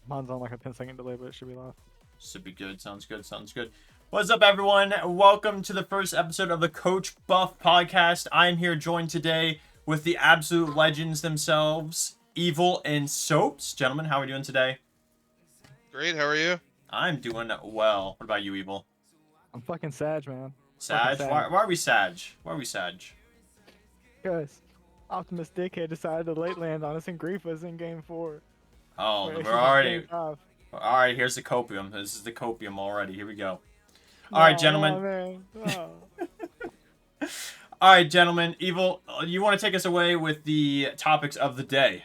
Mine's on like a 10-second delay, but it should be live. Should be good. Sounds good. Sounds good. What's up, everyone? Welcome to the first episode of the Coach Buff podcast. I'm here joined today with the absolute legends themselves, Evil and Soaps. Gentlemen, how are we doing today? Great, how are you? I'm doing well. What about you, Evil? I'm fucking Sag, man. Fucking Sag? Sag. Why are we Sag? Why are we Sag? Guys, Optimus Dickhead decided to late land on us and grief us in game 4. Oh, Wait, we're excuse me, game already... 5. Alright, here's the copium. This is the copium already. Here we go. Alright, No, no, gentlemen. man. No. Alright, gentlemen. Evil, you want to take us away with the topics of the day?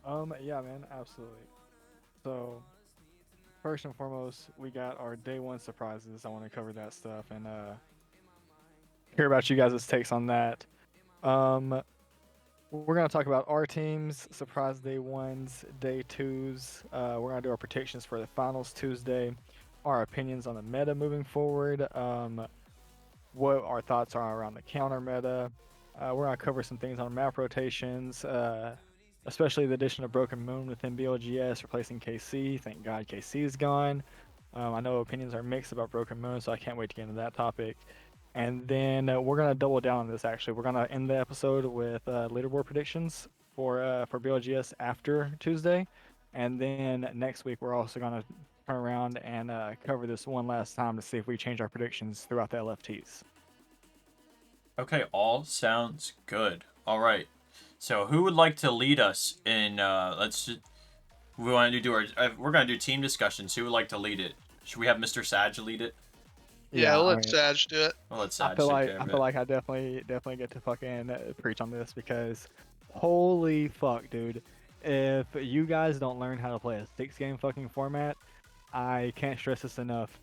Yeah, man, absolutely. So, first and foremost, we got our day 1 surprises. I want to cover that stuff and hear about you guys' takes on that. We're going to talk about our teams, surprise day 1s, day 2s. We're going to do our predictions for the finals Tuesday, our opinions on the meta moving forward, what our thoughts are around the counter meta. We're going to cover some things on map rotations, especially the addition of Broken Moon within BLGS, replacing KC. Thank God KC is gone. I know opinions are mixed about Broken Moon, so I can't wait to get into that topic. And then we're gonna double down on this. Actually, we're gonna end the episode with leaderboard predictions for BLGS after Tuesday, and then next week we're also gonna turn around and cover this one last time to see if we change our predictions throughout the LFTs. Okay, all sounds good. All right. So, who would like to lead us in? We want to do our. We're gonna do team discussions. Who would like to lead it? Should we have Mr. Sag lead it? Yeah, I let mean, Sag do it. Well, let I Sag feel take like care I of feel it. like I definitely get to fucking preach on this because holy fuck, dude! If you guys don't learn how to play a 6-game fucking format, I can't stress this enough.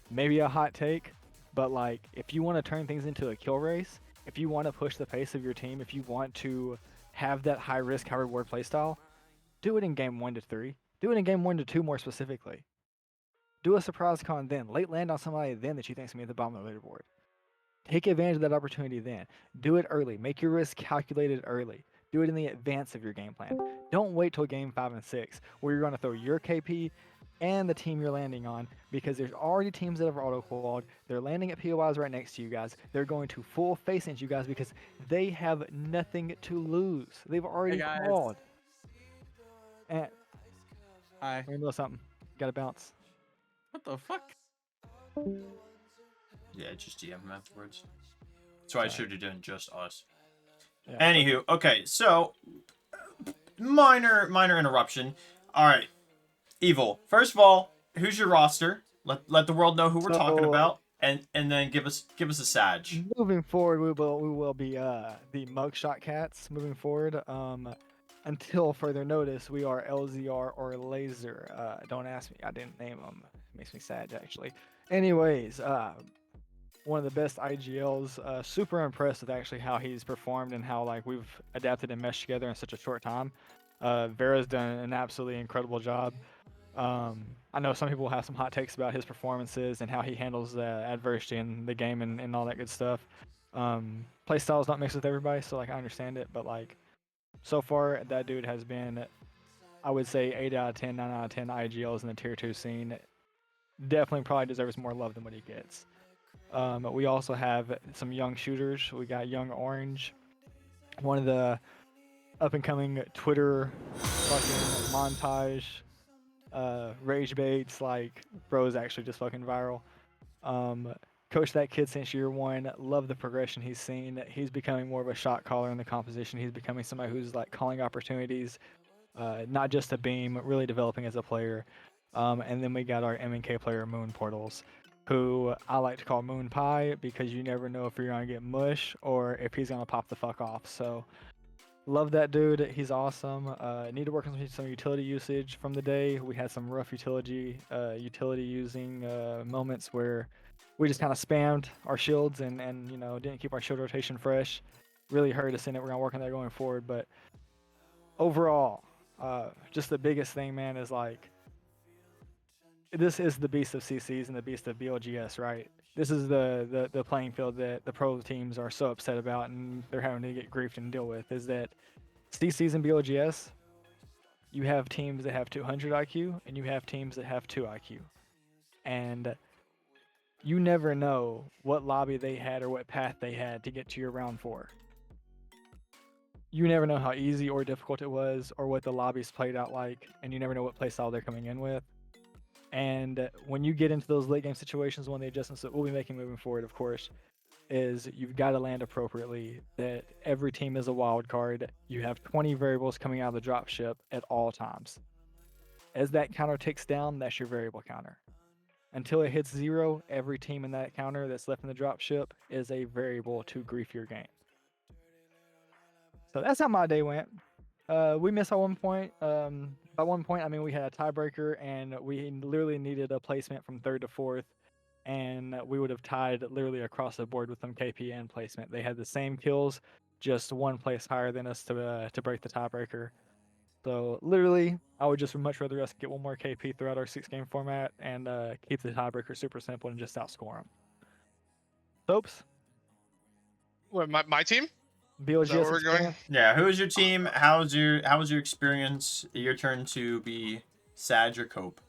Maybe a hot take, but like if you want to turn things into a kill race, if you want to push the pace of your team, if you want to have that high risk, high reward playstyle, do it in game 1 to 3. Do it in game 1 to 2 more specifically. Do a surprise con then. Late land on somebody then that you think's gonna be at the bottom of the leaderboard. Take advantage of that opportunity then. Do it early. Make your risk calculated early. Do it in the advance of your game plan. Don't wait till game 5 and 6 where you're going to throw your KP and the team you're landing on because there's already teams that have auto qualled. They're landing at POIs right next to you guys. They're going to full face into you guys because they have nothing to lose. They've already guys. qualled. And Hi. we're in the middle of something. Gotta bounce. What the fuck? Yeah, just DM him afterwards. That's why I Sorry. should have done just us. Yeah, Anywho, okay, so minor interruption. All right, Evil. First of all, who's your roster? Let the world know who we're talking So, about, and then give us a Sag. moving forward, we will be the Mugshot Cats. Moving forward, until further notice, we are LZR or Laser. Don't ask me, I didn't name them. It makes me sad actually. Anyways, one of the best IGLs. Super impressed with actually how he's performed and how like we've adapted and meshed together in such a short time. Vera's done an absolutely incredible job. I know some people have some hot takes about his performances and how he handles adversity in the game and all that good stuff. Play styles not mixed with everybody, so like I understand it, but like so far that dude has been, I would say 8 out of 10, 9 out of 10 IGLs in the tier 2 scene. Definitely probably deserves more love than what he gets. We also have some young shooters. We got Young Orange, one of the up and coming Twitter fucking montage rage baits. Like bro's actually just fucking viral. Coach that kid since year 1. Love the progression he's seen. He's becoming more of a shot caller in the composition. He's becoming somebody who's like calling opportunities, not just a beam, really developing as a player. And then we got our MNK player Moon Portals, who I like to call Moon Pie because you never know if you're gonna get mush or if he's gonna pop the fuck off. So love that dude. He's awesome. Need to work on some utility usage from the day. We had some rough utility using moments where we just kind of spammed our shields and you know didn't keep our shield rotation fresh. Really hurt us in it. We're gonna work on that going forward. But overall, just the biggest thing, man, is like this is the beast of CCs and the beast of BLGS, right? This is the playing field that the pro teams are so upset about and they're having to get griefed and deal with. Is that CCs and BLGS you have teams that have 200 IQ and you have teams that have 2 IQ. And you never know what lobby they had or what path they had to get to your round 4. You never know how easy or difficult it was or what the lobbies played out like, and you never know what playstyle they're coming in with. And when you get into those late game situations, one of the adjustments that we'll be making moving forward, of course, is you've got to land appropriately, that every team is a wild card. You have 20 variables coming out of the drop ship at all times. As that counter ticks down, that's your variable counter. Until it hits 0, every team in that counter that's left in the drop ship is a variable to grief your game. So that's how my day went. We missed at one point. By one point, I mean we had a tiebreaker, and we literally needed a placement from 3rd to 4th, and we would have tied literally across the board with them KP and placement. They had the same kills, just one place higher than us to break the tiebreaker. So literally, I would just much rather us get one more KP throughout our 6-game format and keep the tiebreaker super simple and just outscore them. Soaps, What, my team? BLGS Is that where we're going? experience? Yeah, who was your team? How was your experience? Your turn to be Sag or Cope.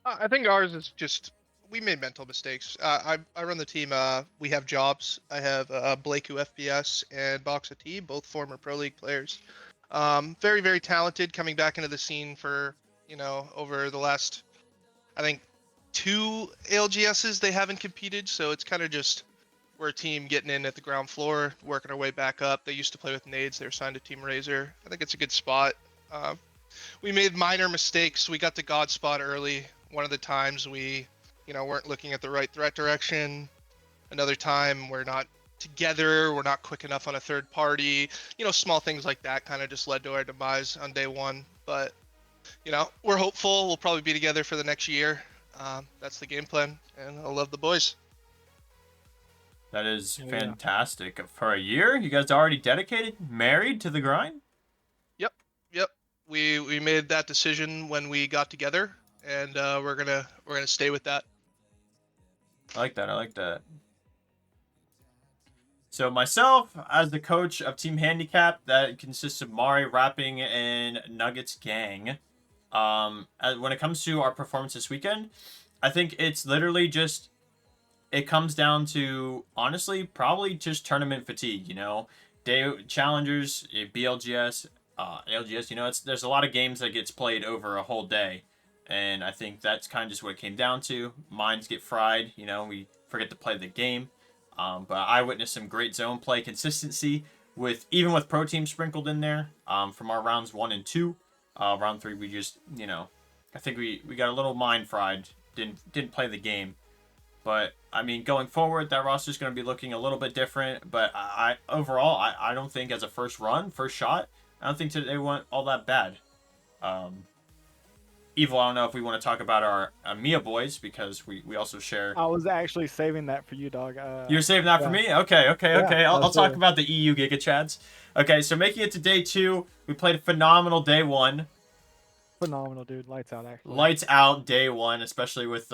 I think ours is just we made mental mistakes. I run the team. We have jobs. I have Blake, who FPS, and Boxa T, both former Pro League players. Very, very talented, coming back into the scene for, over the last, I think, 2 ALGSs they haven't competed. So it's kind of just we're a team getting in at the ground floor, working our way back up. They used to play with Nades. They were signed to Team Razor. I think it's a good spot. We made minor mistakes. We got to God spot early. One of the times we, weren't looking at the right threat direction. Another time we're not together. We're not quick enough on a third party. Small things like that kind of just led to our demise on day 1. But, we're hopeful. We'll probably be together for the next year. That's the game plan, and I love the boys. That is Yeah. fantastic. For a year, you guys already dedicated, married to the grind. Yep. We made that decision when we got together, and we're gonna stay with that. I like that. So myself, as the coach of Team Handicap, that consists of Mari, Rapping, and Nuggets Gang. When it comes to our performance this weekend, I think it's literally just, it comes down to, honestly, probably just tournament fatigue, Day challengers, BLGS, ALGS, there's a lot of games that gets played over a whole day. And I think that's kind of just what it came down to. Minds get fried, we forget to play the game. But I witnessed some great zone play consistency even with pro teams sprinkled in there from our rounds 1 and 2. Round 3, we just, I think we got a little mind fried. Didn't play the game. But I mean, going forward, that roster is going to be looking a little bit different. But overall, I don't think as a first shot, I don't think today went all that bad. Evil, I don't know if we want to talk about our Mia boys, because we also share. I was actually saving that for you, dog. You're saving that for me? Okay. I'll talk absolutely. about the EU Giga Chads. Okay, so making it to day 2, we played a phenomenal day 1. Phenomenal, dude. Lights out, actually. Lights out day 1, especially with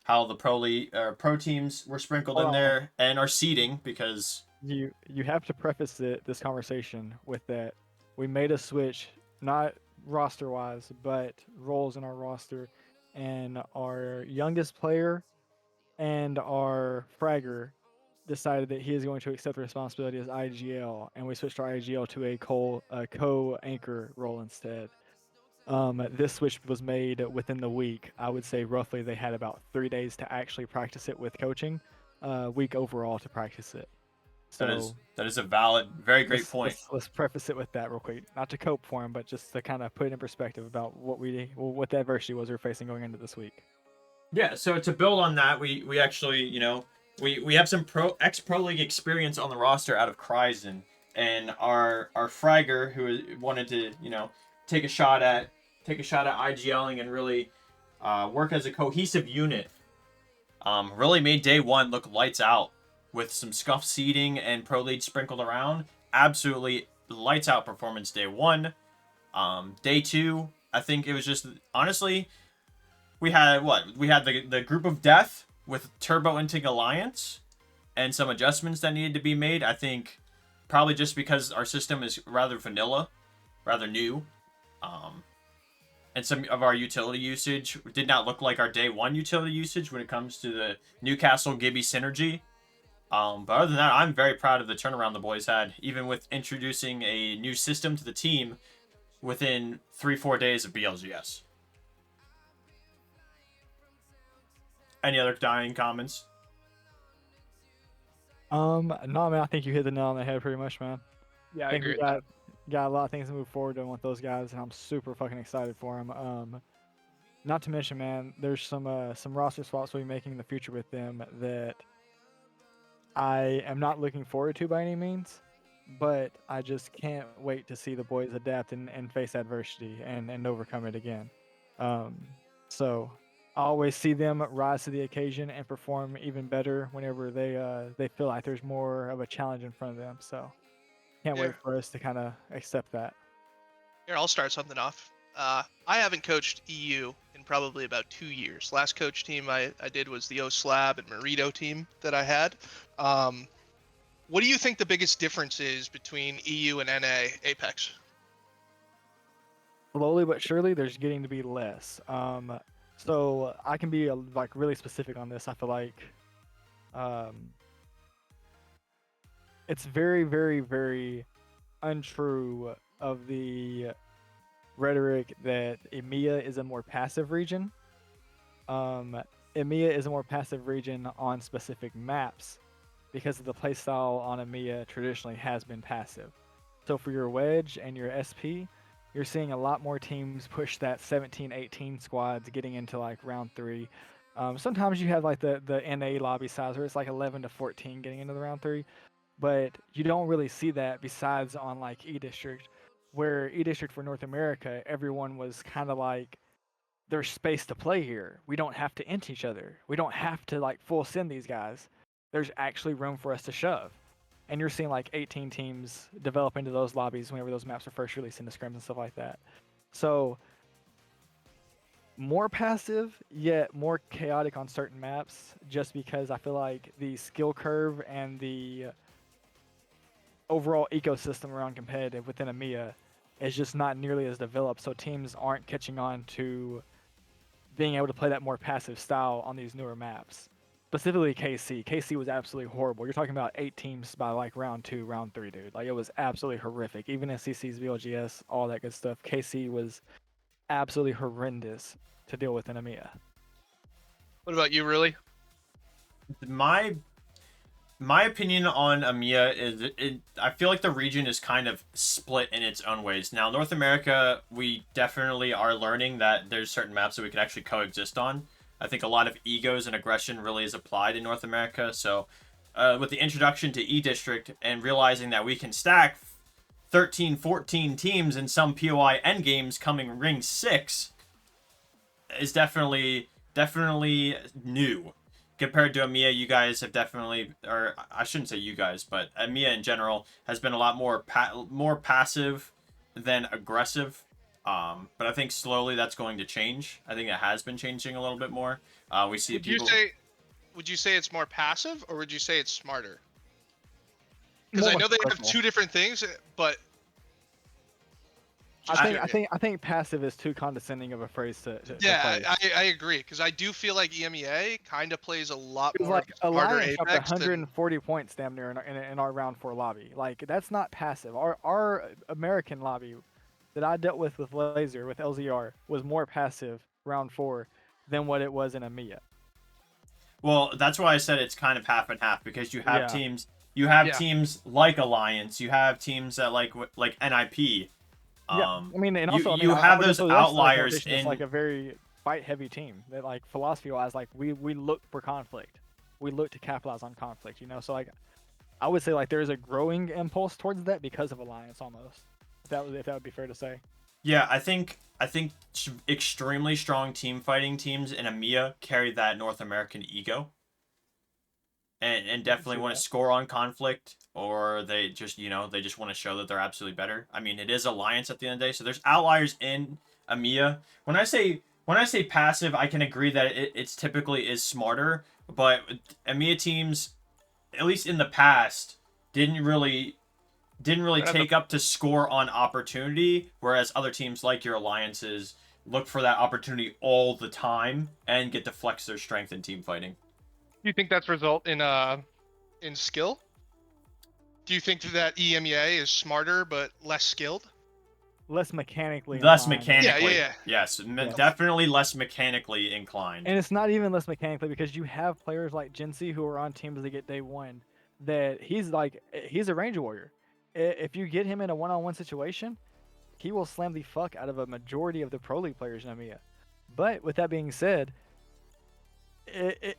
how the pro teams were sprinkled in there and our seeding, because You have to preface this conversation with that. We made a switch, not roster wise, but roles in our roster, and our youngest player and our fragger decided that he is going to accept the responsibility as IGL, and we switched our IGL to a co-anchor role instead. This switch was made within the week. I would say roughly they had about 3 days to actually practice it with coaching, week overall to practice it. So that is a valid, very great let's- point. Let's preface it with that real quick, not to cope for him, but just to kind of put it in perspective about what the adversity was we were facing going into this week. Yeah, so to build on that, we actually, we have some ex-pro league experience on the roster out of Kryzen, and our fragger who wanted to, take a shot at IGLing and really work as a cohesive unit. Really made day 1 look lights out with some scuff seeding and pro league sprinkled around. Absolutely lights out performance day 1. Day 2, I think it was just, honestly, we had the group of death with Turbo Inting Alliance and some adjustments that needed to be made. I think probably just because our system is rather vanilla, rather new. And some of our utility usage did not look like our day one utility usage when it comes to the Newcastle Gibby synergy. But other than that, I'm very proud of the turnaround the boys had, even with introducing a new system to the team within 3-4 days of BLGS. Any other dying comments? No, man, I think you hit the nail on the head pretty much, man. Yeah, I I think agree we with that. got a lot of things to move forward on with those guys, and I'm super fucking excited for them. Not to mention, man, there's some roster swaps we'll be making in the future with them that I am not looking forward to by any means, but I just can't wait to see the boys adapt and face adversity and overcome it again. So I always see them rise to the occasion and perform even better whenever they feel like there's more of a challenge in front of them. So can't Yeah. wait for us to kind of accept that. Here, I'll start something off. I haven't coached EU in probably about 2 years. Last coach team I did was the O-Slab and Merito team that I had. What do you think the biggest difference is between EU and NA Apex? Slowly but surely, there's getting to be less. So I can be like really specific on this. I feel like it's very, very, very untrue of the rhetoric that EMEA is a more passive region. EMEA is a more passive region on specific maps because of the playstyle on EMEA traditionally has been passive. So for your Wedge and your SP, you're seeing a lot more teams push that 17, 18 squads getting into like round 3. Sometimes you have like the NA lobby size where it's like 11 to 14 getting into the round 3, but you don't really see that besides on like E-District, where E-District for North America, everyone was kind of like, there's space to play here. We don't have to int each other. We don't have to like full send these guys. There's actually room for us to shove. And you're seeing like 18 teams develop into those lobbies whenever those maps are first released into scrims and stuff like that. So more passive, yet more chaotic on certain maps, just because I feel like the skill curve and the overall ecosystem around competitive within EMEA is just not nearly as developed. So teams aren't catching on to being able to play that more passive style on these newer maps. Specifically KC. KC was absolutely horrible. You're talking about 8 teams by like round 2, round 3, dude. Like it was absolutely horrific. Even in CC's, VLGS, all that good stuff. KC was absolutely horrendous to deal with in EMEA. What about you, really? My opinion on EMEA is I feel like the region is kind of split in its own ways. Now, North America, we definitely are learning that there's certain maps that we can actually coexist on. I think a lot of egos and aggression really is applied in North America. So with the introduction to E-District and realizing that we can stack 13, 14 teams in some POI endgames coming Ring 6 is definitely new. Compared to EMEA, you guys have definitely, or I shouldn't say you guys, but EMEA in general has been a lot more more passive than aggressive. But I think slowly that's going to change. I think it has been changing a little bit more. We see people. Would you say it's more passive, or would you say it's smarter? Because I More know they have purple. 2 different things, but I think passive is too condescending of a phrase to yeah, play. I agree, because I do feel like EMEA kind of plays a lot It was more like smarter Alliance dropped Apex than 140 points damn near in our round 4 lobby. Like that's not passive. Our American lobby that I dealt with Laser with LZR was more passive round 4 than what it was in EMEA. Well, that's why I said it's kind of half and half because you have Yeah. teams. You have Yeah. teams like Alliance. You have teams that like NIP. Yeah, I mean, and also you I have would those also- that's like outliers competition that's in. like a very fight heavy team that like philosophy wise, like we look for conflict, we look to capitalize on conflict, you know. So like I would say like there's a growing impulse towards that because of Alliance almost. If that would be fair to say. Yeah, I think extremely strong team fighting teams in EMEA carry that North American ego. And definitely see want to that. score on conflict, or they just want to show that they're absolutely better. I mean, it is Alliance at the end of the day, so there's outliers in EMEA. When I say passive, I can agree that it's typically is smarter, but EMEA teams, at least in the past, didn't really didn't really That's a- take up to score on opportunity, whereas other teams like your alliances look for that opportunity all the time and get to flex their strength in team fighting. Do you think that's result in skill? Do you think that EMEA is smarter but less skilled? Less mechanically Less inclined. mechanically. Yeah. Yes, Yes. definitely less mechanically inclined. And it's not even less mechanically because you have players like Jinsey who are on teams that get day one. That he's a Ranger Warrior. If you get him in a one-on-one situation, he will slam the fuck out of a majority of the Pro League players in EMEA. But with that being said,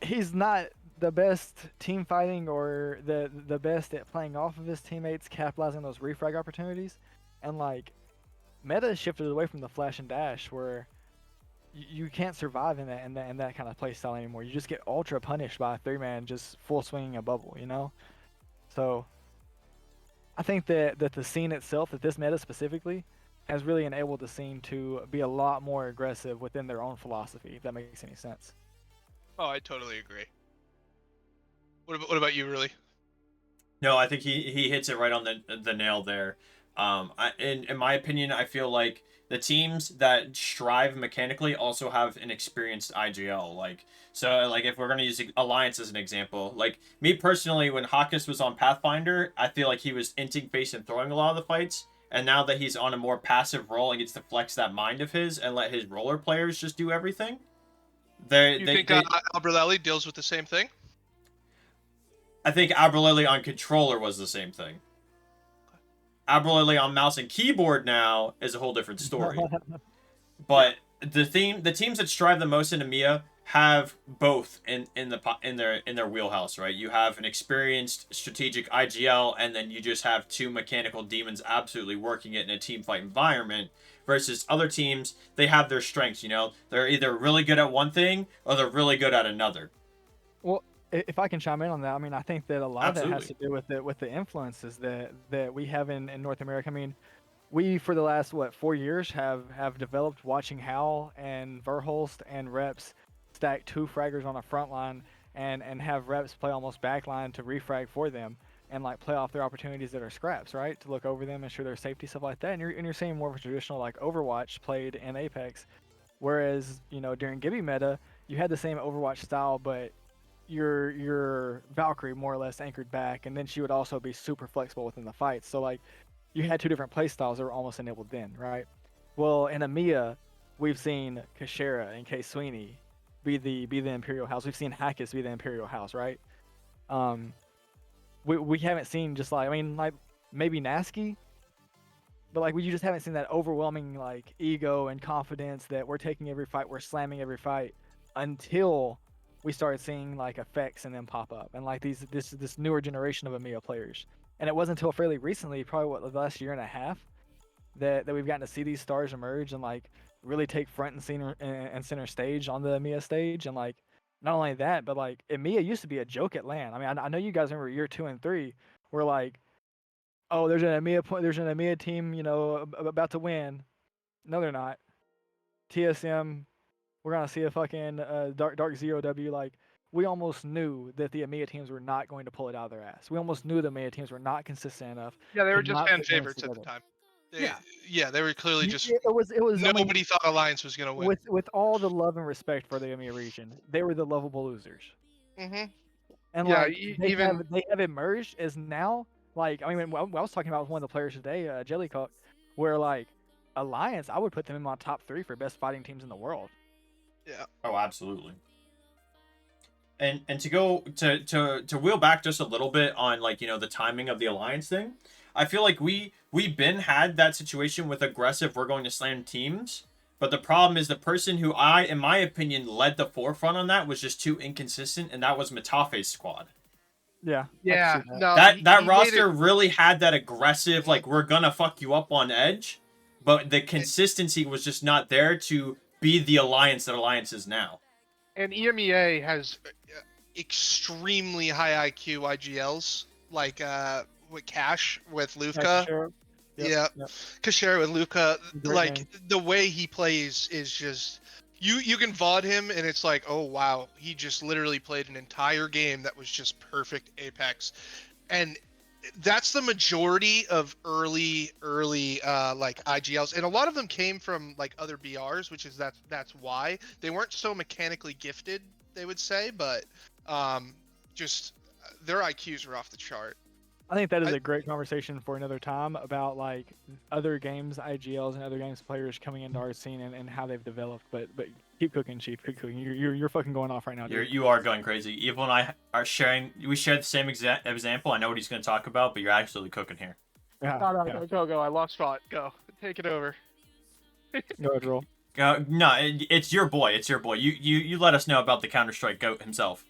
he's not the best team fighting or the best at playing off of his teammates, capitalizing those refrag opportunities, and like meta has shifted away from the flash and dash where you can't survive in that kind of play style anymore. You just get ultra punished by a 3-man just full swinging a bubble, you know. So I think that the scene itself, that this meta specifically, has really enabled the scene to be a lot more aggressive within their own philosophy, if that makes any sense. Oh, I totally agree. What about you, really? No, I think he hits it right on the nail there. In my opinion, I feel like the teams that strive mechanically also have an experienced IGL. Like if we're gonna use Alliance as an example, like me personally, when Hawkus was on Pathfinder, I feel like he was inting face and throwing a lot of the fights. And now that he's on a more passive role and gets to flex that mind of his and let his roller players just do everything, You think Albrelelli deals with the same thing? I think Albrelelli on controller was the same thing. Albrelelli on mouse and keyboard now is a whole different story. But the teams that strive the most in EMEA have both in their wheelhouse, right? You have an experienced strategic IGL, and then you just have two mechanical demons absolutely working it in a team fight environment. Versus other teams, they have their strengths. You know, they're either really good at one thing or they're really good at another. Well, if I can chime in on that, I mean, I think that a lot of that has to do with the influences that we have in North America. I mean, we for the last 4 years have developed watching Hal and Verhulst and Reps stack 2 fraggers on a front line and have Reps play almost backline to refrag for them and like play off their opportunities that are scraps, right? To look over them, ensure their safety, stuff like that. And you're seeing more of a traditional like Overwatch played in Apex, whereas during Gibby meta you had the same Overwatch style, but your Valkyrie more or less anchored back, and then she would also be super flexible within the fight. So like you had 2 different play styles that were almost enabled then, right? Well, in EMEA, we've seen Kashera and K Sweeney be the Imperial House. We've seen Hawkus be the Imperial House, right? We haven't seen just like, I mean, like maybe Nasky, but like you just haven't seen that overwhelming like ego and confidence that we're taking every fight, we're slamming every fight, until we started seeing like effects and then pop up and like this newer generation of EMEA players. And it wasn't until fairly recently, probably the last year and a half, that we've gotten to see these stars emerge and like really take front and center stage on the EMEA stage. And like not only that, but like EMEA used to be a joke at LAN. I mean, I know you guys remember year 2 and 3 where like, oh, there's an EMEA team, about to win. No, they're not. TSM, we're gonna see a fucking Dark Zero W. Like, we almost knew that the EMEA teams were not going to pull it out of their ass. We almost knew the EMEA teams were not consistent enough. Yeah, they were to just not fan put games favorites at the together. time. Yeah. They were clearly just. It was. I mean, Nobody thought Alliance was gonna win. with all the love and respect for the EMEA region, they were the lovable losers. Mm-hmm. And Yeah, like they have emerged as now. Like, I mean, I was talking about one of the players today, Jellycock, where like Alliance, I would put them in my top 3 for best fighting teams in the world. Yeah. Oh, absolutely. And to go to wheel back just a little bit on like the timing of the Alliance thing, I feel like we had that situation with aggressive we're going to slam teams, but the problem is the person who in my opinion led the forefront on that was just too inconsistent, and that was Matafe's squad. Yeah. Yeah. No. That roster really had that aggressive like we're gonna fuck you up on edge, but the consistency was just not there to be the Alliance that Alliance is now. And EMEA has extremely high IQ IGLs, like with Cash, with Lufka. Sure. Yep. Kashera with Luca. Great Like name. the way he plays is just you can VOD him and it's like, oh wow, he just literally played an entire game that was just perfect Apex. And that's the majority of early like IGLs, and a lot of them came from like other BRs, which is that's why they weren't so mechanically gifted, they would say, but just their IQs were off the chart. I think that is I, a great conversation for another time about like other games IGLs and other games players coming into our scene and how they've developed. But keep cooking, Chief. Keep cooking. You're fucking going off right now, dude. You are going crazy. Evil and I are sharing. We share the same example. I know what he's going to talk about, but you're absolutely cooking here. Yeah, yeah. go. I lost spot. Go, take it over. Go ahead, roll. No, it's your boy. It's your boy. You let us know about the Counter-Strike GOAT himself.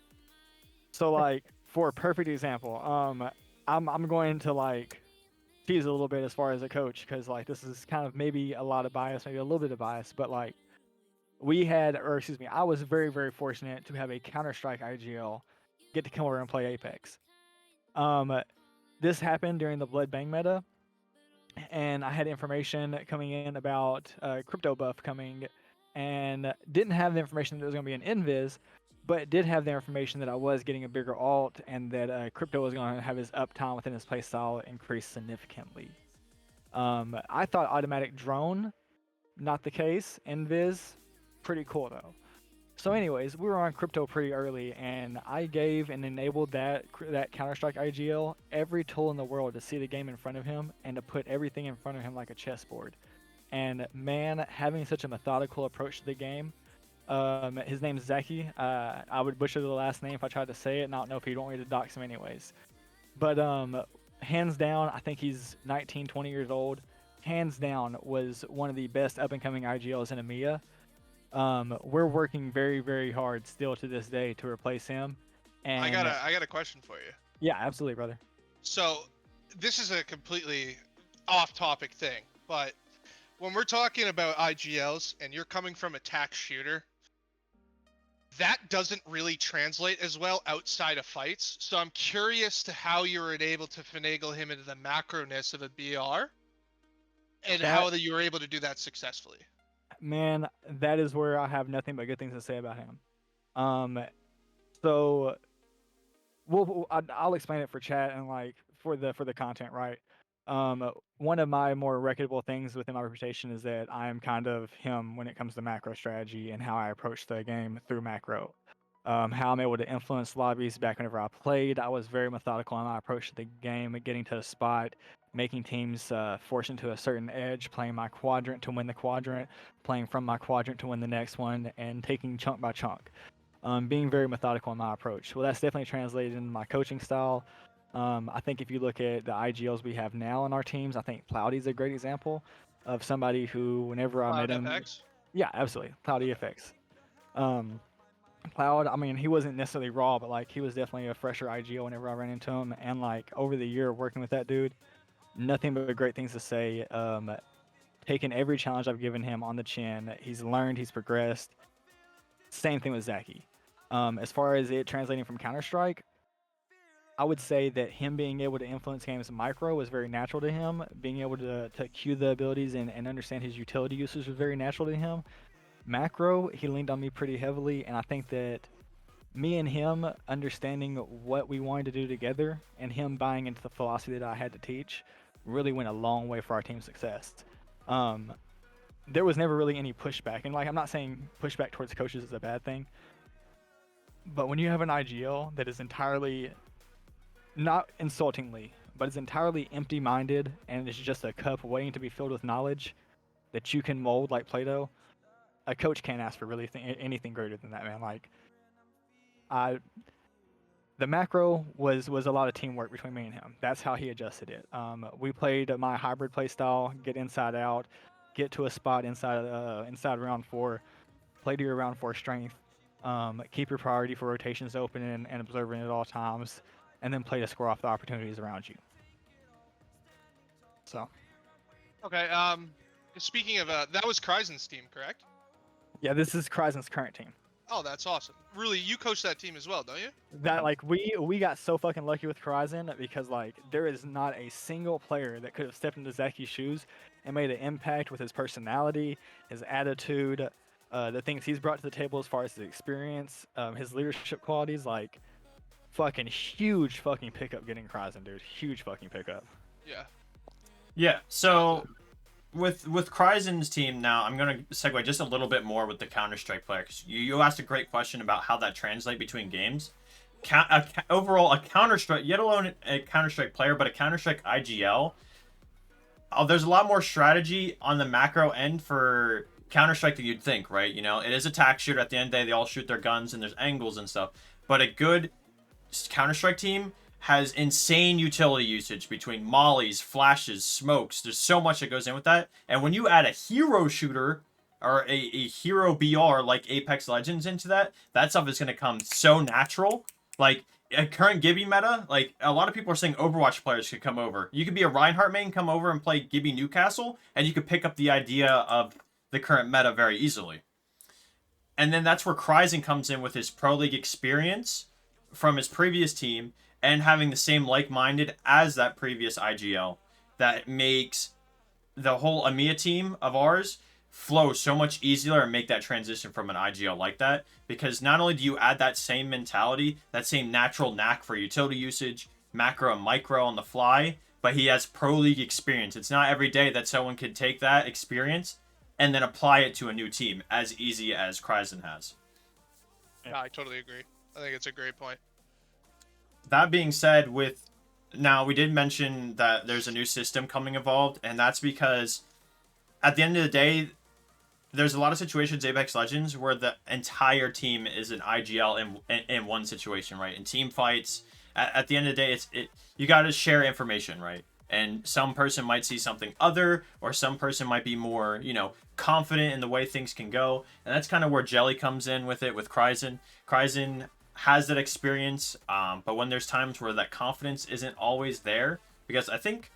So like for a perfect example, I'm going to like tease a little bit as far as a coach because like this is kind of maybe a lot of bias, maybe a little bit of bias, but like I was very very fortunate to have a Counter-Strike IGL get to come over and play Apex. This happened during the Blood Bang meta, and I had information coming in about crypto buff coming, and didn't have the information that it was going to be an invis, but did have the information that I was getting a bigger alt and that crypto was going to have his uptime within his playstyle increase significantly. I thought automatic drone, not the case. Invis, pretty cool though. So, anyways, we were on crypto pretty early, and I gave and enabled that Counter-Strike IGL every tool in the world to see the game in front of him and to put everything in front of him like a chessboard. And man, having such a methodical approach to the game. His name's Zaki. I would butcher the last name if I tried to say it, and I don't know if he'd want me to dox him anyways. But hands down, I think he's 19, 20 years old. Hands down, was one of the best up-and-coming IGLs in EMEA. We're working very, very hard still to this day to replace him. And I got a question for you. yeah, absolutely, brother. So, this is a completely off-topic thing, but when we're talking about IGLs and you're coming from attack shooter, that doesn't really translate as well outside of fights. So I'm curious to how you were able to finagle him into the macroness of a BR, and how that you were able to do that successfully. Man, that is where I have nothing but good things to say about him. So I'll explain it for chat and like for the content, right? One of my more reputable things within my reputation is that I am kind of him when it comes to macro strategy and how I approach the game through macro. How I'm able to influence lobbies back whenever I played. I was very methodical in my approach to the game, getting to a spot, making teams force into a certain edge, playing my quadrant to win the quadrant, playing from my quadrant to win the next one, and taking chunk by chunk. Being very methodical in my approach. Well, that's definitely translated into my coaching style. I think if you look at the IGLs we have now on our teams, I think Cloudy's a great example of somebody who, whenever I met him, yeah, absolutely, Cloudy FX. Cloud, I mean, he wasn't necessarily raw, but like he was definitely a fresher IGL whenever I ran into him, and like over the year working with that dude, nothing but great things to say. Taking every challenge I've given him on the chin, he's learned, he's progressed. Same thing with Zaki. As far as it translating from Counter-Strike, I would say that him being able to influence games micro was very natural to him. Being able to cue the abilities and understand his utility usage was very natural to him. Macro, he leaned on me pretty heavily, and I think that me and him understanding what we wanted to do together and him buying into the philosophy that I had to teach really went a long way for our team's success. There was never really any pushback, and like I'm not saying pushback towards coaches is a bad thing, but when you have an IGL that is entirely, not insultingly, but is entirely empty-minded and is just a cup waiting to be filled with knowledge that you can mold like Play-Doh, a coach can't ask for really anything greater than that, man. Like, the macro was a lot of teamwork between me and him. That's how he adjusted it. We played my hybrid play style, get inside out, get to a spot inside round 4, play to your round 4 strength, keep your priority for rotations open and observing at all times, and then play to score off the opportunities around you. So. Okay. Speaking of that was Kryzen's team, correct? Yeah, this is Kryzen's current team. Oh, that's awesome. Really, you coach that team as well, don't you? That like we got so fucking lucky with Kryzen because like there is not a single player that could have stepped into Zaki's shoes and made an impact with his personality, his attitude, the things he's brought to the table as far as his experience, his leadership qualities. Like fucking huge fucking pickup getting Kryzen, dude. Huge fucking pickup. Yeah. Yeah. So with Kryzen's team now, I'm gonna segue just a little bit more with the Counter-Strike player, because you asked a great question about how that translates between games. Overall, a Counter-Strike, yet alone a Counter-Strike player, but a Counter-Strike IGL. There's a lot more strategy on the macro end for Counter-Strike than you'd think, right? You know, it is a tac shooter. At the end of the day, they all shoot their guns and there's angles and stuff. But a good Counter-Strike team has insane utility usage between mollies, flashes, smokes. There's so much that goes in with that. And when you add a hero shooter or a hero BR like Apex Legends into that, that stuff is going to come so natural. Like, a current Gibby meta, like, a lot of people are saying Overwatch players could come over. You could be a Reinhardt main, come over and play Gibby Newcastle, and you could pick up the idea of the current meta very easily. And then that's where Kryzen comes in with his Pro League experience from his previous team and having the same like-minded as that previous IGL. That makes the whole EMEA team of ours flow so much easier and make that transition from an IGL like that, because not only do you add that same mentality, that same natural knack for utility usage, macro and micro on the fly, but he has Pro League experience. It's not every day that someone could take that experience and then apply it to a new team as easy as Kryzen has. Yeah, I totally agree. I think it's a great point. That being said, now we did mention that there's a new system coming involved, and that's because at the end of the day, there's a lot of situations Apex Legends where the entire team is an IGL in one situation, right? In team fights, at the end of the day, you got to share information, right? And some person might see something other, or some person might be more, confident in the way things can go. And that's kind of where Jelly comes in with it with Kryzen. Kryzen has that experience, but when there's times where that confidence isn't always there, because I think,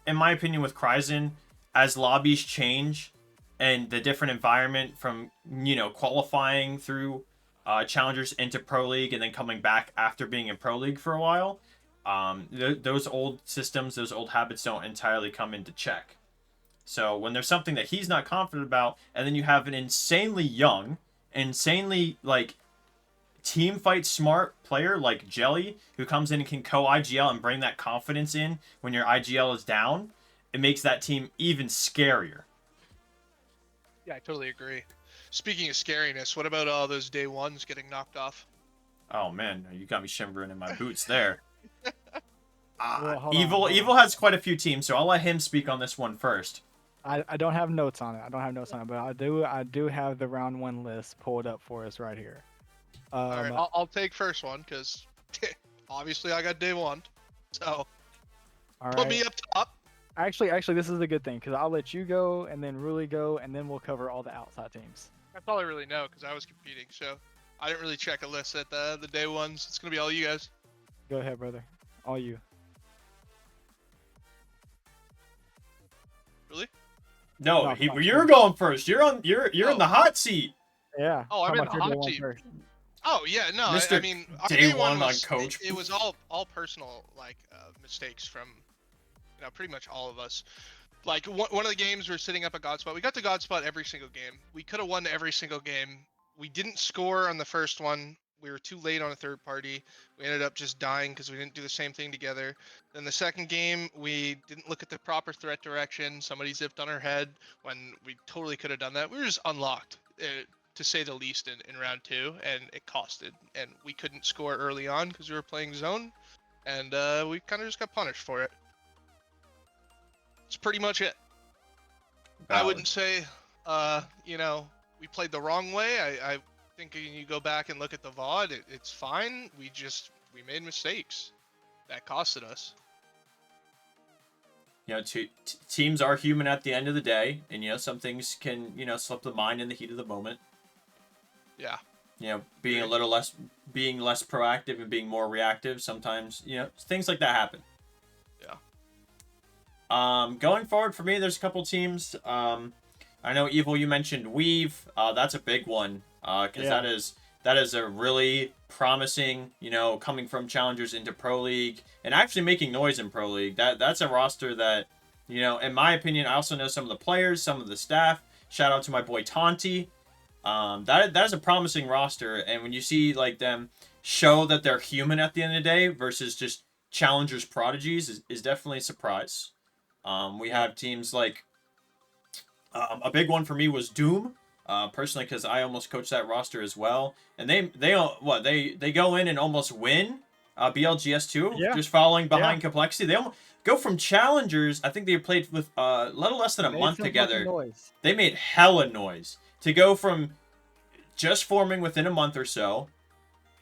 in my opinion, with Kryzen, as lobbies change and the different environment from, qualifying through challengers into Pro League and then coming back after being in Pro League for a while, those old systems, those old habits don't entirely come into check. So when there's something that he's not confident about, and then you have an insanely young, insanely, team fight smart player like Jelly, who comes in and can co-IGL and bring that confidence in when your IGL is down, it makes that team even scarier. Yeah, I totally agree. Speaking of scariness, what about all those day ones getting knocked off? Oh man, you got me shivering in my boots there. Well, hold on, Evil hold on. Evil has quite a few teams, so I'll let him speak on this one first. I don't have notes on it. But I do have the round one list pulled up for us right here. All right, I'll take first one because obviously I got day one. So all put right. me up top. Actually, this is a good thing because I'll let you go and then Ruli go, and then we'll cover all the outside teams. That's all I really know because I was competing. So I didn't really check a list at the day ones. It's going to be all you guys. Go ahead, brother. All you. Really? No, No, come on, you're come going first. You're in the hot seat. Yeah. Oh, I'm Talk in about the your day hot one seat. first. Oh yeah, no. I Mr. mean, our Day day one one on was, Coach. It was all personal mistakes from pretty much all of us. Like one of the games we're sitting up at Godspot. We got to Godspot every single game. We could have won every single game. We didn't score on the first one. We were too late on a third party. We ended up just dying because we didn't do the same thing together. Then the second game, we didn't look at the proper threat direction. Somebody zipped on our head when we totally could have done that. We were just unlocked, to say the least, in round two, and it costed. And we couldn't score early on because we were playing zone, and we kind of just got punished for it. That's pretty much it. I wouldn't say, we played the wrong way. I think when you go back and look at the VOD, it's fine. We made mistakes that costed us. Teams are human at the end of the day, and some things can slip the mind in the heat of the moment. Yeah. Being less proactive and being more reactive. Sometimes things like that happen. Yeah. Going forward for me, there's a couple teams. I know Evil, you mentioned Weave. That's a big one. Because that is a really promising, coming from challengers into Pro League and actually making noise in Pro League. That's a roster that, in my opinion, I also know some of the players, some of the staff. Shout out to my boy Tonti. That is a promising roster, and when you see them show that they're human at the end of the day versus just challengers prodigies is definitely a surprise. We have teams like a big one for me was Doom, personally, because I almost coached that roster as well, and they go in and almost win BLGS two, Yeah. just following behind Complexity. They almost go from challengers. I think they played with little less than a Made month some together. fucking noise. They made hella noise to go from just forming within a month or so.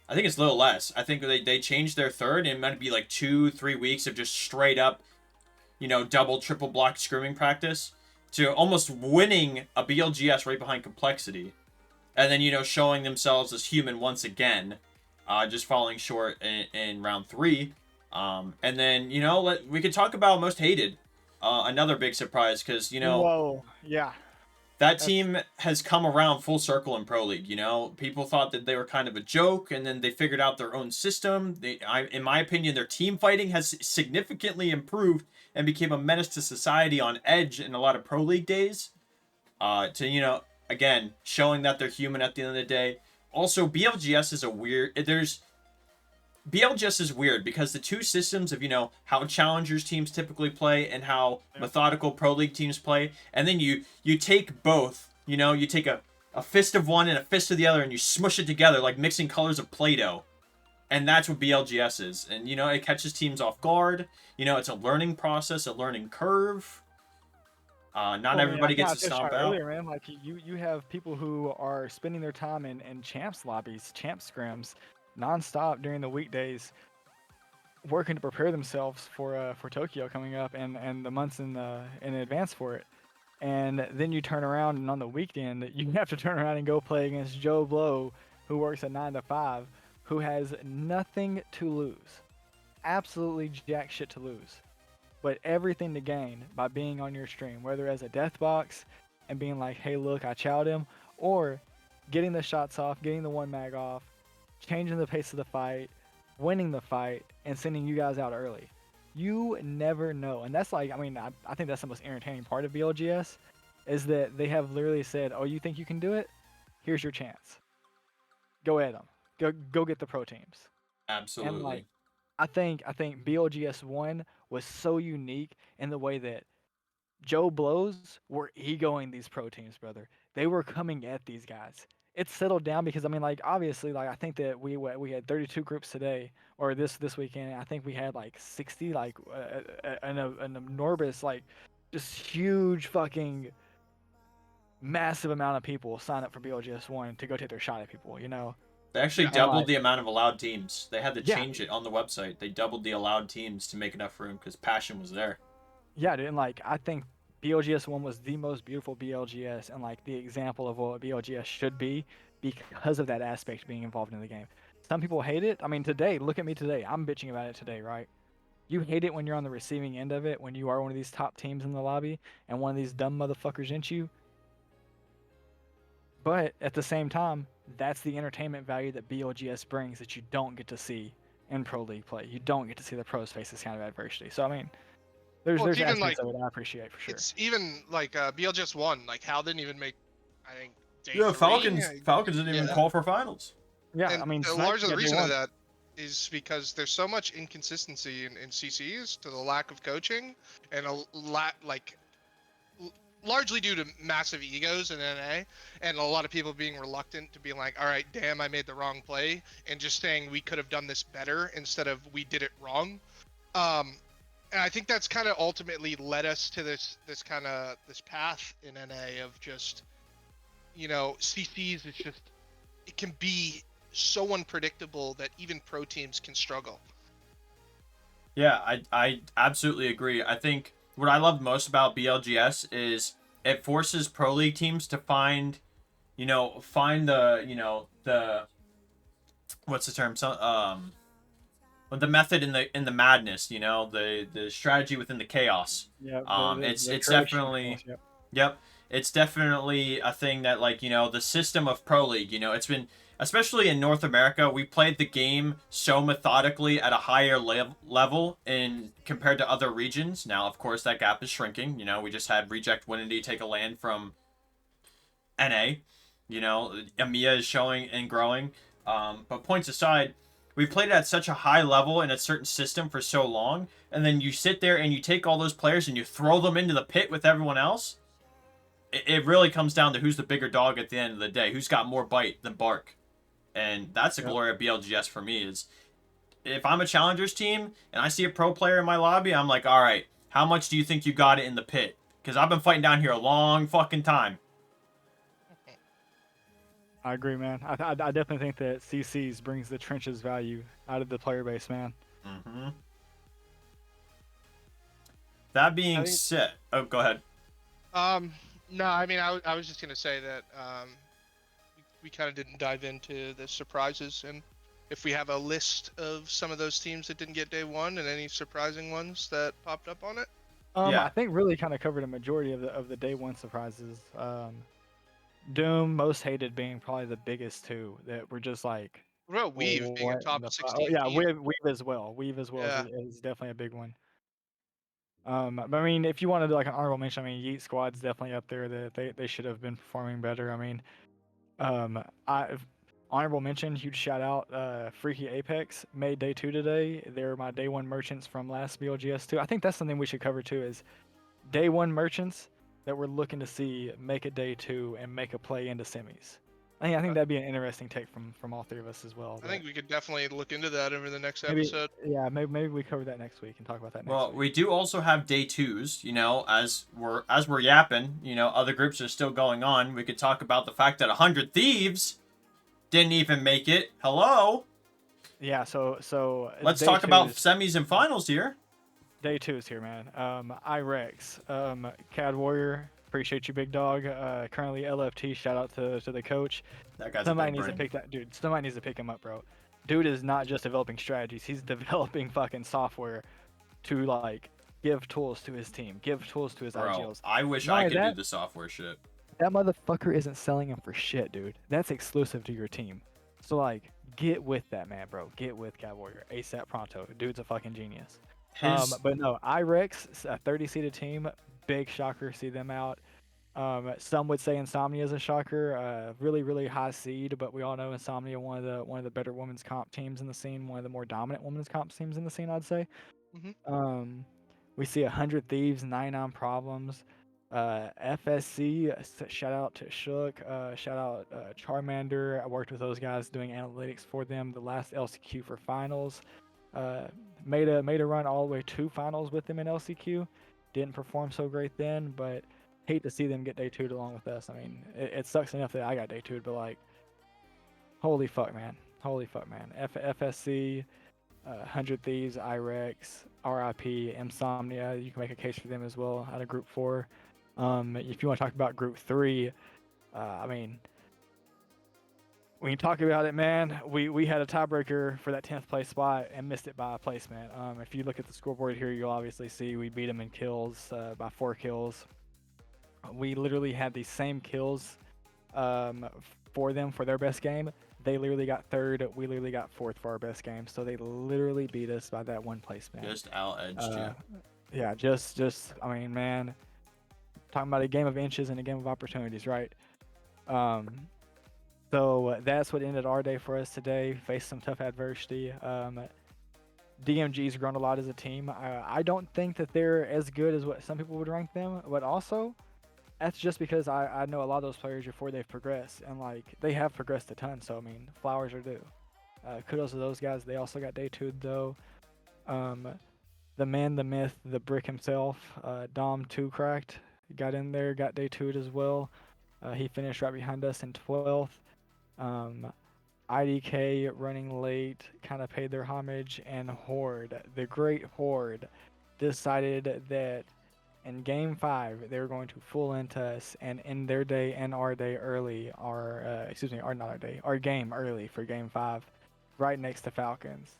I think it's a little less. I think they changed their third, and it might be like 2-3 weeks of just straight up, double, triple block scrimming practice to almost winning a BLGS right behind Complexity. And then, showing themselves as human once again, just falling short in round 3. And then, we could talk about most hated. Another big surprise because, Whoa, yeah. that team has come around full circle in Pro League. People thought that they were kind of a joke, and then they figured out their own system. In my opinion, their team fighting has significantly improved and became a menace to society on Edge in a lot of Pro League days. Again, showing that they're human at the end of the day. Also, BLGS is weird because the two systems of, how challengers teams typically play and how methodical Pro League teams play, and then you take both, you take a fist of one and a fist of the other and you smush it together like mixing colors of Play-Doh. And that's what BLGS is. And, it catches teams off guard. It's a learning process, a learning curve. Not everybody gets to stomp out. Earlier, man, like you have people who are spending their time in champs lobbies, champ scrims, nonstop during the weekdays, working to prepare themselves for Tokyo coming up and the months in advance for it. And then you turn around and on the weekend you have to turn around and go play against Joe Blow, who works at 9 to 5, who has nothing to lose, absolutely jack shit to lose, but everything to gain by being on your stream, whether as a death box and being like, hey, look, I chowed him, or getting the shots off, getting the one mag off, changing the pace of the fight, winning the fight, and sending you guys out early. You never know. And that's like, I think that's the most entertaining part of BLGS, is that they have literally said, oh, you think you can do it? Here's your chance. Go at them. Go get the pro teams. Absolutely. And like, I think BLGS 1 was so unique in the way that Joe Blows were egoing these pro teams, brother. They were coming at these guys. It's settled down because obviously, I think that we had 32 groups today or this weekend. I think we had like 60, an enormous, just huge fucking massive amount of people sign up for BLGS 1 to go take their shot at people. They actually Yeah, doubled like- the amount of allowed teams. They had to Yeah. change it on the website. They doubled the allowed teams to make enough room because passion was there. Yeah, dude, and I think BLGS 1 was the most beautiful BLGS and the example of what BLGS should be because of that aspect being involved in the game. Some people hate it. Today, look at me today. I'm bitching about it today, right? You hate it when you're on the receiving end of it, when you are one of these top teams in the lobby and one of these dumb motherfuckers into you. But at the same time, that's the entertainment value that BLGS brings that you don't get to see in Pro League play. You don't get to see the pros face this kind of adversity. So there's Well, it's even, aspects of it I appreciate for sure. It's even BLGS 1, Hal didn't even make, I think, day Yeah, 3. Falcons didn't even Yeah. call for finals. Yeah, And the Snipe larger got reason day of one. that is because there's so much inconsistency in CCs to the lack of coaching and largely due to massive egos in NA and a lot of people being reluctant to be like, all right, damn, I made the wrong play, and just saying we could have done this better instead of we did it wrong. And I think that's kind of ultimately led us to this path in NA of just, CCs is just, it can be so unpredictable that even pro teams can struggle. Yeah, I absolutely agree. I think what I love most about BLGS is it forces pro league teams to find the what's the term? The method in the madness, the strategy within the chaos. Yeah, It's courage definitely things, yep. Yep. It's definitely a thing that the system of Pro League, it's been, especially in North America, we played the game so methodically at a higher level in compared to other regions. Now, of course, that gap is shrinking. We just had Reject Winity take a land from NA. EMEA is showing and growing. But points aside, we played at such a high level in a certain system for so long, and then you sit there and you take all those players and you throw them into the pit with everyone else. It really comes down to who's the bigger dog at the end of the day, who's got more bite than bark. And that's the glory of BLGS for me. Is if I'm a challengers team and I see a pro player in my lobby, I'm like, all right, how much do you think you got it in the pit? Because I've been fighting down here a long fucking time. I agree, man. I definitely think that CCs brings the trenches value out of the player base, man. Mm-hmm. That being think- said, oh, go ahead. No, I mean, I was just gonna say that we kind of didn't dive into the surprises, and if we have a list of some of those teams that didn't get day one and any surprising ones that popped up on it. Yeah. I think really kind of covered a majority of the day one surprises. Doom, most hated being probably the biggest two that were just like. What about Weave being a what top the 16 yeah, team? Weave as well. Weave as well Yeah. is definitely a big one. But I mean, if you want to do like an honorable mention, I mean, Yeet Squad's definitely up there. That they should have been performing better. I mean, honorable mention, huge shout out, Freaky Apex made day 2 today. They're my day 1 merchants from last BLGS2. I think that's something we should cover too. Is day 1 merchants that we're looking to see make a day 2 and make a play into semis. I think that'd be an interesting take from all three of us as well. I think we could definitely look into that over the next maybe, episode. yeah, maybe we cover that next week and talk about that next Well, week. we do also have day 2s, you know, as we're yapping, you know, other groups are still going on. We could talk about the fact that 100 Thieves didn't even make it. Hello. Yeah, so Let's day talk 2 about is- semis and finals here. Day 2 is here, man. Irex, Cad Warrior, appreciate you, big dog. Currently LFT, shout out to the coach. That guy's Somebody a big needs to brain. pick that dude. Somebody needs to pick him up, bro. Dude is not just developing strategies; he's developing fucking software to like give tools to his team, give tools to his Bro, IGLs. I wish Not I only could that- do the software shit. That motherfucker isn't selling him for shit, dude. That's exclusive to your team. So like, get with that man, bro. Get with Cat Warrior ASAP pronto. Dude's a fucking genius. His, But no, Irex, a 30-seated team, big shocker. See them out. Some would say Insomnia is a shocker. Really, really high seed, but we all know Insomnia, one of the better women's comp teams in the scene, one of the more dominant women's comp teams in the scene, I'd say. Mhm. We see 100 Thieves, 99 Problems. FSC, shout out to Shook, shout out Charmander. I worked with those guys doing analytics for them the last LCQ for finals. Made a run all the way to finals with them in LCQ. Didn't perform so great then, but hate to see them get day 2 along with us. I mean, it sucks enough that I got day 2, but like, holy fuck, man. FSC, 100 Thieves, Irex, RIP, Insomnia. You can make a case for them as well out of Group 4. If you want to talk about Group 3, I mean, when you talk about it, man, we had a tiebreaker for that 10th place spot and missed it by a placement. If you look at the scoreboard here, you'll obviously see we beat them in kills by 4 kills. We literally had the same kills for them for their best game. They literally got 3rd. We literally got 4th for our best game. So they literally beat us by that 1 placement. just out-edged you. Yeah, just I mean, man, talking about a game of inches and a game of opportunities, right? So that's what ended our day for us today. Faced some tough adversity. DMG's grown a lot as a team. I don't think that they're as good as what some people would rank them, but also that's just because I know a lot of those players before they've progressed, and like they have progressed a ton. So I mean, flowers are due. Kudos to those guys. They also got day 2 though. The man, the myth, the brick himself, Dom 2 cracked, got in there, got day 2 as well. He finished right behind us in 12th. IDK running late kind of paid their homage, and Horde, the great Horde, decided that in game 5 they were going to full into us and end their day and our day early, our game early for game 5, right next to Falcons.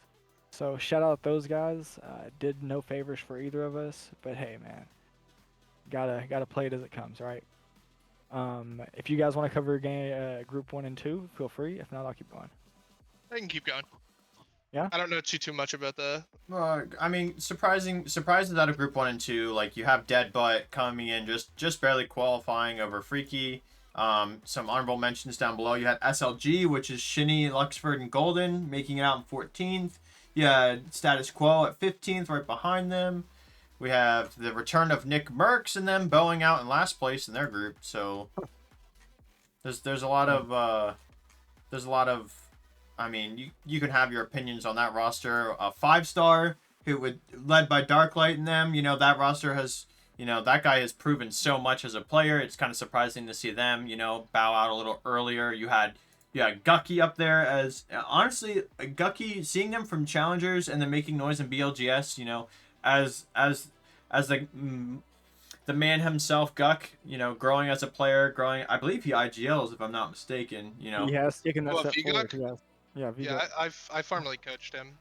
So shout out those guys. Did no favors for either of us, but hey, man, gotta play it as it comes, right? If you guys want to cover group 1 and 2, feel free. If not, I'll keep going. I can keep going. Yeah? I don't know too much about the. I mean, surprises out of Group 1 and 2. Like, you have Dead Butt coming in, just barely qualifying over Freaky. Some honorable mentions down below. You had SLG, which is Shinny, Luxford, and Golden, making it out in 14th. You had Status Quo at 15th, right behind them. We have the return of Nick Merckx and them bowing out in last place in their group. So there's a lot of I mean, you can have your opinions on that roster. A 5-star who would led by Darklight and them. You know, that roster has, you know, that guy has proven so much as a player. It's kind of surprising to see them, you know, bow out a little earlier. You had Gucky up there as, honestly, Gucky, seeing them from Challengers and then making noise in BLGS, you know, as the man himself, Guck, you know, growing as a player, growing, I believe he IGLs if I'm not mistaken, you know. He has taken that Well, step VGuck? forward. Yes. Yeah, Yeah, VGuck. I formerly coached him.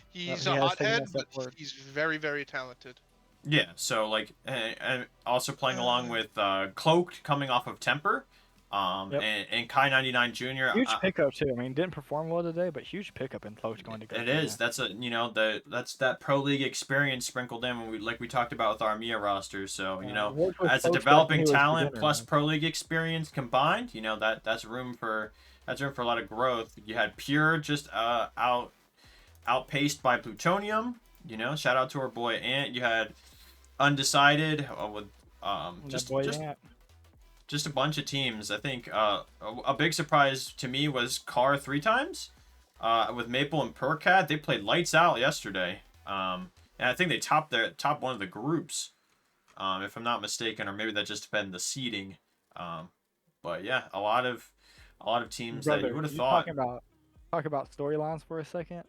He's he a has taken hothead, that step but forward. he's very, very talented. Yeah, so like, and also playing along with Cloaked coming off of Temper, Yep. and Kai 99 Jr. Huge pickup too. I mean, didn't perform well today, but huge pickup in Cloach going to go. It is. That's a, you know, that's that pro league experience sprinkled in when we talked about with our Mia roster. So you know, as a developing talent plus pro league experience combined, you know, that's room for a lot of growth. You had Pure just outpaced by Plutonium. You know, shout out to our boy Ant. You had Undecided with just a bunch of teams. I think a big surprise to me was Car 3 times with Maple and Percat. They played lights out yesterday, and I think they topped one of the groups, if I'm not mistaken, or maybe that just depended the seeding. But yeah, a lot of teams that you would have thought. Talk about storylines for a second.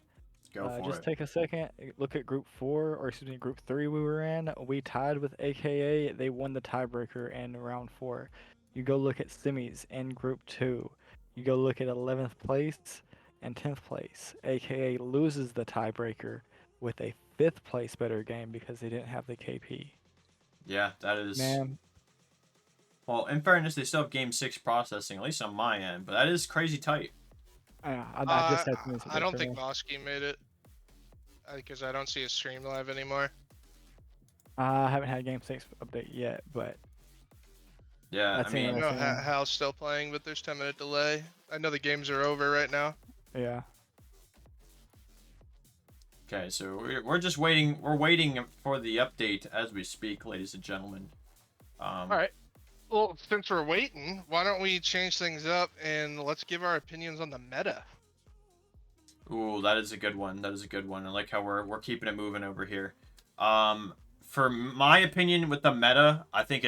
Go for just it. take a second. Look at Group 4, or excuse me, Group 3 we were in. We tied with AKA. They won the tiebreaker in round 4. You go look at semis in Group 2. You go look at 11th place and 10th place. AKA loses the tiebreaker with a 5th place better game because they didn't have the KP. Yeah, that is. Man. Well, in fairness, they still have Game 6 processing, at least on my end, but that is crazy tight. I just had semis. I don't think Bosky made it because I don't see his stream live anymore. I haven't had Game 6 update yet, but yeah, I mean, I know Hal's still playing, but there's 10-minute delay. I know the games are over right now. Yeah. Okay, so we're just waiting. We're waiting for the update as we speak, ladies and gentlemen. All right. Well, since we're waiting, why don't we change things up and let's give our opinions on the meta? Ooh, that is a good one. That is a good one. I like how we're keeping it moving over here. For my opinion with the meta, I think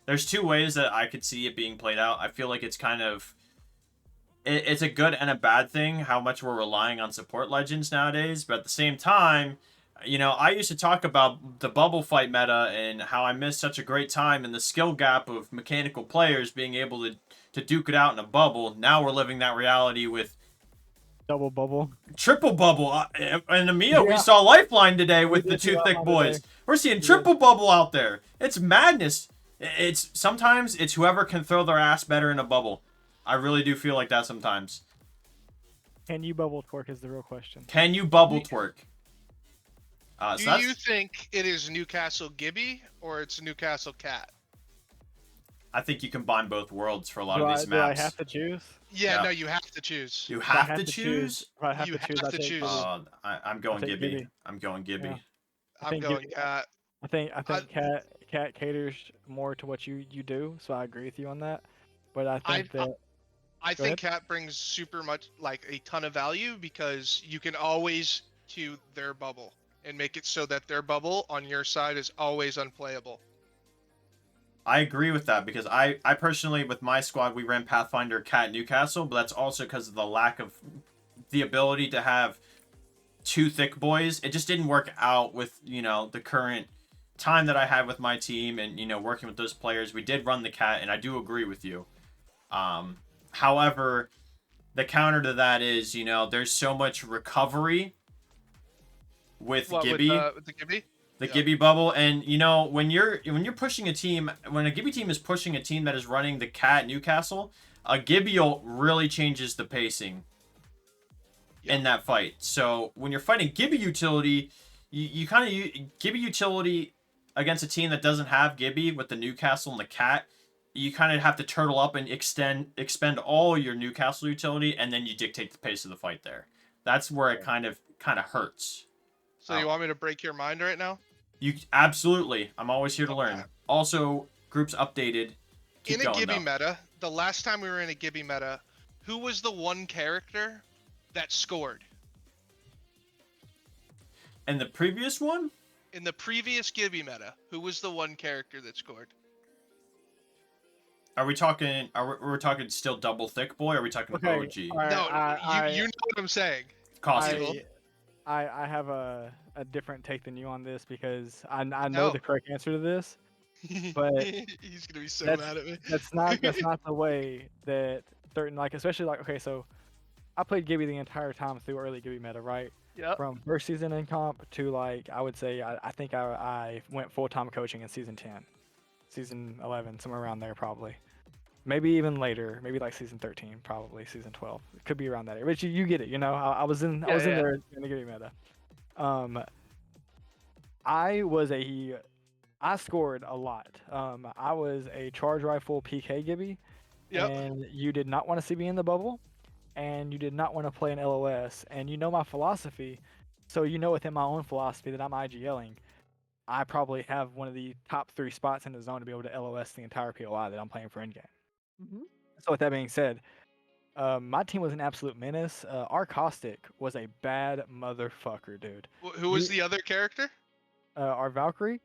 there's two ways that I could see it being played out. I feel like it's kind of it's a good and a bad thing how much we're relying on support legends nowadays, but at the same time, you know, I used to talk about the bubble fight meta and how I missed such a great time and the skill gap of mechanical players being able to duke it out in a bubble. Now we're living that reality with double bubble, triple bubble. And Amiya, we saw Lifeline today with the two thick boys. We're seeing triple bubble out there. It's madness. It's sometimes it's whoever can throw their ass better in a bubble. I really do feel like that sometimes. Can you bubble twerk is the real question. Can you bubble twerk? Do you think it is Newcastle Gibby or it's Newcastle Cat? I think you combine both worlds for a lot of these maps. Do I have to choose? Yeah, no, you have to choose. You have to choose? I have to choose. I'm going Gibby. I'm going Gibby. Yeah. I'm going Cat. I think Cat caters more to what you do, so I agree with you on that. But I think Cat brings super much, like, a ton of value because you can always to their bubble and make it so that their bubble on your side is always unplayable. I agree with that because I personally, with my squad, we ran Pathfinder Cat Newcastle, but that's also because of the lack of the ability to have two thick boys. It just didn't work out with, you know, the current time that I had with my team and, you know, working with those players. We did run the Cat, and I do agree with you. However, the counter to that is, you know, there's so much recovery with Gibby. With the Gibby? The Gibby bubble, and you know when you're pushing a team, when a Gibby team is pushing a team that is running the Cat Newcastle, a Gibby really changes the pacing in that fight. So when you're fighting Gibby utility, you kind of Gibby utility against a team that doesn't have Gibby with the Newcastle and the Cat, you kind of have to turtle up and expend all your Newcastle utility, and then you dictate the pace of the fight there. That's where it kind of hurts. So you want me to break your mind right now? You absolutely. I'm always here to Okay. learn. Also, groups updated. Keep In a going, Gibby though. meta, the last time we were in a Gibby meta, who was the one character that scored? And the previous one? In the previous Gibby meta, who was the one character that scored? Are we talking? We're talking still double thick boy? Or are we talking Okay. OG? All right, No, you know what I'm saying. Costume. I have a different take than you on this because I know No. the correct answer to this. But He's gonna be so that's- mad at me. That's not the way that certain, like, especially like, okay, so I played Gibby the entire time through early Gibby meta, right? Yep. From first season in comp to, like, I would say I think I went full-time coaching in season 10, season 11, somewhere around there probably. Maybe even later, maybe like season 13, probably season 12. It could be around that area. But you get it, you know. I was in Yeah, yeah. there in the Gibby meta. I scored a lot. I was a charge rifle PK Gibby, Yep. and you did not want to see me in the bubble, and you did not want to play an LOS, and you know my philosophy, so you know within my own philosophy that I'm IGLing. I probably have one of the top 3 spots in the zone to be able to LOS the entire POI that I'm playing for endgame. So with that being said, my team was an absolute menace. Our Caustic was a bad motherfucker, dude. Who was the other character? Our Valkyrie.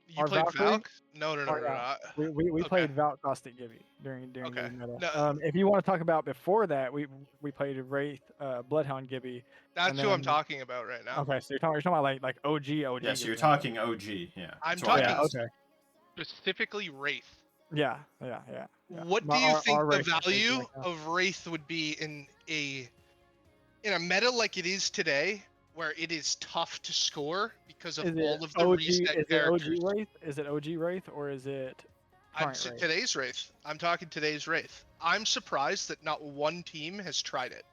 You Our played Valkyrie? Valk? No. Yeah. We Okay. played Valk Caustic Gibby during Okay. Gibby meta. No. If you want to talk about before that, we played Wraith, Bloodhound Gibby. That's and who I'm then- talking about right now. Okay, so you're talking about like OG. Yeah, so you're Gibby. talking OG. Yeah. I'm That's what I talking- asked. Okay. Specifically Wraith. Yeah. What do My- you our think the Wraith is value like that. of Wraith would be in a meta like it is today, where it is tough to score because of Is all it of the OG? reset Is it characters? OG Wraith? Is it OG Wraith or is it current Wraith? Today's Wraith. I'm talking today's Wraith. I'm surprised that not one team has tried it.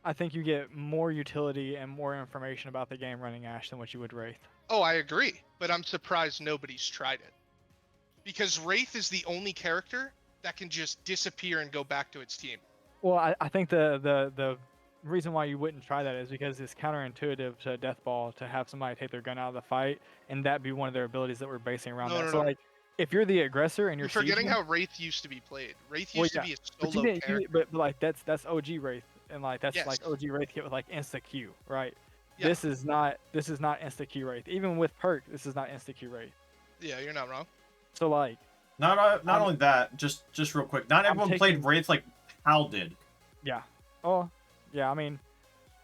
I think you get more utility and more information about the game running Ash than what you would Wraith. Oh, I agree, but I'm surprised nobody's tried it. Because Wraith is the only character that can just disappear and go back to its team. Well, I think the reason why you wouldn't try that is because it's counterintuitive to Deathball to have somebody take their gun out of the fight and that be one of their abilities that we're basing around No, that. no, So no. like, if you're the aggressor and You're you're forgetting sieging- how Wraith used to be played. Wraith Well, used yeah, to be a but solo you didn't, character. but like that's OG Wraith, and like that's Yes. like OG Wraith kit with like insta Q, right? Yeah. This is not insta Q Wraith. Even with perk, this is not insta Q Wraith. Yeah, you're not wrong. So like, Not I'm- only that, just real quick. Not I'm everyone taking- played Wraith like Hal did. yeah, oh yeah. I mean,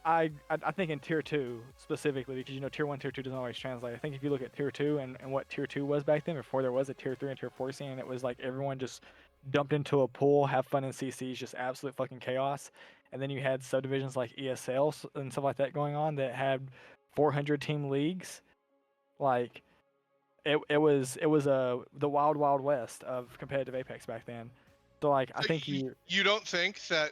I think in tier 2 specifically, because you know tier 1, tier 2 doesn't always translate. I think if you look at tier 2 and what tier 2 was back then, before there was a tier 3 and tier 4 scene, it was like everyone just dumped into a pool, have fun in CCs, just absolute fucking chaos. And then you had subdivisions like ESL and stuff like that going on that had 400 team leagues. Like it was the wild west of competitive Apex back then. So like I So think you You don't think that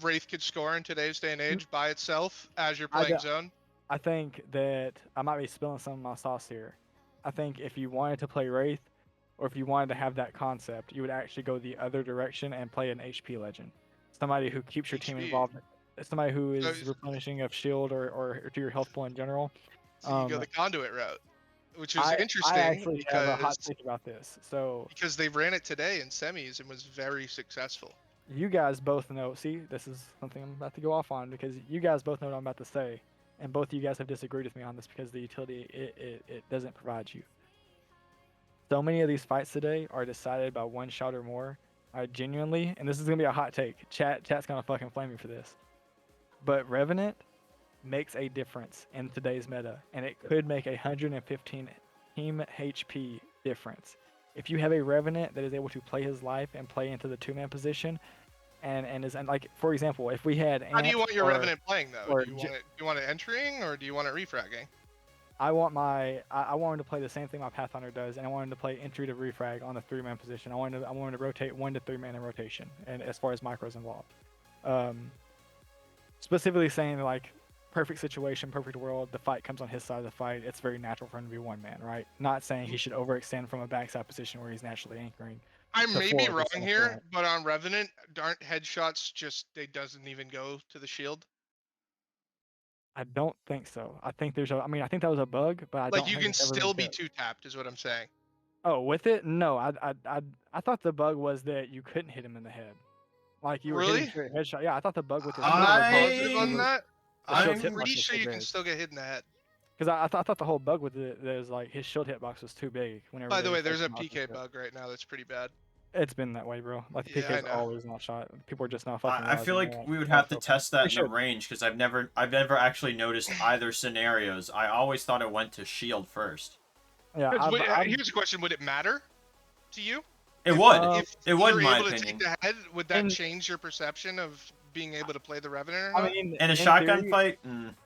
Wraith could score in today's day and age by itself as you're I playing don't- zone? I think that I might be spilling some of my sauce here. I think if you wanted to play Wraith, or if you wanted to have that concept, you would actually go the other direction and play an HP legend. Somebody who keeps your team HP. involved. Somebody who So- is replenishing of shield or to your health pool in general. So you go the conduit route, which is I interesting actually have a hot because take about this. So they ran it today in semis and was very successful. you guys both know. See, this is something I'm about to go off on because you guys both know what I'm about to say, and both of you guys have disagreed with me on this because the utility it doesn't provide you. So many of these fights today are decided by one shot or more. I genuinely, and this is gonna be a hot take. Chat's gonna fucking flame me for this, but Revenant makes a difference in today's meta, and it could make 115 team HP difference. If you have a Revenant that is able to play his life and play into the 2-man position, and like for example, if we had How do you Ant want your or- Revenant playing though? or Do you want it entering or do you want it refragging? I want him to play the same thing my Pathfinder does, and I want him to play entry to refrag on the 3-man position. I want him to rotate 1 to 3 man in rotation, and as far as micros involved, specifically saying like perfect situation, perfect world, the fight comes on his side of the fight, it's very natural for him to be one man, right? Not saying he should overextend from a backside position where he's naturally anchoring. I to may be forward wrong instead of here, front. but on Revenant, aren't headshots just they doesn't even go to the shield? I don't think so. I think I think that was a bug, but I Like don't you think can it's ever been still be fixed. two tapped, is what I'm saying. Oh, with it? No, I thought the bug was that you couldn't hit him in the head. Like you were hitting Really? straight headshot. Yeah, I thought the bug with the I'm shield not was that positive on that. the shield's I'm I'm hitbox pretty was sure too you can big. still get hit in the head. Because I thought the whole bug with it is like his shield hitbox was too big whenever By they the were way, there's a taking off the PK shield. bug right now that's pretty bad. It's been that way, bro. Like the Yeah, PK I is know. always not shot. People are just not fucking. I feel realizing like that. we would Yeah, have to so test they that in the should. range because I've never actually noticed either scenarios. I always thought it went to shield first. Yeah, Here's a question: would it matter to you? It would. If It would, you're in my able to opinion. take the head, would that In- change your perception of being able to play the Revenant or I not? mean, In a in shotgun theory, fight,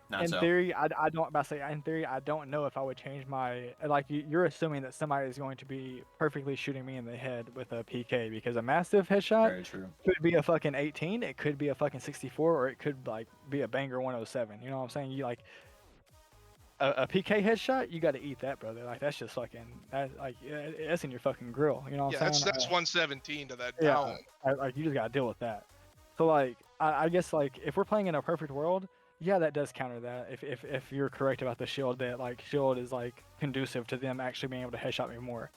not in so. theory, I don't about to say in theory I don't know if I would change my like you're assuming that somebody is going to be perfectly shooting me in the head with a PK because a massive headshot Very true. could be a fucking 18, it could be a fucking 64, or it could like be a banger 107. You know what I'm saying? You like a PK headshot, you got to eat that, brother. Like that's just fucking that's in your fucking grill. You know what Yeah, I'm saying? that's 117 to that Yeah, down. like you just gotta deal with that. So like I guess like if we're playing in a perfect world, yeah, that does counter that. If you're correct about the shield, that like shield is like conducive to them actually being able to headshot me more.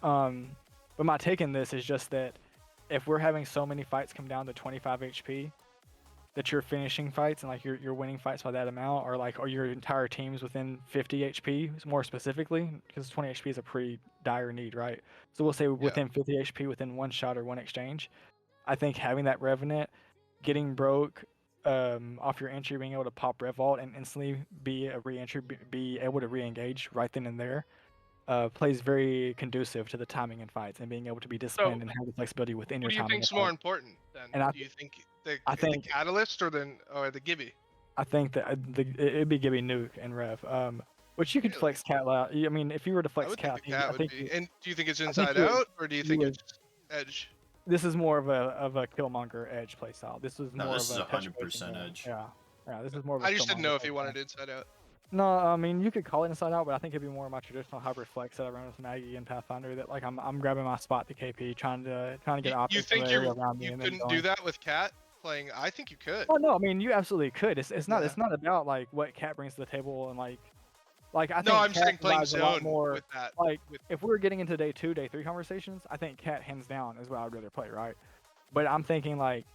But my take in this is just that if we're having so many fights come down to 25 HP, that you're finishing fights and like you're winning fights by that amount, or your entire team's within 50 HP more specifically, because 20 HP is a pretty dire need, right? So we'll say within 50 HP, within one shot or one exchange. I think having that Revenant, getting broke off your entry, being able to pop Revolt and instantly be a re-entry, be able to re-engage right then and there, plays very conducive to the timing in fights and being able to be disciplined and have the flexibility within What your do you timing in think's more fight. important then? And Do you think the think- catalyst or the Gibby? I think that it'd be Gibby Nuke and Rev. Which you could Really? flex Cat out. I mean, if you were to I flex would Cat, think the cat I would think be. And do you think it's think inside you would- out or do you think would- it's edge? this is more of a Killmonger edge playstyle. This is No, more this of is a touch 100% basing edge. Yeah, this is more of a I just didn't know Killmonger if you playstyle. wanted inside out. No, I mean you could call it inside out, but I think it'd be more of my traditional hybrid flex that I run with Maggie and Pathfinder. That like I'm grabbing my spot to KP, trying to get You optics think area around me you and then couldn't going. do that with cat playing? I think you could. Oh no, I mean you absolutely could. It's not Yeah. about like what Cat brings to the table and like I No, think I'm Cat saying playing provides a lot zone more. with that. Like with- if we were getting into day 2, day 3 conversations, I think Cat hands down is what I'd rather play, right? But I'm thinking like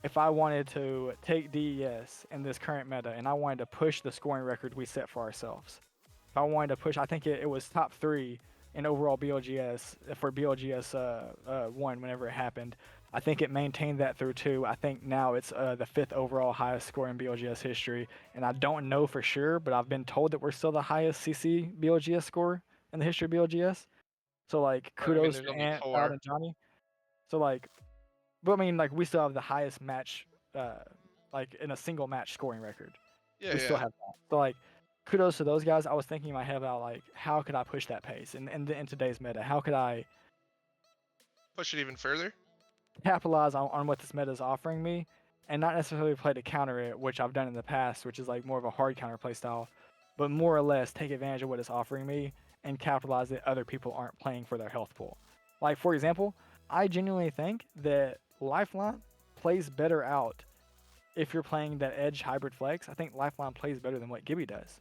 if I wanted to take DES in this current meta and I wanted to push the scoring record we set for ourselves, if I wanted to push, I think it was top 3 in overall BLGS for BLGS 1 whenever it happened. I think it maintained that through 2. I think now it's the 5th overall highest score in BLGS history, and I don't know for sure, but I've been told that we're still the highest CC BLGS score in the history of BLGS. So like I mean, kudos there's to only Ant, 4. Cloud, and Johnny. So like, but I mean like we still have the highest match, like in a single match scoring record. Yeah, We still yeah. have that. So like, kudos to those guys. I was thinking in my head about like how could I push that pace in today's meta? How could I Push it even further. capitalize on what this meta is offering me, and not necessarily play to counter it, which I've done in the past, which is like more of a hard counter play style, but more or less take advantage of what it's offering me and capitalize that other people aren't playing for their health pool. Like for example, I genuinely think that Lifeline plays better out if you're playing that edge hybrid flex. I think Lifeline plays better than what Gibby does.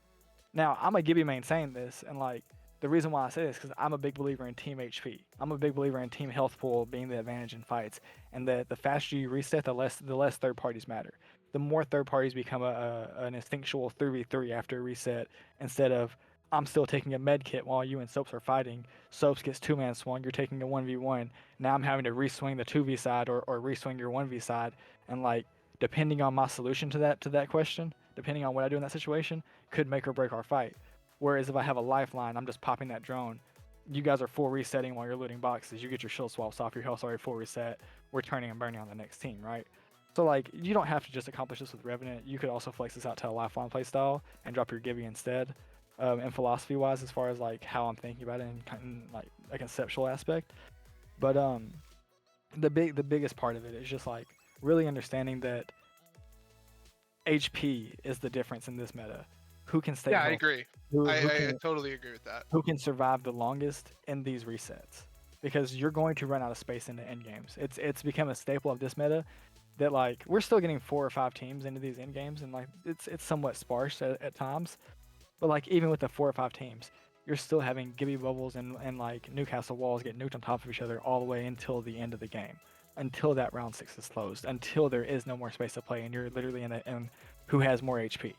Now I'm a Gibby main saying this, and like the reason why I say this is because I'm a big believer in team HP. I'm a big believer in team health pool being the advantage in fights, and that the faster you reset, the less third parties matter. The more third parties become an instinctual 3v3 after a reset, instead of I'm still taking a med kit while you and Soaps are fighting. Soaps gets 2-man swung, you're taking a 1v1. Now I'm having to reswing the 2v side or reswing your 1v side, and like depending on my solution to that question, depending on what I do in that situation, could make or break our fight. Whereas if I have a lifeline, I'm just popping that drone. You guys are full resetting while you're looting boxes. You get your shield swaps off, your health's already full reset. We're turning and burning on the next team, right? So like, you don't have to just accomplish this with Revenant. You could also flex this out to a lifeline playstyle and drop your Gibby instead. And philosophy-wise, as far as like how I'm thinking about it in kind of like a conceptual aspect. But the biggest part of it is just like really understanding that HP is the difference in this meta. Who can stay Yeah, I healthy? agree. Who, I, who I, I can totally agree with that. who can survive the longest in these resets? Because you're going to run out of space in the end games. It's become a staple of this meta that like we're still getting 4 or 5 teams into these end games, and like it's somewhat sparse at times. But like even with the 4 or 5 teams, you're still having Gibby bubbles and like Newcastle walls get nuked on top of each other all the way until the end of the game, until that round 6 is closed, until there is no more space to play, and you're literally in who has more HP.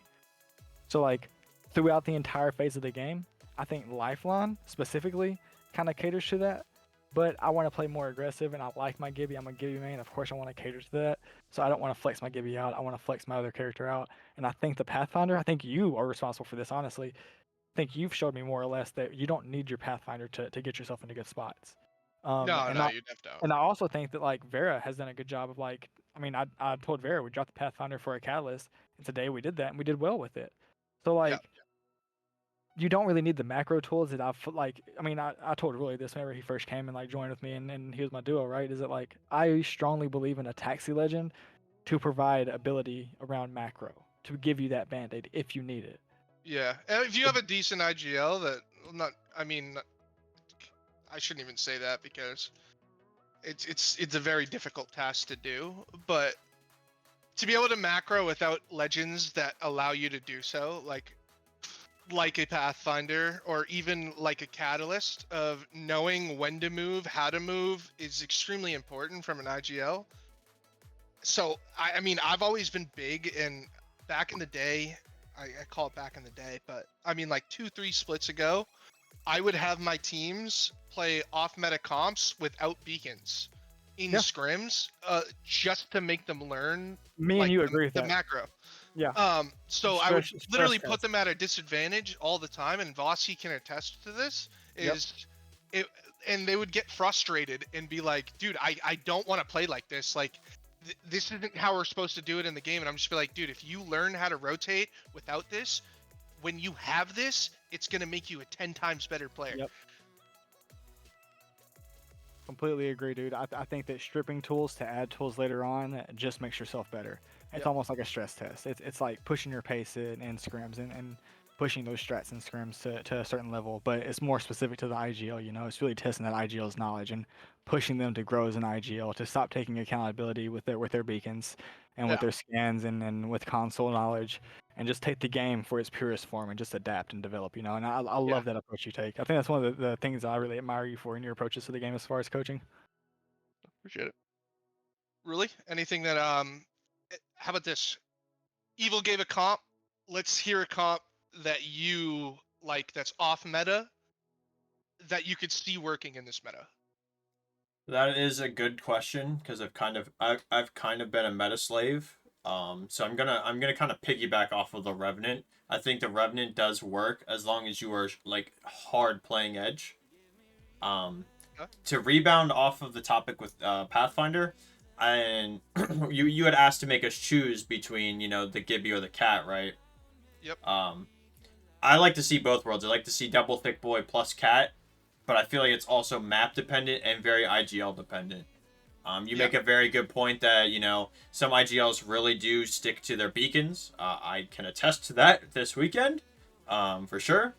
So like throughout the entire phase of the game, I think Lifeline specifically kind of caters to that. But I want to play more aggressive, and I like my Gibby. I'm a Gibby main. Of course, I want to cater to that. So I don't want to flex my Gibby out. I want to flex my other character out. And I think the Pathfinder, I think you are responsible for this, honestly. I think you've showed me more or less that you don't need your Pathfinder to get yourself into good spots. No, And no, I, you left out. and I also think that like Vera has done a good job of like, I mean, I told Vera we dropped the Pathfinder for a catalyst, and today we did that, and we did well with it. So like, you don't really need the macro tools that I've like. I mean, I told Willie this whenever he first came and like joined with me, and he was my duo, right? Is that like I strongly believe in a Taxi Legend to provide ability around macro to give you that band-aid if you need it. Yeah, and if you have a decent IGL that I mean, I shouldn't even say that because it's a very difficult task to do, but to be able to macro without legends that allow you to do so, like a Pathfinder or even like a Catalyst, of knowing when to move, how to move, is extremely important from an IGL. So I mean, I've always been big, and back in the day, I call it back in the day, but I mean like 2-3 splits ago, I would have my teams play off meta comps without beacons in Yeah. scrims, just to make them learn Me and like you agree with the that. macro. Yeah. So I would Stress literally test. put them at a disadvantage all the time, and Vossi can attest to this. Yep. And they would get frustrated and be like, "Dude, I don't want to play like this. Like, this isn't how we're supposed to do it in the game." And I'm just be like, "Dude, if you learn how to rotate without this, when you have this, it's gonna make you a 10 times better player." Yep. Completely agree, dude. I think that stripping tools to add tools later on just makes yourself better. It's Yep. almost like a stress test. It's like pushing your pace in scrims and pushing those strats in scrims to a certain level, but it's more specific to the IGL, you know? It's really testing that IGL's knowledge and pushing them to grow as an IGL, to stop taking accountability with their beacons and with Yeah. their scans and with console knowledge, and just take the game for its purest form and just adapt and develop, you know? And I love that approach you take. I think that's one of the things I really admire you for in your approaches to the game as far as coaching. Appreciate it. Really? Anything that how about this? Evil gave a comp. Let's hear a comp that you like that's off meta that you could see working in this meta. That is a good question because I've kind of been a meta slave. So I'm gonna kind of piggyback off of the Revenant. I think the Revenant does work as long as you are like hard playing edge. To rebound off of the topic with Pathfinder, and you had asked to make us choose between the Gibby or the cat, right? Yep. I like to see both worlds. I like to see double thick boy plus cat, but I feel like it's also map dependent and very IGL dependent. You make a very good point that some IGLs really do stick to their beacons. I can attest to that this weekend, for sure.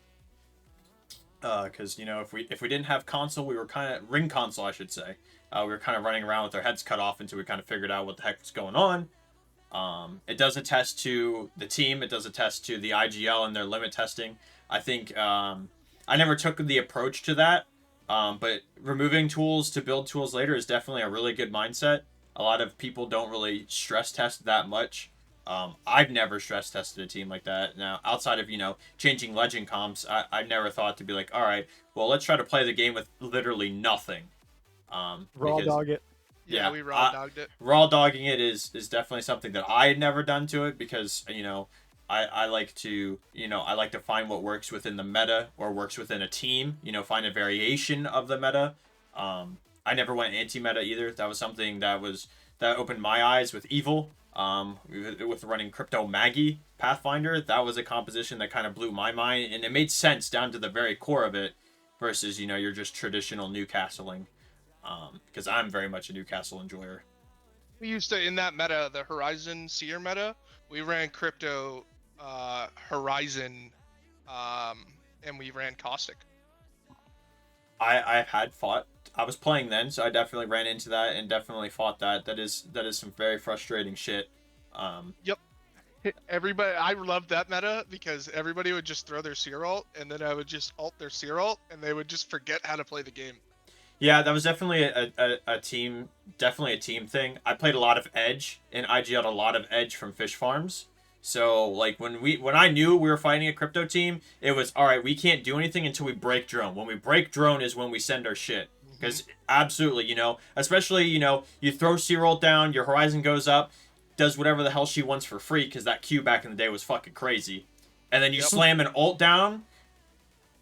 Because if we didn't have console, we were kind of ring console, I should say. We were kind of running around with our heads cut off until we kind of figured out what the heck was going on. It does attest to the team. It does attest to the IGL and their limit testing. I think I never took the approach to that, but removing tools to build tools later is definitely a really good mindset. A lot of people don't really stress test that much. I've never stress tested a team like that. Now, outside of, changing legend comps, I've never thought to be like, all right, well, let's try to play the game with literally nothing. Raw dog it. Yeah, we raw dogged it. Raw dogging it is definitely something that I had never done to it because, I like to, I like to find what works within the meta or works within a team, find a variation of the meta. I never went anti-meta either. That was something that opened my eyes with Evil. With running Crypto Maggie Pathfinder, that was a composition that kind of blew my mind, and it made sense down to the very core of it versus, you're just traditional Newcastling. Because I'm very much a Newcastle enjoyer. We used to, in that meta, the Horizon Seer meta, we ran Crypto Horizon, and we ran Caustic. I had fought. I was playing then, so I definitely ran into that and definitely fought that. That is some very frustrating shit. Yep. Everybody, I loved that meta because everybody would just throw their Seer ult, and then I would just ult their Seer ult, and they would just forget how to play the game. Yeah, that was definitely a team, definitely a team thing. I played a lot of Edge, and IGL'd a lot of Edge from Fish Farms. So like when I knew we were fighting a crypto team, it was all right. We can't do anything until we break drone. When we break drone is when we send our shit. Because absolutely, especially you throw C-roll down, your Horizon goes up, does whatever the hell she wants for free because that Q back in the day was fucking crazy, and then you slam an ult down,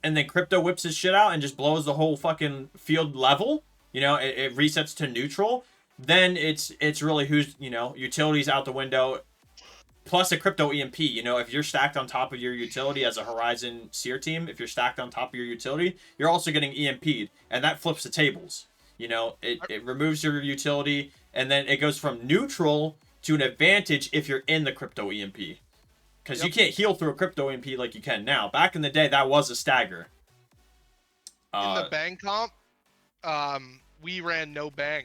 and then crypto whips his shit out and just blows the whole fucking field level. It resets to neutral. Then it's really who's utilities out the window. Plus a crypto EMP, if you're stacked on top of your utility as a Horizon Seer team, if you're stacked on top of your utility, you're also getting EMP'd, and that flips the tables. It removes your utility, and then it goes from neutral to an advantage if you're in the crypto EMP. Because you can't heal through a crypto EMP like you can now. Back in the day, that was a stagger. In the Bang comp, we ran no Bang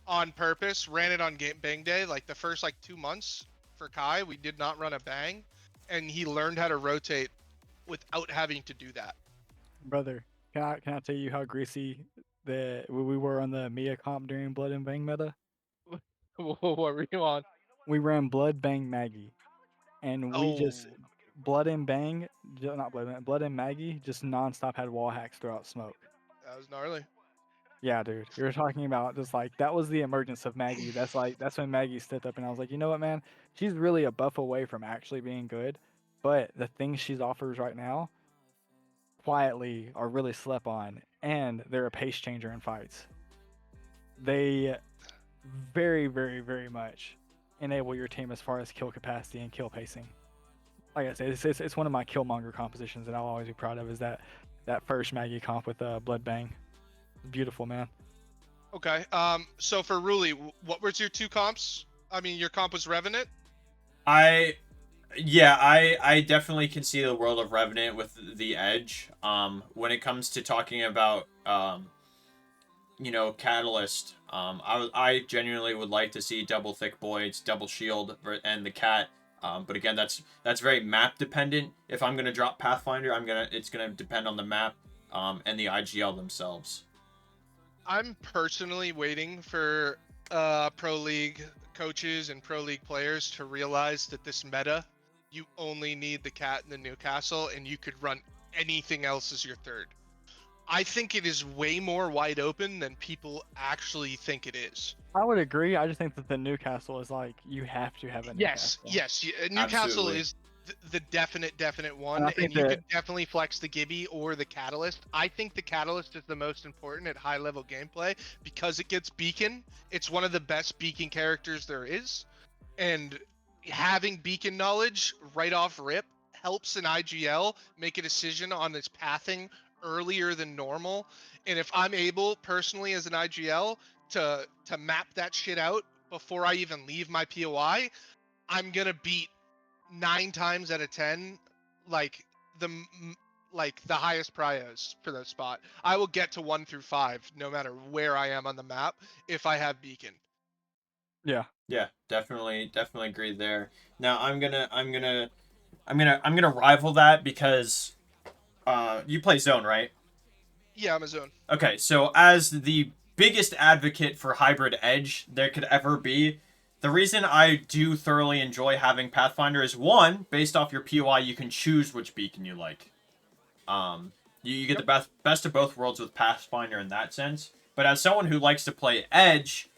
on purpose, ran it on Bang Day, like the first 2 months. For Kai, we did not run a Bang, and he learned how to rotate without having to do that. Brother, can I tell you how greasy we were on the Mia comp during Blood and Bang meta? What were you on? We ran Blood Bang Maggie, and we just Blood and Bang, not Blood and Maggie, just nonstop had wall hacks throughout smoke. That was gnarly. Yeah, dude, you're talking about just that was the emergence of Maggie. That's when Maggie stepped up, and I was like, you know what, man, she's really a buff away from actually being good, but the things she offers right now, quietly, are really slept on, and they're a pace changer in fights. They very, very, very much enable your team as far as kill capacity and kill pacing. Like I said, it's one of my Killmonger compositions that I'll always be proud of. Is that first Maggie comp with Blood Bang. Beautiful, man. Okay. So for Ruli, what was your 2 comps? I mean, your comp was Revenant. I definitely can see the world of Revenant with the Edge. When it comes to talking about Catalyst, I genuinely would like to see double Thick Boys, double Shield, and the Cat. But again, that's very map dependent. If I'm gonna drop Pathfinder, it's gonna depend on the map, and the IGL themselves. I'm personally waiting for Pro League coaches and Pro League players to realize that this meta, you only need the Cat and the Newcastle, and you could run anything else as your third. I think it is way more wide open than people actually think it is. I would agree. I just think that the Newcastle is you have to have a Newcastle. Yes. Newcastle Absolutely. is the definite one, and you could definitely flex the Gibby or the Catalyst. I think the Catalyst is the most important at high level gameplay because it gets Beacon. It's one of the best Beacon characters there is, and having Beacon knowledge right off rip helps an IGL make a decision on its pathing earlier than normal. And if I'm able personally as an IGL to map that shit out before I even leave my POI, I'm gonna beat 9 times out of 10 the highest prios for that spot. I will get to 1 through 5 no matter where I am on the map if I have Beacon. Yeah, definitely agree there. Now I'm gonna rival that because you play Zone, right? Yeah, I'm a Zone. Okay, so as the biggest advocate for hybrid Edge there could ever be, the reason I do thoroughly enjoy having Pathfinder is, one, based off your POI, you can choose which beacon you like. You get the best of both worlds with Pathfinder in that sense. But as someone who likes to play Edge,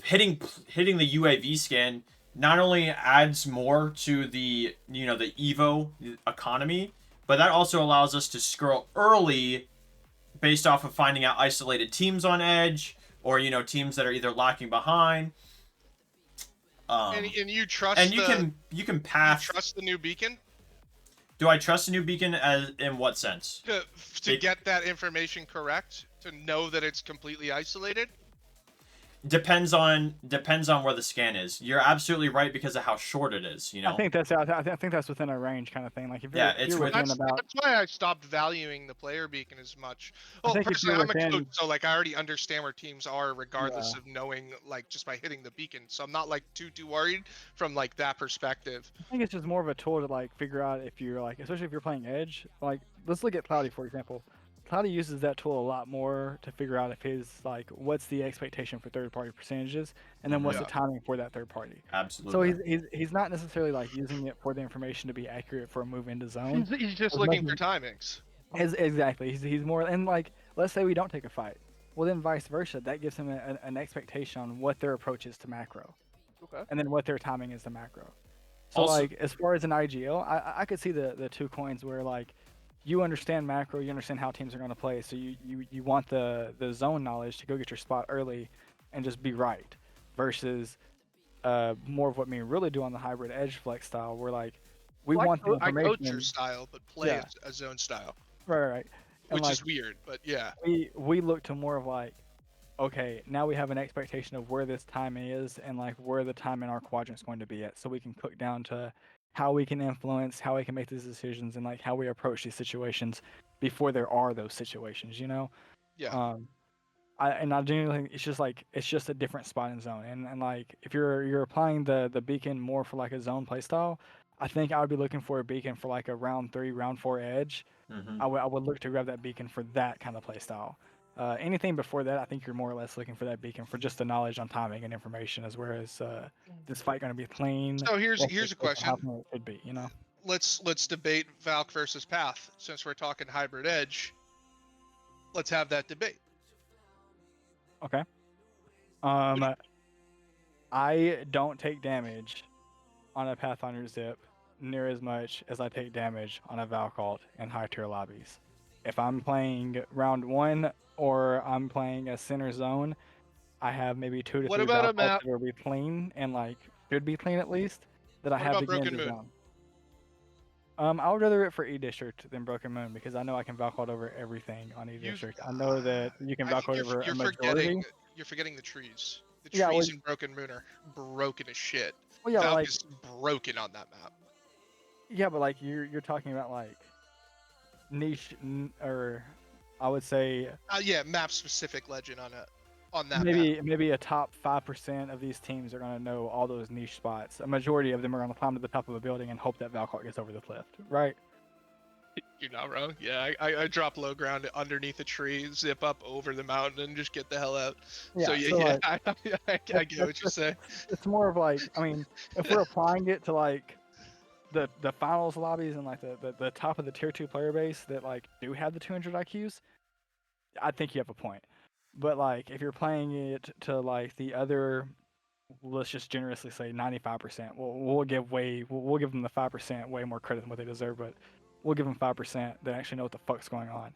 hitting the UAV scan not only adds more to the the Evo economy, but that also allows us to scroll early based off of finding out isolated teams on Edge, or teams that are either lacking behind. And you trust and you can path. You trust the new Beacon? Do I trust a new Beacon as in what sense? To get that information correct, to know that it's completely isolated? depends on where the scan is. You're absolutely right because of how short it is. You know. I think that's within a range kind of thing. Like if you're Yeah, if it's you're with- within That's, about that's why I stopped valuing the player beacon as much. I Well, think if personally, you're I'm a within- coach, so like I already understand where teams are, regardless of knowing like just by hitting the beacon. So I'm not like too worried from like that perspective. I think it's just more of a tool to like figure out if you're like, especially if you're playing Edge. Like, let's look at Cloudy for example. Cloudy uses that tool a lot more to figure out if his like what's the expectation for third party percentages, and then what's Yeah. the timing for that third party. So Absolutely. he's not necessarily like using it for the information to be accurate for a move into zone. He's just As looking much for timings. Exactly. He's more and like let's say we don't take a fight. Well then vice versa. That gives him an expectation on what their approach is to macro, Okay. and then what their timing is to macro. So Also- like as far as an IGL, I could see the two coins where like you understand macro, you understand how teams are going to play, so you want the zone knowledge to go get your spot early and just be right, versus more of what me really do on the hybrid edge flex style, where like we Well, want the I coach information. your style, but play Yeah. a zone style, Right. And which like is weird. But yeah, we look to more of like, okay, now we have an expectation of where this time is and like where the time in our quadrant is going to be at, so we can cook down to how we can influence, how we can make these decisions, and like how we approach these situations before there are those situations. yeah. I genuinely think it's just a different spot in zone, and like if you're applying the beacon more for like a zone playstyle, I think I would be looking for a beacon for like a round 3, round 4 edge. Mhm. I would look to grab that beacon for that kind of play style. Anything before that, I think you're more or less looking for that beacon for just the knowledge on timing and information, as whereas this fight going to be clean. So here's what's a the question. How it could be, Let's debate Valk versus Path. Since we're talking hybrid edge, let's have that debate. Okay. I don't take damage on a Pathfinder zip near as much as I take damage on a Valkalt in high tier lobbies. If I'm playing round 1 or I'm playing a center zone, I have maybe 2 to What 3 about a Valkalts map- that will be clean and like should be clean at least that I What have about to get Broken into Moon? zone. I would rather it for E District than Broken Moon because I know I can Valkalt over everything on E You- District. I know that you can I think Valkalt over a majority. you're forgetting the trees. The Yeah, well, trees in Broken Moon are broken as shit. Well, yeah, Valk like is broken on that map. yeah, but like you're talking about like or I would say Yeah, map specific legend on that map. maybe a top 5% of these teams are gonna know all those niche spots. A majority of them are gonna climb to the top of a building and hope that Valkart gets over the cliff, right? You're not wrong. Yeah, I drop low ground underneath a tree, zip up over the mountain, and just get the hell out. So yeah, like, I get what you're saying. it's more of like I mean, if we're applying it to like the finals lobbies and like the top of the tier 2 player base that like do have the 200 IQs, I think you have a point. But like if you're playing it to like the other, let's just generously say 95%, we'll give them the 5% way more credit than what they deserve, but we'll give them 5% that actually know what the fuck's going on.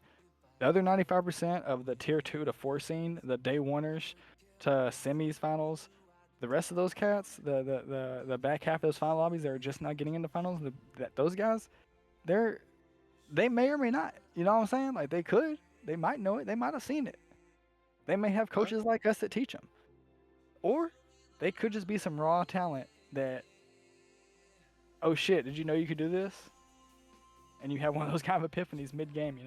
The other 95% of the tier 2 to 4 scene, the day oneers to semis finals, the rest of those cats, the back half of those final lobbies that are just not getting into finals, those guys, they may or may not. You know what I'm saying? Like they might know it, they might have seen it. They may have coaches like us that teach them, or they could just be some raw talent that, oh shit, did you know you could do this? And you have one of those kind of epiphanies mid game,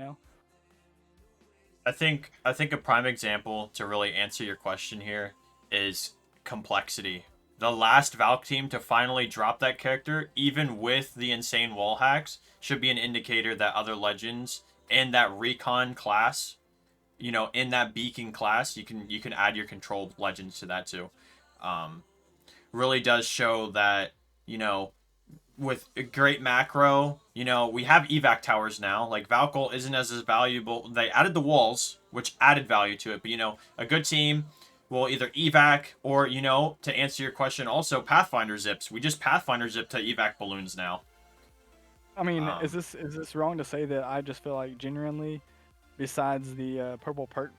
I think a prime example to really answer your question here is complexity. The last Valk team to finally drop that character, even with the insane wall hacks, should be an indicator that other legends in that recon class, in that beacon class, you can add your control legends to that too. Really does show that, with a great macro, we have evac towers now. Like Valkyl isn't as valuable. They added the walls, which added value to it. But a good team will either evac or to answer your question, also Pathfinder zips. We just Pathfinder zip to evac balloons now. I mean, is this wrong to say that I just feel like genuinely, besides the purple perk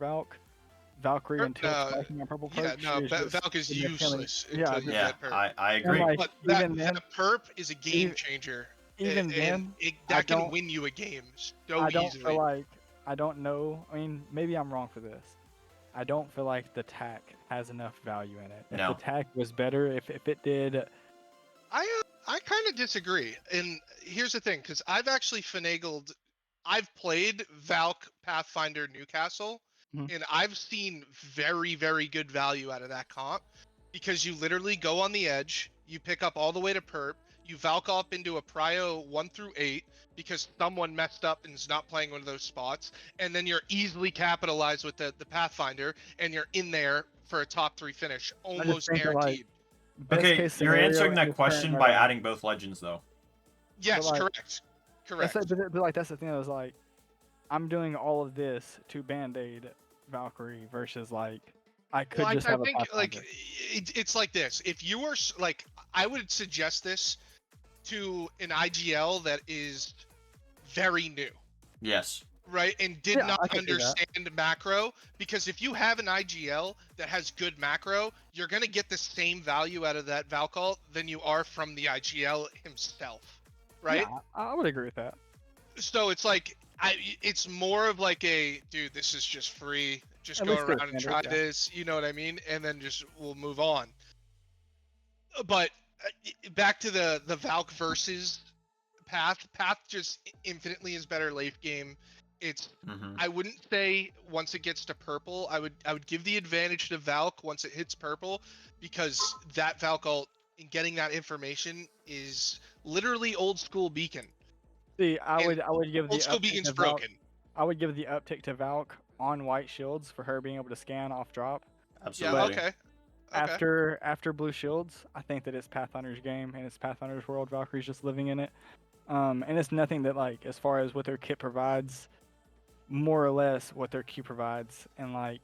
Valkyrie and Tilt spiking on purple perk? Yeah, no, Valk is useless until you get perp. I agree. Like, But even that then, perp is a game changer. even then, that can win you a game so I don't easily. feel like I don't know. I mean, maybe I'm wrong for this, I don't feel like the tack has enough value in it. If No. the tack was better, if it did, I kind of disagree. And here's the thing, because I've actually finagled. I've played Valk Pathfinder Newcastle, Mhm. and I've seen very, very good value out of that comp because you literally go on the edge, you pick up all the way to perp, you Valk up into a prio 1 through 8 because someone messed up and is not playing one of those spots, and then you're easily capitalized with the Pathfinder, and you're in there for a top 3 finish, I just almost think that, like, guaranteed. best Okay, case you're scenario answering in that this question current by meta- adding both legends, though. Yes, like, correct. That's Correct. but like that's the thing. I was like, I'm doing all of this to Band-Aid Valkyrie versus like I could Well, just I have a think like Pathfinder. it's like this. If you were like, I would suggest this to an IGL that is very new, Yes. right, and did Yeah, not I could see that. understand macro. Because if you have an IGL that has good macro, you're gonna get the same value out of that Valkalt than you are from the IGL himself, right? Yeah, I would agree with that. So it's like it's more of like a dude, this is just free. Just At go least to a around and standard, try yeah. this, you know what I mean? And then just we'll move on. But back to the Valk versus Path. Path just infinitely is better late game. It's Mm-hmm. I wouldn't say once it gets to purple, I would give the advantage to Valk once it hits purple, because that Valk ult and getting that information is literally old school beacon. See, And I would give the old school uptick beacon's to Valk. broken. I would give the uptick to Valk on white shields for her being able to scan off drop. Absolutely. Yeah, okay. Okay. After blue shields, I think that it's Pathfinder's game and it's Pathfinder's world. Valkyrie's just living in it. And it's nothing that, like, as far as what their kit provides, more or less what their Q provides, and like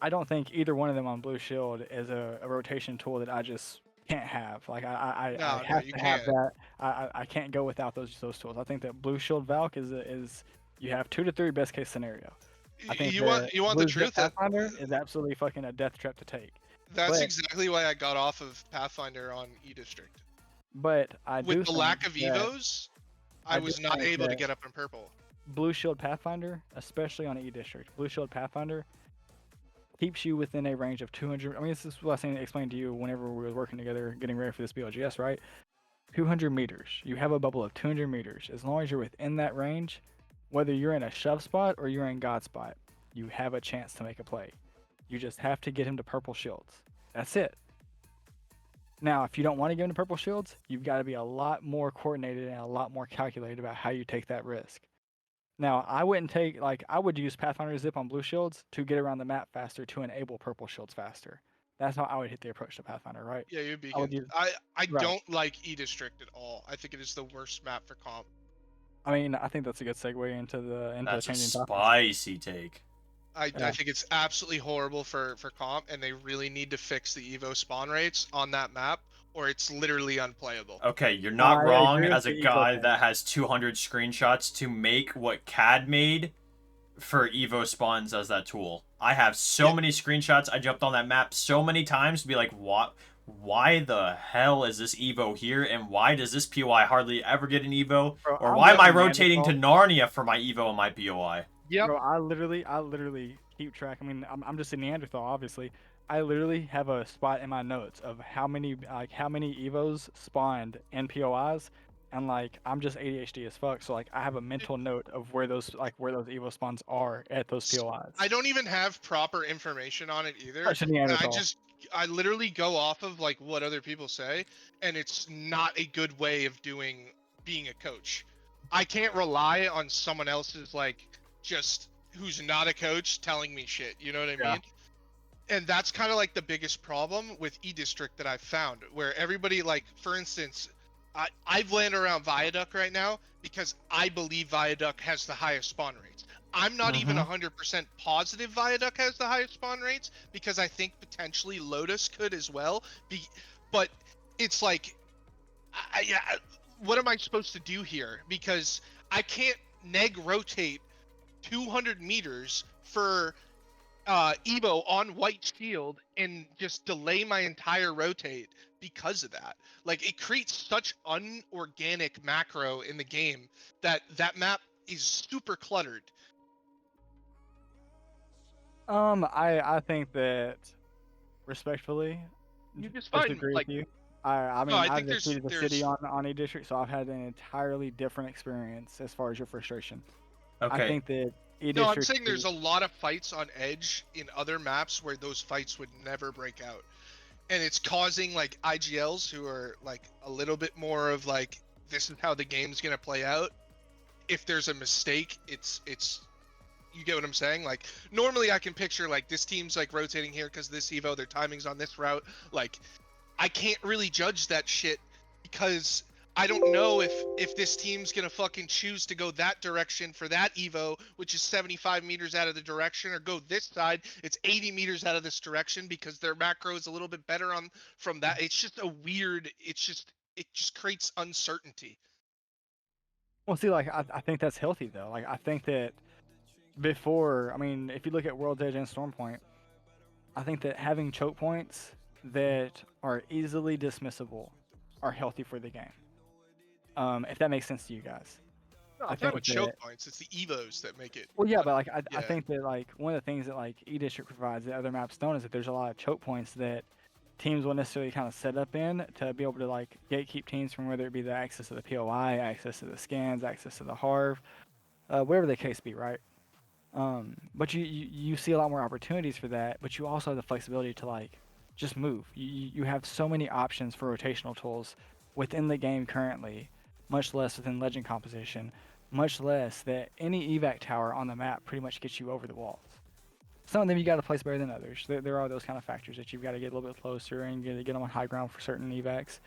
I don't think either one of them on blue shield is a rotation tool that I just can't have. Like I No, no, have you to have can't. that. I can't go without those tools. I think that blue shield Valk is you have 2 to 3 best case scenario. I think You want the blue truth? Pathfinder is absolutely fucking a death trap to take. That's But exactly why I got off of Pathfinder on E District. but I do With the think lack of that Evos, I do was not think able to that get up in purple. blue shield Pathfinder, especially on E District, blue shield Pathfinder keeps you within a range of 200. I mean, this is what I explained to you whenever we were working together, getting ready for this BLGS, right? 200 meters. You have a bubble of 200 meters. As long as you're within that range, whether you're in a shove spot or you're in God spot, you have a chance to make a play. You just have to get him to purple shields. That's it. Now, if you don't want to get him to purple shields, you've got to be a lot more coordinated and a lot more calculated about how you take that risk. Now, I wouldn't take, like, I would use Pathfinder Zip on blue shields to get around the map faster to enable purple shields faster. That's how I would hit the approach to Pathfinder, right? Yeah, you I would beacon. use, I right. don't like E District at all. I think it is the worst map for comp. I mean, I think that's a good segue into That's a changing topics. spicy take. I Yeah. think it's absolutely horrible for comp, and they really need to fix the Evo spawn rates on that map, or it's literally unplayable. Okay, you're not I wrong agree with as a the Evo guy thing. that has 200 screenshots to make what CAD made for Evo spawns as that tool. I have so Yeah. many screenshots. I jumped on that map so many times to be like, what? Why the hell is this Evo here? And why does this POI hardly ever get an Evo? Bro, Or I'm why am I with you, rotating to Neanderthal. Narnia for my Evo and my POI? Yep. Bro, I literally keep track. I mean, I'm just a Neanderthal, obviously. I literally have a spot in my notes of how many Evos spawned in POIs, and like I'm just ADHD as fuck. So like I have a mental note of where those Evo spawns are at those POIs. I don't even have proper information on it either. Such a And Neanderthal. I literally go off of like what other people say, and it's not a good way of being a coach. I can't rely on someone else's like just who's not a coach telling me shit. You know what I Yeah. mean? And that's kind of like the biggest problem with E District that I've found, where everybody, like, for instance, I've landed around Viaduct right now because I believe Viaduct has the highest spawn rates. I'm not even 100% positive Viaduct has the highest spawn rates because I think potentially Lotus could as well. But it's like, what am I supposed to do here? Because I can't neg rotate 200 meters for Evo on white shield and just delay my entire rotate because of that. Like, it creates such unorganic macro in the game that map is super cluttered. I think that respectfully You just find disagree like with you. I no, mean I I've think there's defeated the city there's on a district, so I've had an entirely different experience as far as your frustration. I Okay. think that E no, I'm district saying there's a lot of fights on Edge in other maps where those fights would never break out. And it's causing like IGLs who are like a little bit more of like this is how the game's gonna play out. If there's a mistake, it's you get what I'm saying? Like normally I can picture like this team's like rotating here because this Evo, their timing's on this route. Like I can't really judge that shit because I don't know if this team's gonna fucking choose to go that direction for that Evo, which is 75 meters out of the direction, or go this side, it's 80 meters out of this direction because their macro is a little bit better on from that. It's just a weird. It just creates uncertainty. well, see, like I think that's healthy though. Like I think that before, I mean, if you look at World's Edge and Stormpoint, I think that having choke points that are easily dismissible are healthy for the game. If that makes sense to you guys. No, I I'm talking think about choke that points. It's the Evos that make it. well, yeah, but like I Yeah. think that like one of the things that like E District provides that other maps don't is that there's a lot of choke points that teams will necessarily kind of set up in to be able to like gatekeep teams from whether it be the access to the POI, access to the scans, access to the Harv, whatever the case be, right? But you see a lot more opportunities for that, but you also have the flexibility to like just move. You have so many options for rotational tools within the game currently, much less within legend composition, much less that any evac tower on the map pretty much gets you over the walls. Some of them you got to place better than others. There are those kind of factors that you've got to get a little bit closer and get them on high ground for certain evacs.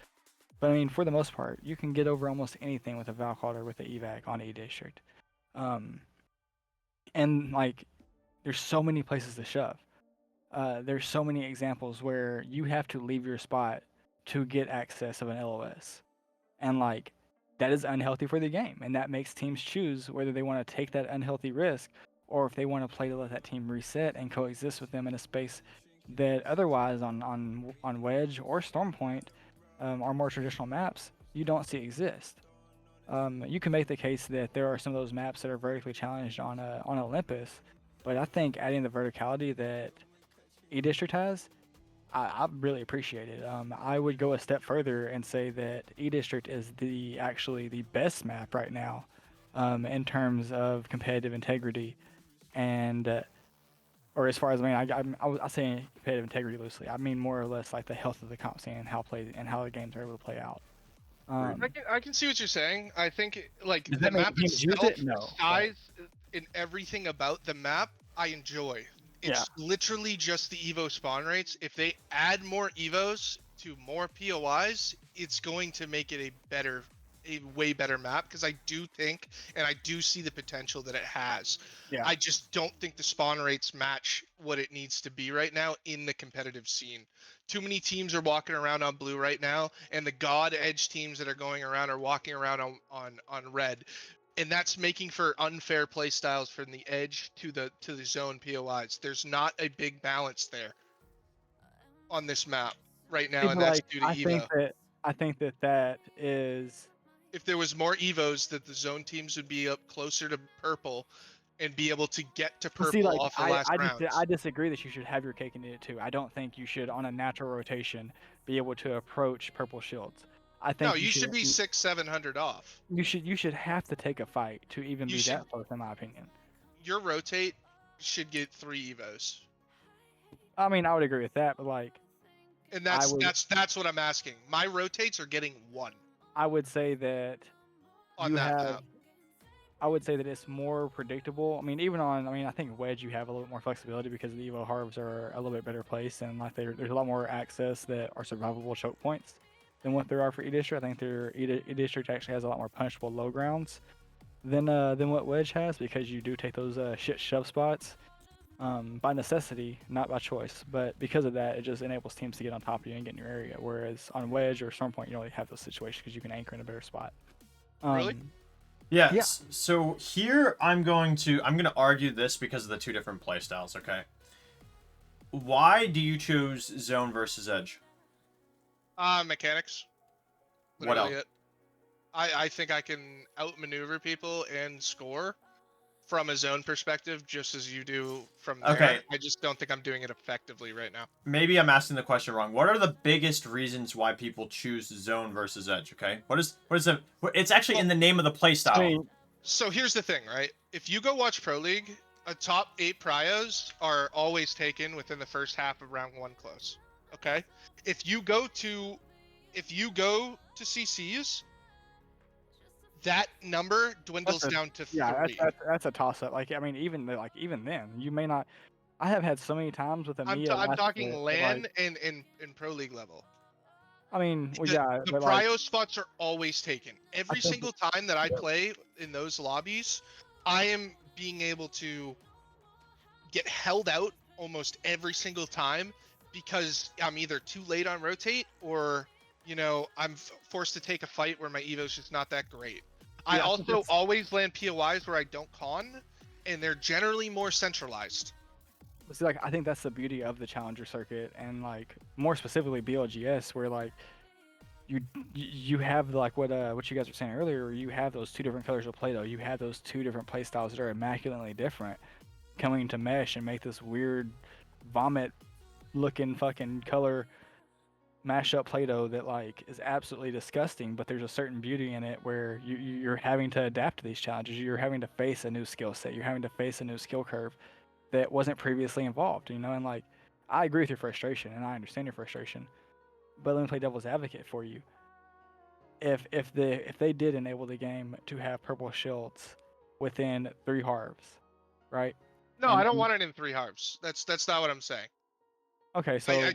But I mean, for the most part, you can get over almost anything with a Valcod or with the evac on E District. Um, and like there's so many places to shove. There's so many examples where you have to leave your spot to get access of an LOS, and like that is unhealthy for the game, and that makes teams choose whether they want to take that unhealthy risk or if they want to play to let that team reset and coexist with them in a space that otherwise on Wedge or Stormpoint, or more traditional maps, you don't see exist. You can make the case that there are some of those maps that are vertically challenged on Olympus, but I think adding the verticality that E District has, I really appreciate it. I would go a step further and say that E District is actually the best map right now, in terms of competitive integrity, and or as far as I say competitive integrity loosely. I mean more or less like the health of the comp scene and how the games are able to play out. I can see what you're saying. I think like Does the that mean map teams use itself, it? No, the size, and everything about the map, I enjoy. Yeah. It's literally just the Evo spawn rates. If they add more Evos to more POIs, it's going to make it a way better map because I do think and I do see the potential that it has. Yeah. I just don't think the spawn rates match what it needs to be right now in the competitive scene. Too many teams are walking around on blue right now, and the god edge teams that are going around are walking around on red, and that's making for unfair play styles from the edge to the zone POIs. There's not a big balance there on this map right See, now, and but that's like due to Evo. I think that that is. If there was more Evos, that the zone teams would be up closer to purple and be able to get to Well, see, purple like off the last I rounds. disagree that you should have your cake and eat it too. I don't think you should, on a natural rotation, be able to approach purple shields. I No, think you should be 600-700 off. you should have to take a fight to even You be should that close, in my opinion. your rotate should get 3 Evos. I mean, I would agree with that, but like And I that's would that's what I'm asking. My rotates are getting 1 I would say that on you that have. map. I would say that it's more predictable. I mean, I think Wedge you have a little bit more flexibility because the Evo Harbs are a little bit better placed and like there's a lot more access that are survivable choke points than what there are for E-District. I think their E-District actually has a lot more punishable low grounds than what Wedge has because you do take those shit shove spots by necessity, not by choice. But because of that, it just enables teams to get on top of you and get in your area. Whereas on Wedge or Stormpoint, you don't really have those situations because you can anchor in a better spot. Really? Yes. Yeah. So here I'm going to argue this because of the two different playstyles. Okay. Why do you choose zone versus edge? Mechanics. What Literally else? it. I think I can outmaneuver people and score. from a zone perspective, just as you do from there. Okay. I just don't think I'm doing it effectively right now. Maybe I'm asking the question wrong. What are the biggest reasons why people choose zone versus edge? Okay, what is the? It's actually in the name of the playstyle. I mean, So here's the thing, right? If you go watch Pro League, a top 8 pryos are always taken within the first half of round 1 close. Okay? If you go to CCs, that number dwindles down to 3. that's a toss up. Like, I mean, even then, you may not. I have had so many times with a I'm Mia. last talking year, LAN like, and Pro League level. I mean, well, The, yeah, the but like, prio spots are always taken. Every think single time that I yeah. play in those lobbies, I am being able to get held out almost every single time because I'm either too late on rotate or, I'm forced to take a fight where my evo's just not that great. I Yeah, also that's- always land POIs where I don't con, and they're generally more centralized. see, like, I think that's the beauty of the challenger circuit, and like more specifically BLGS, where like you have like what you guys were saying earlier. You have those two different colors of Play-Doh. You have those two different play styles that are immaculately different, coming to mesh and make this weird vomit-looking fucking color mashup Play-Doh that like is absolutely disgusting. But there's a certain beauty in it where you're having to adapt to these challenges. You're having to face a new skill set. You're having to face a new skill curve that wasn't previously involved. And like I agree with your frustration and I understand your frustration. But let me play devil's advocate for you. If they did enable the game to have purple shields within 3 harves, right? No, And I don't want it in 3 harves. That's not what I'm saying. Okay, so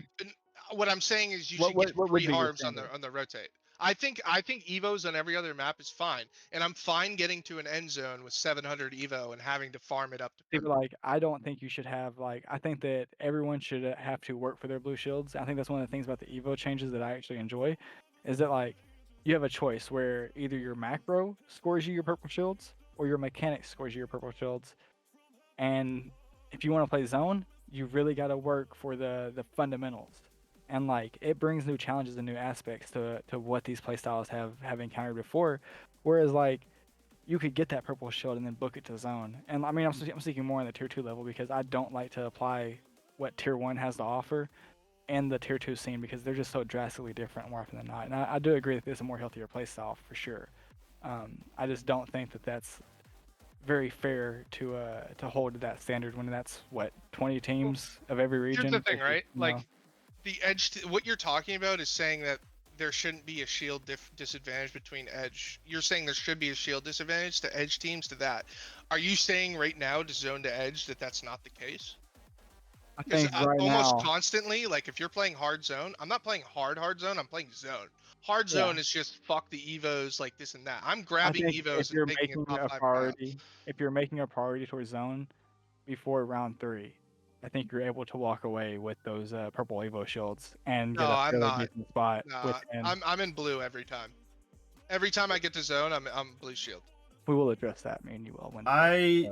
What I'm saying is you What- should what- get what would 3 be your harves on standard? the rotate. I think evos on every other map is fine, and I'm fine getting to an end zone with 700 evo and having to farm it up to people like I don't think you should have like I think that everyone should have to work for their blue shields. I think that's one of the things about the Evo changes that I actually enjoy, is that like you have a choice where either your macro scores you your purple shields or your mechanics scores you your purple shields, and if you want to play zone, you really got to work for the fundamentals, and like it brings new challenges and new aspects to what these playstyles have encountered before, whereas like you could get that purple shield and then book it to zone. And I mean, I'm speaking more on the tier 2 level because I don't like to apply what tier 1 has to offer in the tier 2 scene because they're just so drastically different more often than not. And I do agree that it's a more healthier playstyle for sure. I just don't think that that's very fair to hold to that standard when that's what 20 teams of every region. Here's the thing, right? You Like know. the edge. What you're talking about is saying that there shouldn't be a shield disadvantage between edge. You're saying there should be a shield disadvantage to edge teams to that. Are you saying right now to zone to edge that that's not the case? I Because think right almost now, constantly, like if you're playing hard zone, I'm not playing hard zone. I'm playing zone. Hard Yeah. zone is just fuck the evos, like this and that. I'm I grabbing think evos if you're and making making a top a 5 priority, if you're making a priority towards zone before round 3, I think you're able to walk away with those purple Evo shields and No, get a I'm fairly not. decent spot Nah, within. I'm in blue every time. Every time I get to zone, I'm blue shield. We will address that, me and you will.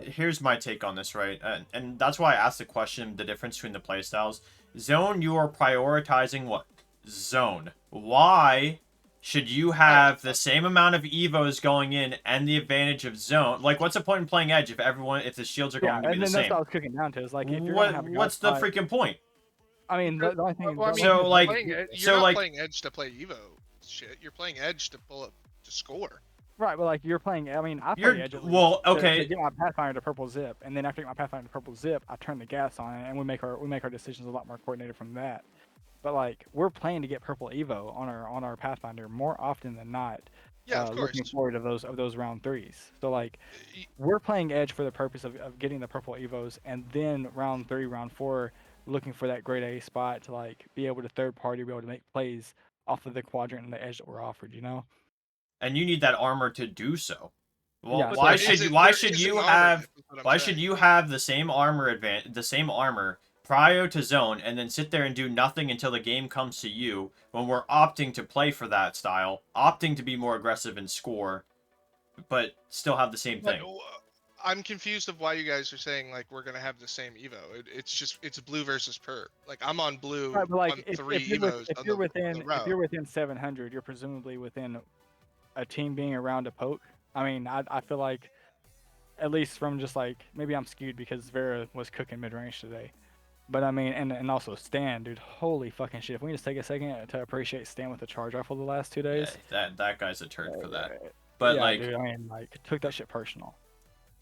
Here's my take on this, right? And that's why I asked the question, the difference between the playstyles. Zone, you are prioritizing what? Zone. Why should you have the same amount of evos going in and the advantage of zone? Like, what's the point in playing edge if the shields are going to be and the then that's same? what I was cooking down to. Is like if you're gonna have a What's the spot, freaking point? I mean, the only thing. Well, I mean, So, you're like- not like- playing edge to play evo shit. You're playing edge to pull up to score. right, but like you're playing. I mean, I play You're- edge at well, least to okay. get my Pathfinder to purple zip, and then after I get my Pathfinder to purple zip, I turn the gas on, and we make our decisions a lot more coordinated from that. But like we're playing to get purple Evo on our Pathfinder more often than not. Yeah, of course. Looking forward to those round 3s. So like Y- we're playing edge for the purpose of getting the purple Evos, and then round 3, round 4, looking for that grade A spot to like be able to third party, be able to make plays off of the quadrant and the edge that we're offered. And you need that armor to do so. Well, Yeah, why so- should There why isn't should you armor, have is what I'm why saying. should you have the same armor prior to zone and then sit there and do nothing until the game comes to you when we're opting to play for that style, opting to be more aggressive and score, but still have the same Like, thing? I'm confused of why you guys are saying like we're gonna have the same evo. It's blue versus per. Like I'm on blue Right, but like on if 3 you're, evos if on you're the within row. if you're within 700, you're presumably within a team being around a poke. I mean, I feel like at least from just like maybe I'm skewed because Vera was cooking mid range today. But I mean, and also Stan, dude, holy fucking shit! If we just take a second to appreciate Stan with the charge rifle the last 2 Yeah, days, that guy's a turd for that. But yeah, like, dude, I mean, like took that shit personal.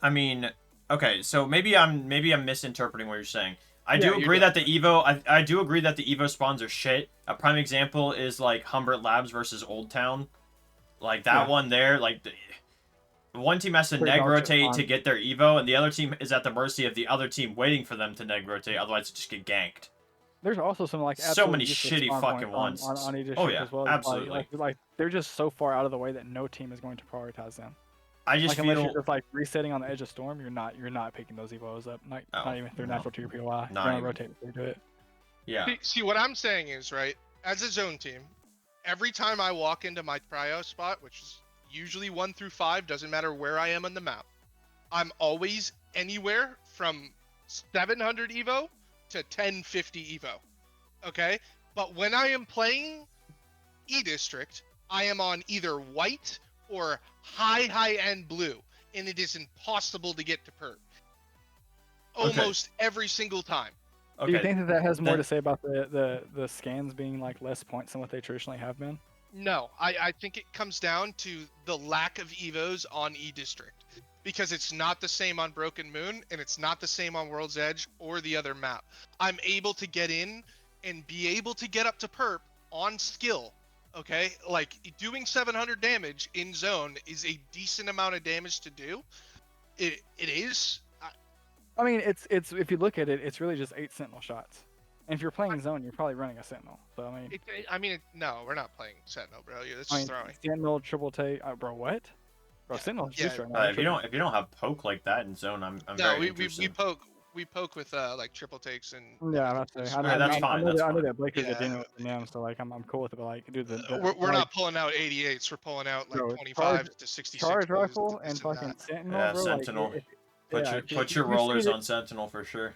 I mean, okay, so maybe I'm misinterpreting what you're saying. I Yeah, do you're agree doing that the Evo I do agree that the Evo spawns are shit. A prime example is like Humbert Labs versus Old Town. Like that Yeah. one there, like one team has to Pretty neg dog shit rotate to spawn. get their Evo, and the other team is at the mercy of the other team waiting for them to neg rotate, otherwise just get ganked. There's also some like So absolute many useless shitty spawn fucking points ones. on each Oh, district yeah, as well. absolutely. Like they're just so far out of the way that no team is going to prioritize them. I just Like unless feel you're just like resetting on the edge of storm, you're not picking those evos up. Not No, even if they're no. natural to your POI. Not You're gonna even. rotate before you do it. yeah. See, what I'm saying is, right, as a zone team, every time I walk into my prio spot, which is usually 1 through 5, doesn't matter where I am on the map, I'm always anywhere from 700 Evo to 1050 Evo. Okay? But when I am playing E-District, I am on either white or high-end blue, and it is impossible to get to perp. Okay. Almost every single time. Okay. Do you think that has more then- to say about the scans being like less points than what they traditionally have been? No, I think it comes down to the lack of Evos on E-District. Because it's not the same on Broken Moon, and it's not the same on World's Edge or the other map. I'm able to get in and be able to get up to perp on skill, okay? Like, doing 700 damage in zone is a decent amount of damage to do. It is. I mean, it's if you look at it, it's really just 8 sentinel shots. And if you're playing zone, you're probably running a sentinel. So I mean, No, we're not playing Sentinel, bro. That's I just mean throwing. sentinel triple take, bro. What? Bro, Yeah, sentinel's yeah. juice right now. if you don't have poke like that in zone, I'm No, very we interested. poke with like triple takes and. Yeah, I'm about to say. Alright, that's fine, that's I know fine. that Blake is a Yeah. demon with the NIM, so like I'm cool with it. But like, dude, We're not pulling out 88s. We're pulling out like Bro, 25 to 66. charge boost, rifle this and fucking that. sentinel, Yeah, bro. sentinel. Like, Put yeah, your if you- put if your you see rollers it- on sentinel for sure.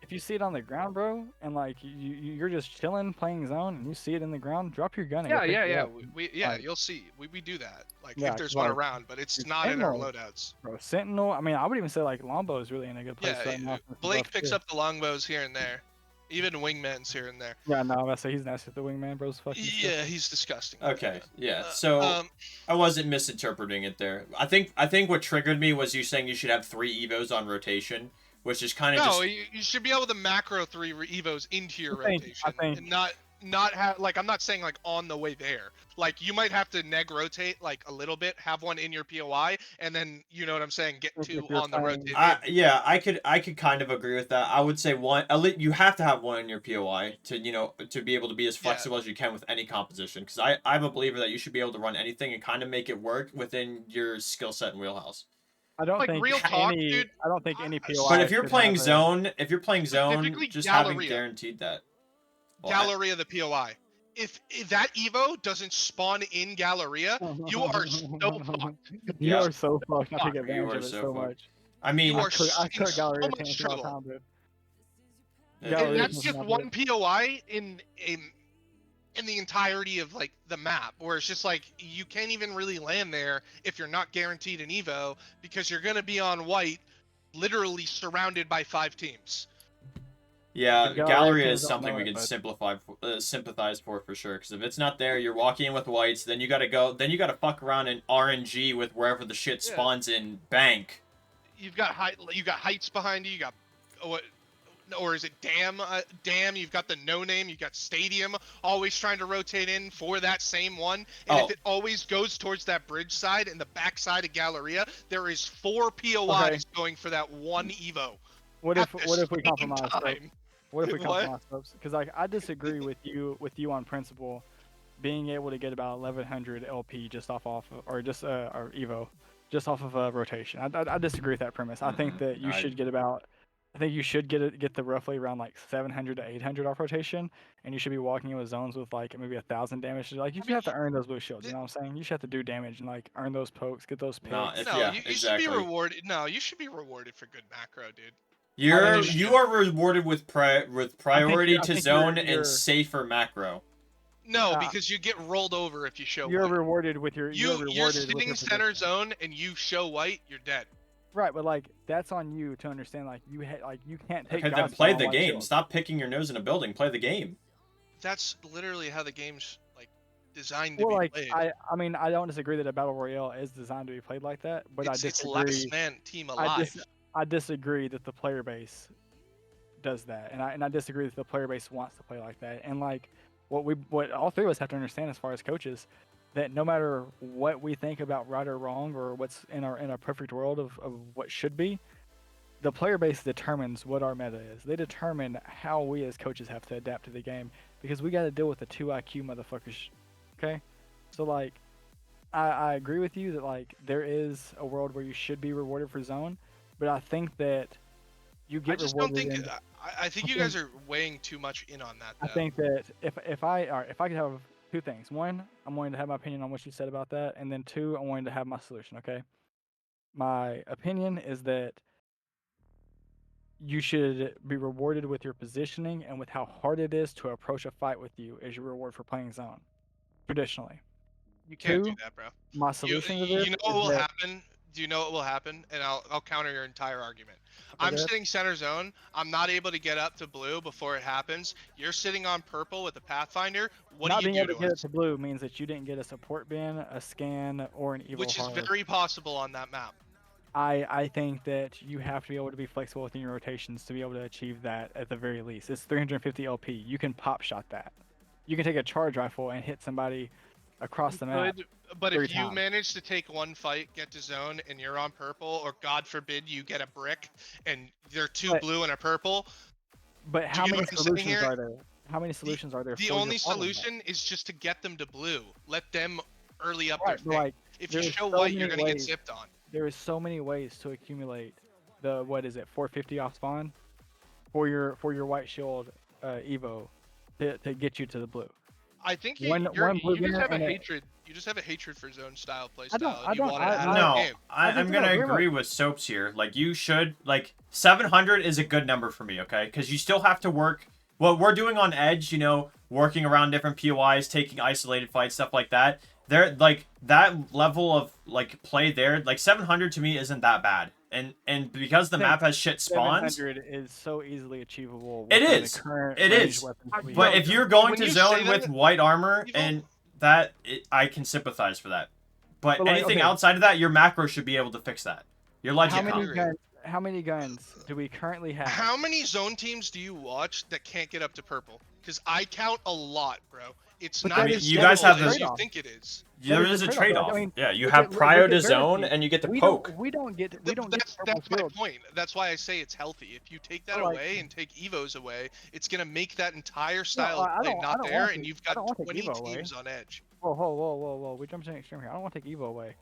If you see it on the ground, bro, and like you're just chilling playing zone, and you see it in the ground, drop your gun. And go Yeah, pick it yeah. up. Like- You'll see. We do that. Like Yeah, if there's 'cause, one like, around, but it's dude, not in our Sentinel- loadouts. Bro, sentinel. I mean, I would even say like Lombo is really in a good place Yeah, right now. since the Blake buff picks too. up the longbows here and there, even wingmans here and there. Yeah, no, I say he's nasty with the wingman, bro's fucking. Yeah, he's disgusting. Okay, yeah. Uh, So um, I wasn't misinterpreting it there. I think what triggered me was you saying you should have 3 evos on rotation, which is kind of no, just you should be able to macro 3 evos into your I think- rotation, I think- and not have like I'm not saying like on the way there. Like you might have to neg rotate like a little bit, have one in your POI, and then you know what I'm saying, get If 2 you're on the playing- rotate. yeah, I could kind of agree with that. I would say one. You have to have one in your POI to be able to be as Yeah. flexible as you can with any composition. Because I'm a believer that you should be able to run anything and kind of make it work within your skill set and wheelhouse. I don't Like, think real talk, any. dude, I don't think any I- POI. But if you're should playing have a- zone, Specifically just having Galleria. guaranteed that. Well, Galleria the POI. If that Evo doesn't spawn in Galleria, you are so fucked. You Yeah. are so fucked. I Fuck, take you advantage are of it so so fucked. much. I mean, You are I in could so Galleria much tanks all the trouble. time, dude. yeah, Galleria And Yeah, that's it's just not one POI in the entirety of like the map, where it's just like you can't even really land there if you're not guaranteed an Evo because you're gonna be on white, literally surrounded by 5 teams. yeah, The Galleria Galleria teams is don't something know we it, can sympathize for sure. Because if it's not there, you're walking in with whites. Then you gotta fuck around in RNG with wherever the shit Yeah. spawns in bank. You've got heights behind you. You got what? Or is it Dam? Dam. You've got the no name. You've got Stadium. Always trying to rotate in for that same one. And Oh. if it always goes towards that bridge side and the back side of Galleria, there is 4 POIs going for that one Evo. What if at the what if we same compromise? Scopes? time. What if we What? compromise, folks? Because like I disagree with you on principle, being able to get about 1100 LP just off or just or Evo, just off of a rotation. I disagree with that premise. I think that you I- should get about. I think you should get the roughly around like 700 to 800 off rotation, and you should be walking in with zones with like maybe 1,000 damage. Like you should have to earn those blue shields. You know what I'm saying? You should have to do damage and like earn those pokes, get those picks. No, if- No, yeah, you should exactly. be rewarded. No, you should be rewarded for good macro, dude. You mean, are rewarded with priority I to think zone you're- and safer macro. No, Yeah. because you get rolled over if you show You're white. rewarded with your. You're rewarded with sitting your center position. zone and you show white, you're dead. Right, but like that's on you to understand. Like you can't take. Okay, then Godspeed play on the White game. Shield. Stop picking your nose in a building. Play the game. That's literally how the game's like designed to Well, be like played. I mean I don't disagree that a battle royale is designed to be played like that, but I It's last disagree. man team I alive. I disagree that the player base does that, and I disagree that the player base wants to play like that. And like what all three of us have to understand as far as coaches, that no matter what we think about right or wrong or what's in our perfect world of what should be, the player base determines what our meta is. They determine how we as coaches have to adapt to the game because we got to deal with the 2 IQ motherfuckers. Okay, so like I agree with you that like there is a world where you should be rewarded for zone, but I think that you I get just don't rewarded. think. I think you guys are weighing too much in on that. I Though. think that if I all right, if I could have two things. One, I'm wanting to have my opinion on what you said about that, and then two, I'm wanting to have my solution. Okay, my opinion is that you should be rewarded with your positioning and with how hard it is to approach a fight with you as your reward for playing zone. Traditionally, You can't do two, that, bro. my You solution to this you know what is will that happen? Do you know what will happen? And I'll counter your entire argument. okay, I'm go ahead. sitting center zone. I'm not able to get up to blue before it happens. You're sitting on purple with the Pathfinder. What Not do you being do able to to get it us? to blue means that you didn't get a support bin, a scan, or an evo Which is hard. very possible on that map. I think that you have to be able to be flexible within your rotations to be able to achieve that at the very least. It's 350 LP. You can pop shot that. You can take a charge rifle and hit somebody across the map Good, but 3 if you times. manage to take one fight, get to zone, and you're on purple, or God forbid you get a brick and they're two But blue and a purple, but do how you know many what I'm saying solutions here? are there? How many solutions are there The for your only problem? solution is just to get them to blue. Let them early up Right, their but thing. like If you there is show so white, you're many gonna get ways. zipped on. There is so many ways to accumulate the what is it 450 off spawn for your white shield evo to get you to the blue. I think One blue you just banner have a and hatred. You just have a hatred for zone style play I don't style, I and you don't want it out of the No, game. I'm gonna disagree agree with Soaps here. Like you should like 700 is a good number for me, okay? Because you still have to work. What we're doing on Edge, working around different POIs, taking isolated fights, stuff like that. There, like that level of like play there, like 700 to me isn't that bad. And because the think map has shit spawns, 700 is so easily achievable it within the is. current It ranged is. weapons I we But have. if you're going when to you zone say with that, white armor Evil, and I can sympathize for that. But But like, anything okay, outside of that, your macro should be able to fix that. Your how legend I many comp. agree. guns? How many guns do we currently have? How many zone teams do you watch that can't get up to purple? Because I count a lot, bro. It's But not that mean, as is you that guys simple is have a as this. you trade-off. think it is. There That is is a a trade-off. trade-off. I mean, Yeah, you look have at prio to Verity. zone, and you get to poke. We don't get purple That's my field. point. That's why I say it's healthy. If you take that But, like, away and take evos away, it's gonna make that entire no, style of play I not don't there, want and to. you've I got don't want to take 20 Evo away. teams on edge. Whoa! We jumped to an extreme here. I don't want to take Evo away.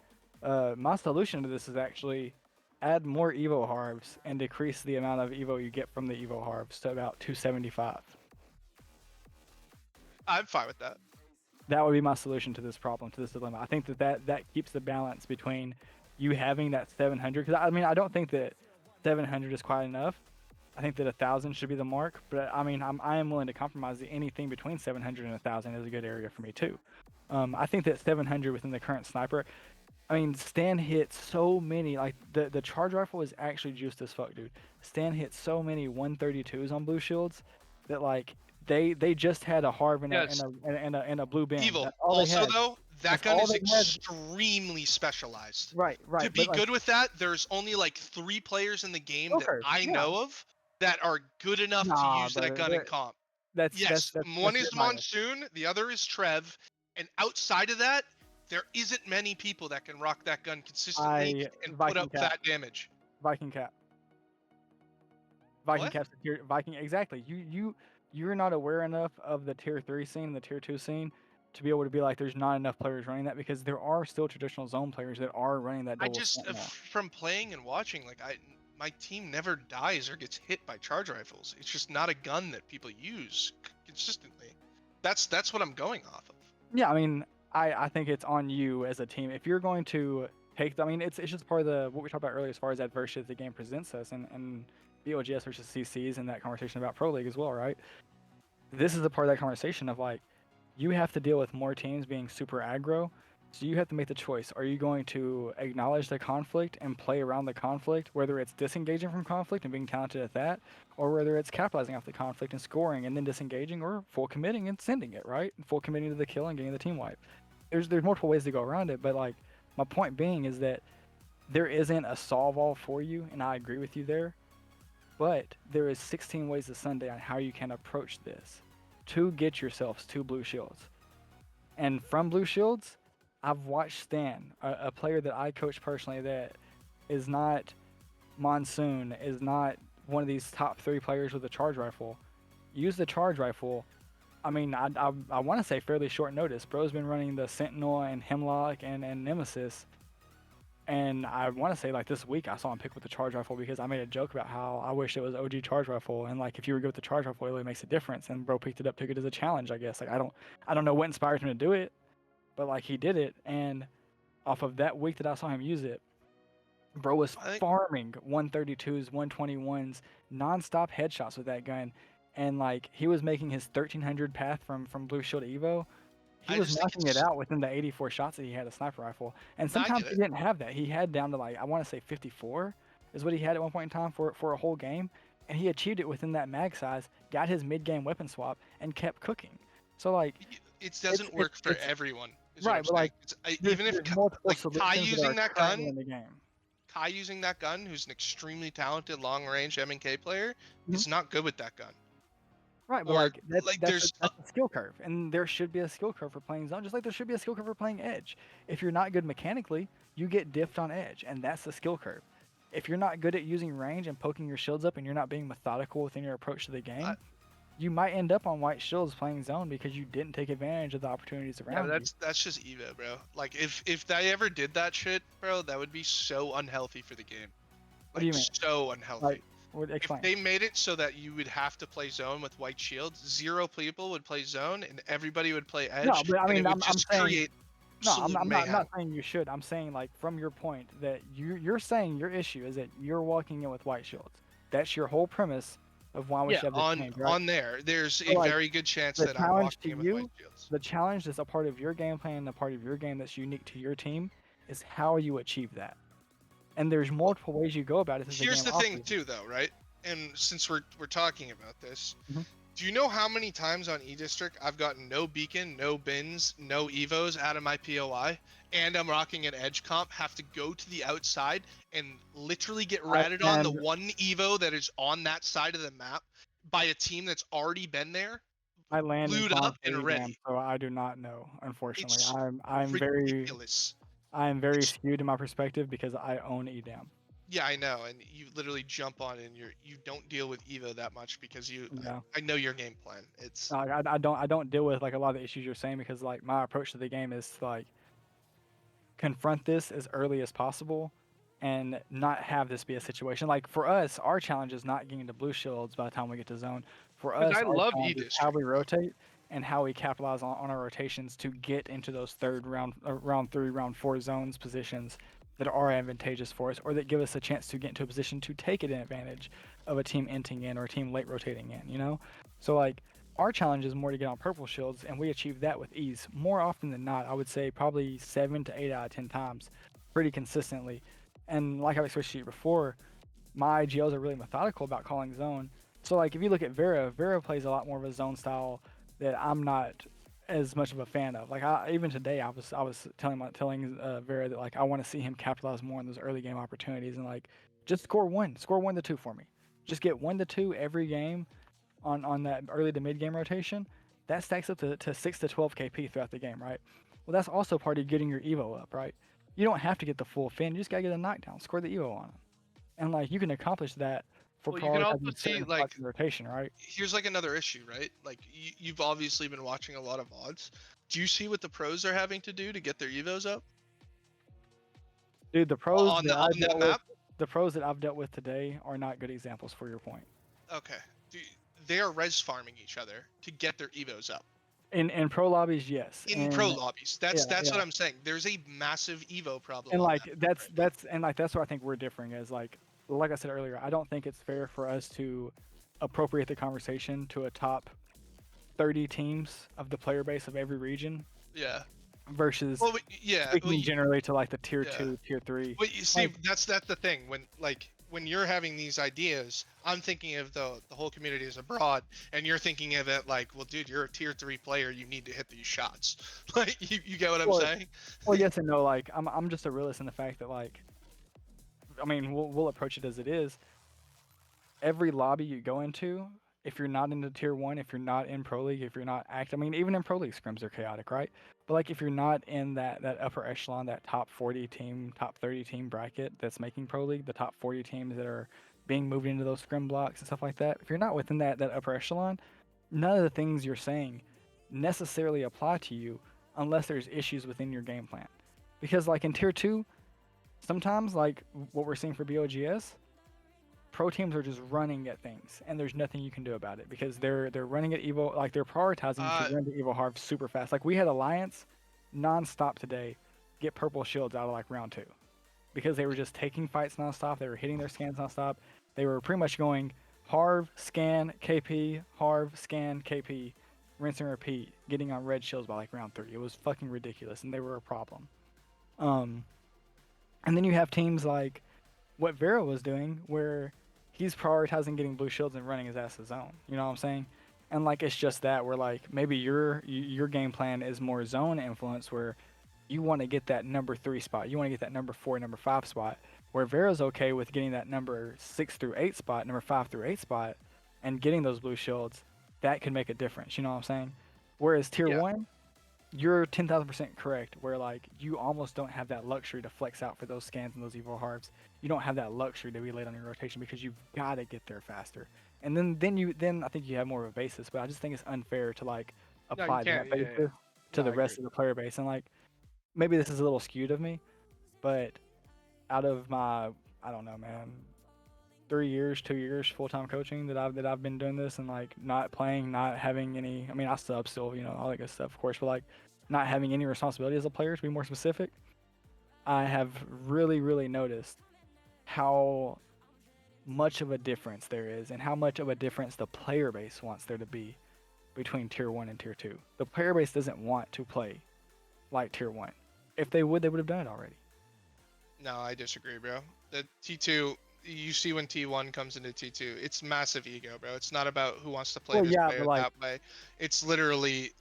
My solution to this is actually add more Evo harbs and decrease the amount of Evo you get from the Evo harbs to about 275. I'm fine with that. That would be my solution to this problem, to this dilemma. I think that keeps the balance between you having that 700. Because I mean, I don't think that 700 is quite enough. I think that 1,000 should be the mark. But I mean, I am willing to compromise. Anything between 700 and 1,000 is a good area for me too. I think that 700 within the current sniper. I mean, Stan hit so many. Like the charge rifle is actually juiced as fuck, dude. Stan hit so many 132s on blue shields that like they just had a Harv and Yes. a blue bin. Evil. That's all they Also, had. though, that That's gun all is they had. extremely specialized. Right. To be But like, good with that, there's only like 3 players in the game that okay, I yeah. know of that are good enough to Nah, use that brother. gun in comp. That's Yes, one that's is your bias. Monsoon, the other is Trev, and outside of that, there isn't many people that can rock that gun consistently and put Viking up cap. fat damage. Viking cap. Viking What? cap's the tier. Viking exactly. You're not aware enough of the tier 3 scene and the tier 2 scene to be able to be like there's not enough players running that, because there are still traditional zone players that are running that I double just sentinel. from playing and watching, like my team never dies or gets hit by charge rifles. It's just not a gun that people use consistently. That's what I'm going off of. Yeah, I mean, I think it's on you as a team if you're going to take. I mean, it's just part of the what we talked about earlier as far as adversity the game presents us, and BOGS versus CCs and that conversation about Pro League as well, right? This is a part of that conversation of like, you have to deal with more teams being super aggro. So you have to make the choice. Are you going to acknowledge the conflict and play around the conflict, whether it's disengaging from conflict and being talented at that, or whether it's capitalizing off the conflict and scoring and then disengaging, or full committing and sending it, right? Full committing to the kill and getting the team wipe. There's multiple ways to go around it, but like my point being is that there isn't a solve all for you, and I agree with you there. But there is 16 ways to Sunday on how you can approach this to get yourselves 2 blue shields. And from blue shields, I've watched Stan, a player that I coach personally that is not Monsoon, is not one of these top 3 players with a charge rifle, use the charge rifle. I mean, I want to say fairly short notice. Bro's been running the Sentinel and Hemlock and Nemesis. And I want to say like this week I saw him pick with the charge rifle because I made a joke about how I wish it was OG charge rifle, and like if you were good with the charge rifle, it really makes a difference. And bro picked it up, took it as a challenge, I guess. Like I don't know what inspired him to do it, but like he did it, and off of that week that I saw him use it, bro was farming 132s, 121s, nonstop headshots with that gun, and like he was making his 1300 path from Blue Shield Evo. He was knocking it out within the 84 shots that he had a sniper rifle. And sometimes he didn't have that. He had down to like, I want to say 54 is what he had at one point in time for a whole game. And he achieved it within that mag size, got his mid-game weapon swap, and kept cooking. So like... It doesn't work for everyone. Right, but like... Even if Kai using that gun... in the game. Kai using that gun, who's an extremely talented long-range M&K player, is not good with that gun. Right, but that's a skill curve, and there should be a skill curve for playing zone, just like there should be a skill curve for playing edge. If you're not good mechanically, you get diffed on edge, and that's the skill curve. If you're not good at using range and poking your shields up, and you're not being methodical within your approach to the game, you might end up on white shields playing zone because you didn't take advantage of the opportunities around you. That's just Evo, bro. Like if they ever did that shit, bro, that would be so unhealthy for the game. What do you mean? So unhealthy. Like, if they made it so that you would have to play zone with white shields, 0 people would play zone and everybody would play edge. No, but I mean, I'm saying. I'm not saying you should. I'm saying like from your point that you're saying your issue is that you're walking in with white shields. That's your whole premise of why we should have this game, right? On there's a very good chance that I'm walking in with white shields. The challenge that's a part of your game plan and a part of your game that's unique to your team is how you achieve that. And there's multiple ways you go about it. Here's the thing too, though, right? And since we're talking about this, do you know how many times on E-District I've gotten no beacon, no bins, no evos out of my POI, and I'm rocking an edge comp, have to go to the outside and literally get ratted on the one evo that is on that side of the map by a team that's already been there, glued up and ready. So I do not know, unfortunately. I'm ridiculous. I'm very skewed in my perspective because I own EDAM. Yeah, I know, and you literally jump on and you don't deal with Evo that much because I know your game plan. It's I don't deal with like a lot of the issues you're saying because like my approach to the game is like confront this as early as possible and not have this be a situation. Like for us, our challenge is not getting to blue shields by the time we get to zone. For us, I love how we rotate and how we capitalize on our rotations to get into those round 3, round 4 zones positions that are advantageous for us or that give us a chance to get into a position to take an advantage of a team inting in or a team late rotating in, you know? So like our challenge is more to get on purple shields and we achieve that with ease. More often than not, I would say probably 7 to 8 out of 10 times pretty consistently. And like I've expressed to you before, my IGLs are really methodical about calling zone. So like if you look at Vera plays a lot more of a zone style that I'm not as much of a fan of. Like even today, I was telling Vera that like I want to see him capitalize more on those early game opportunities and like just score 1 to 2 for me. Just get 1 to 2 every game on that early to mid game rotation. That stacks up to 6 to 12 KP throughout the game, right? Well, that's also part of getting your Evo up, right? You don't have to get the full fin. You just gotta get a knockdown, score the Evo on him, and like you can accomplish that. You can also see like rotation, right? Here's like another issue, right? Like you've obviously been watching a lot of VODs. Do you see what the pros are having to do to get their evos up? Dude, the pros on the map. The pros that I've dealt with today are not good examples for your point. Okay, they are res farming each other to get their evos up. In pro lobbies, yes. Pro lobbies, that's what I'm saying. There's a massive evo problem. And like that's where I think we're differing is like I said earlier, I don't think it's fair for us to appropriate the conversation to a top 30 teams of the player base of every region. Yeah. versus Well, yeah. speaking generally to like the tier Yeah. 2, tier 3. But you see, Like- that's the thing. When you're having these ideas, I'm thinking of the whole community is abroad, and you're thinking of it like, well, dude, you're a tier 3 player. You need to hit these shots. Like, you get what I'm Well, saying? Well, yes and no. Like, I'm just a realist in the fact that, like, I mean, we'll approach it as it is. Every lobby you go into, if you're not into tier 1, if you're not in Pro League, if you're not active, I mean, even in Pro League, scrims are chaotic, right? But, like, if you're not in that upper echelon, that top 40 team, top 30 team bracket that's making Pro League, the top 40 teams that are being moved into those scrim blocks and stuff like that, if you're not within that upper echelon, none of the things you're saying necessarily apply to you unless there's issues within your game plan. Because, like, in tier 2, sometimes, like what we're seeing for BOGS, pro teams are just running at things, and there's nothing you can do about it because they're running at Evo, like they're prioritizing to run the Evo Harv super fast. Like we had Alliance non-stop today get purple shields out of like round 2 because they were just taking fights non-stop. They were hitting their scans non-stop. They were pretty much going Harv, scan, KP, Harv, scan, KP, rinse and repeat, getting on red shields by like round 3. It was fucking ridiculous, and they were a problem. And then you have teams like what Vera was doing, where he's prioritizing getting blue shields and running his ass to zone. You know what I'm saying? And like it's just that where like maybe your game plan is more zone influence, where you want to get that number 3 spot, you want to get that number 4, number 5 spot. Where Vera's okay with getting that number 6 through 8 spot, number 5 through 8 spot, and getting those blue shields. That can make a difference. You know what I'm saying? Whereas tier Yeah. 1, you're 10,000% correct. Where like you almost don't have that luxury to flex out for those scans and those Evo Harvs. You don't have that luxury to be late on your rotation because you've got to get there faster. And then I think you have more of a basis. But I just think it's unfair to like No, you apply can't. that Yeah, basis yeah. to No, the I rest agree. of the player base. And like maybe this is a little skewed of me, but out of my, I don't know, man, 2 years full-time coaching that I've been doing this, and like not playing, not having any, I mean I sub still, you know, all that good stuff of course, but like not having any responsibility as a player, to be more specific, I have really noticed how much of a difference there is and how much of a difference the player base wants there to be between tier 1 and tier 2. The player base doesn't want to play like tier 1. If they would have done it already. No, I disagree, bro. The T2, you see when T1 comes into T2, it's massive ego, bro. It's not about who wants to play Well, this yeah, way but or like- that way. It's literally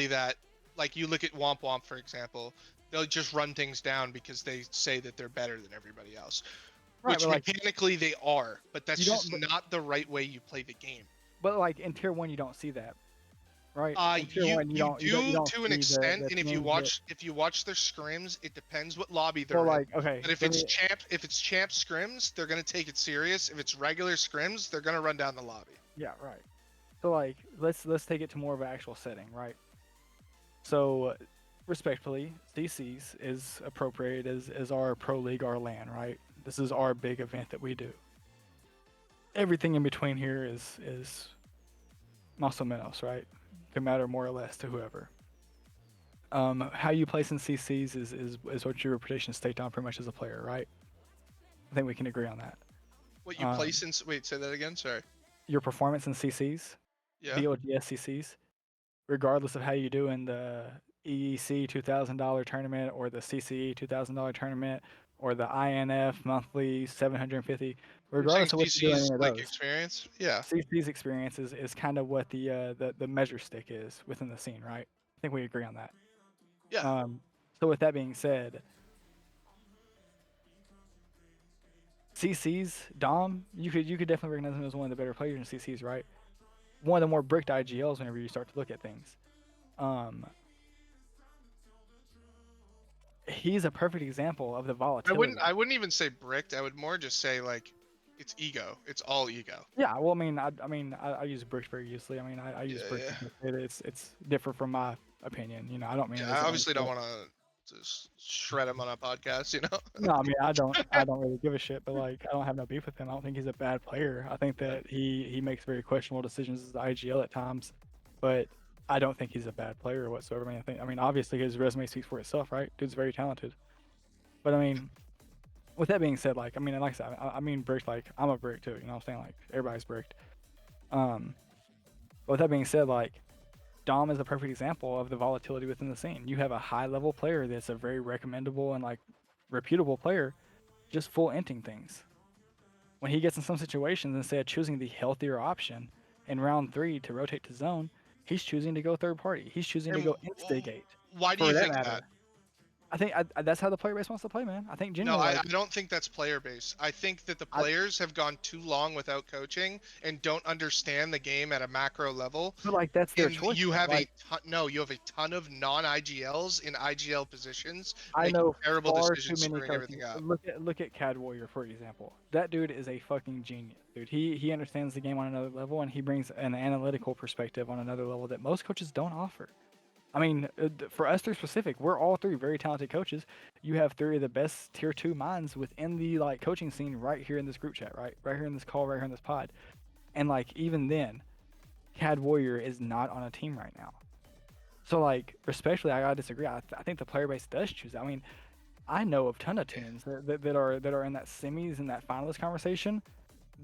that. Like you look at Womp Womp, for example, they'll just run things down because they say that they're better than everybody else. Right, Which but like mechanically they are, but that's You don't- just not the right way you play the game. but like in tier 1 you don't see that. Right? In tier You 1, do don't to an see extent, the and if you watch their scrims, it depends what lobby they're well, in. like okay, But if it's champ scrims, they're gonna take it serious. If it's regular scrims, they're gonna run down the lobby. yeah, right. So like let's take it to more of an actual setting, right? So respectfully, CCs is appropriate as our pro league, our LAN, right? This is our big event that we do. Everything in between here is más o menos, right? Can matter more or less to whoever. How you place in CCs is what your reputation staked on pretty much as a player, right? I think we can agree on that. What you place in? Wait, say that again. Sorry. Your performance in CCs, Yeah. BOGS CCs, regardless of how you do in the EEC $2,000 tournament or the CCE $2,000 tournament or the INF monthly 750, regardless of what you do in any of like those. experience. Yeah. CC's experience is kind of what the measure stick is within the scene, right? I think we agree on that. Yeah. So with that being said, CC's Dom, you could definitely recognize him as one of the better players in CC's, right? One of the more bricked IGLs whenever you start to look at things. He's a perfect example of the volatility. I wouldn't even say bricked. I would more just say like, it's ego. It's all ego. Yeah, well, I use bricks very usually. I mean, I use Yeah, bricks. yeah. It's different from my opinion. You know, I don't mean. Yeah, it as I an obviously don't insult. want to just shred him on a podcast, you know. No, I mean, I don't really give a shit. But like, I don't have no beef with him. I don't think he's a bad player. I think that he makes very questionable decisions as the IGL at times, but I don't think he's a bad player whatsoever. I mean, obviously his resume speaks for itself, right? Dude's very talented. But I mean, with that being said, like, I mean, like I said, I mean, bricked. Like, I'm a brick too. You know what I'm saying? Like, everybody's bricked. But with that being said, like, Dom is a perfect example of the volatility within the scene. You have a high-level player that's a very recommendable and like reputable player, just full inting things. When he gets in some situations, instead of choosing the healthier option in round 3 to rotate to zone, he's choosing to go third party. He's choosing to And go instigate. why do For you that think matter, that? I think that's how the player base wants to play, man. I think No, genuinely, I like, don't think that's player base. I think that the I- players have gone too long without coaching and don't understand the game at a macro level. but like that's their And choice. you though. have Like, you have a ton of non-IGLs in IGL positions I making know terrible far too decisions, many screwing coaches. everything up. Look at Cad Warrior for example. That dude is a fucking genius, dude. He understands the game on another level, and he brings an analytical perspective on another level that most coaches don't offer. I mean, for us three specific, we're all three very talented coaches. You have 3 of the best tier 2 minds within the like coaching scene right here in this group chat, right here in this call, right here in this pod. And like even then, Cad Warrior is not on a team right now. So like respectfully, I gotta disagree. I think the player base does choose. I mean, I know of ton of teams that are in that semis and that finalist conversation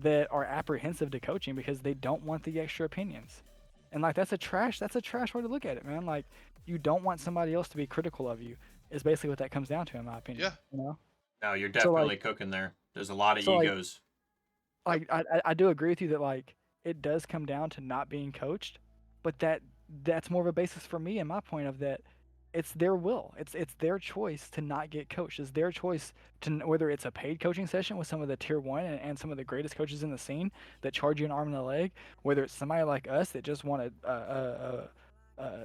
that are apprehensive to coaching because they don't want the extra opinions. And like that's a trash way to look at it, man. Like you don't want somebody else to be critical of you is basically what that comes down to in my opinion. Yeah. You know? No, you're So, like- definitely cooking there. There's a lot of so, like- egos. Like I do agree with you that like it does come down to not being coached, but that's more of a basis for me in my point of that it's their will. It's their choice to not get coached. It's their choice to whether it's a paid coaching session with some of the tier 1 and some of the greatest coaches in the scene that charge you an arm and a leg, whether it's somebody like us that just want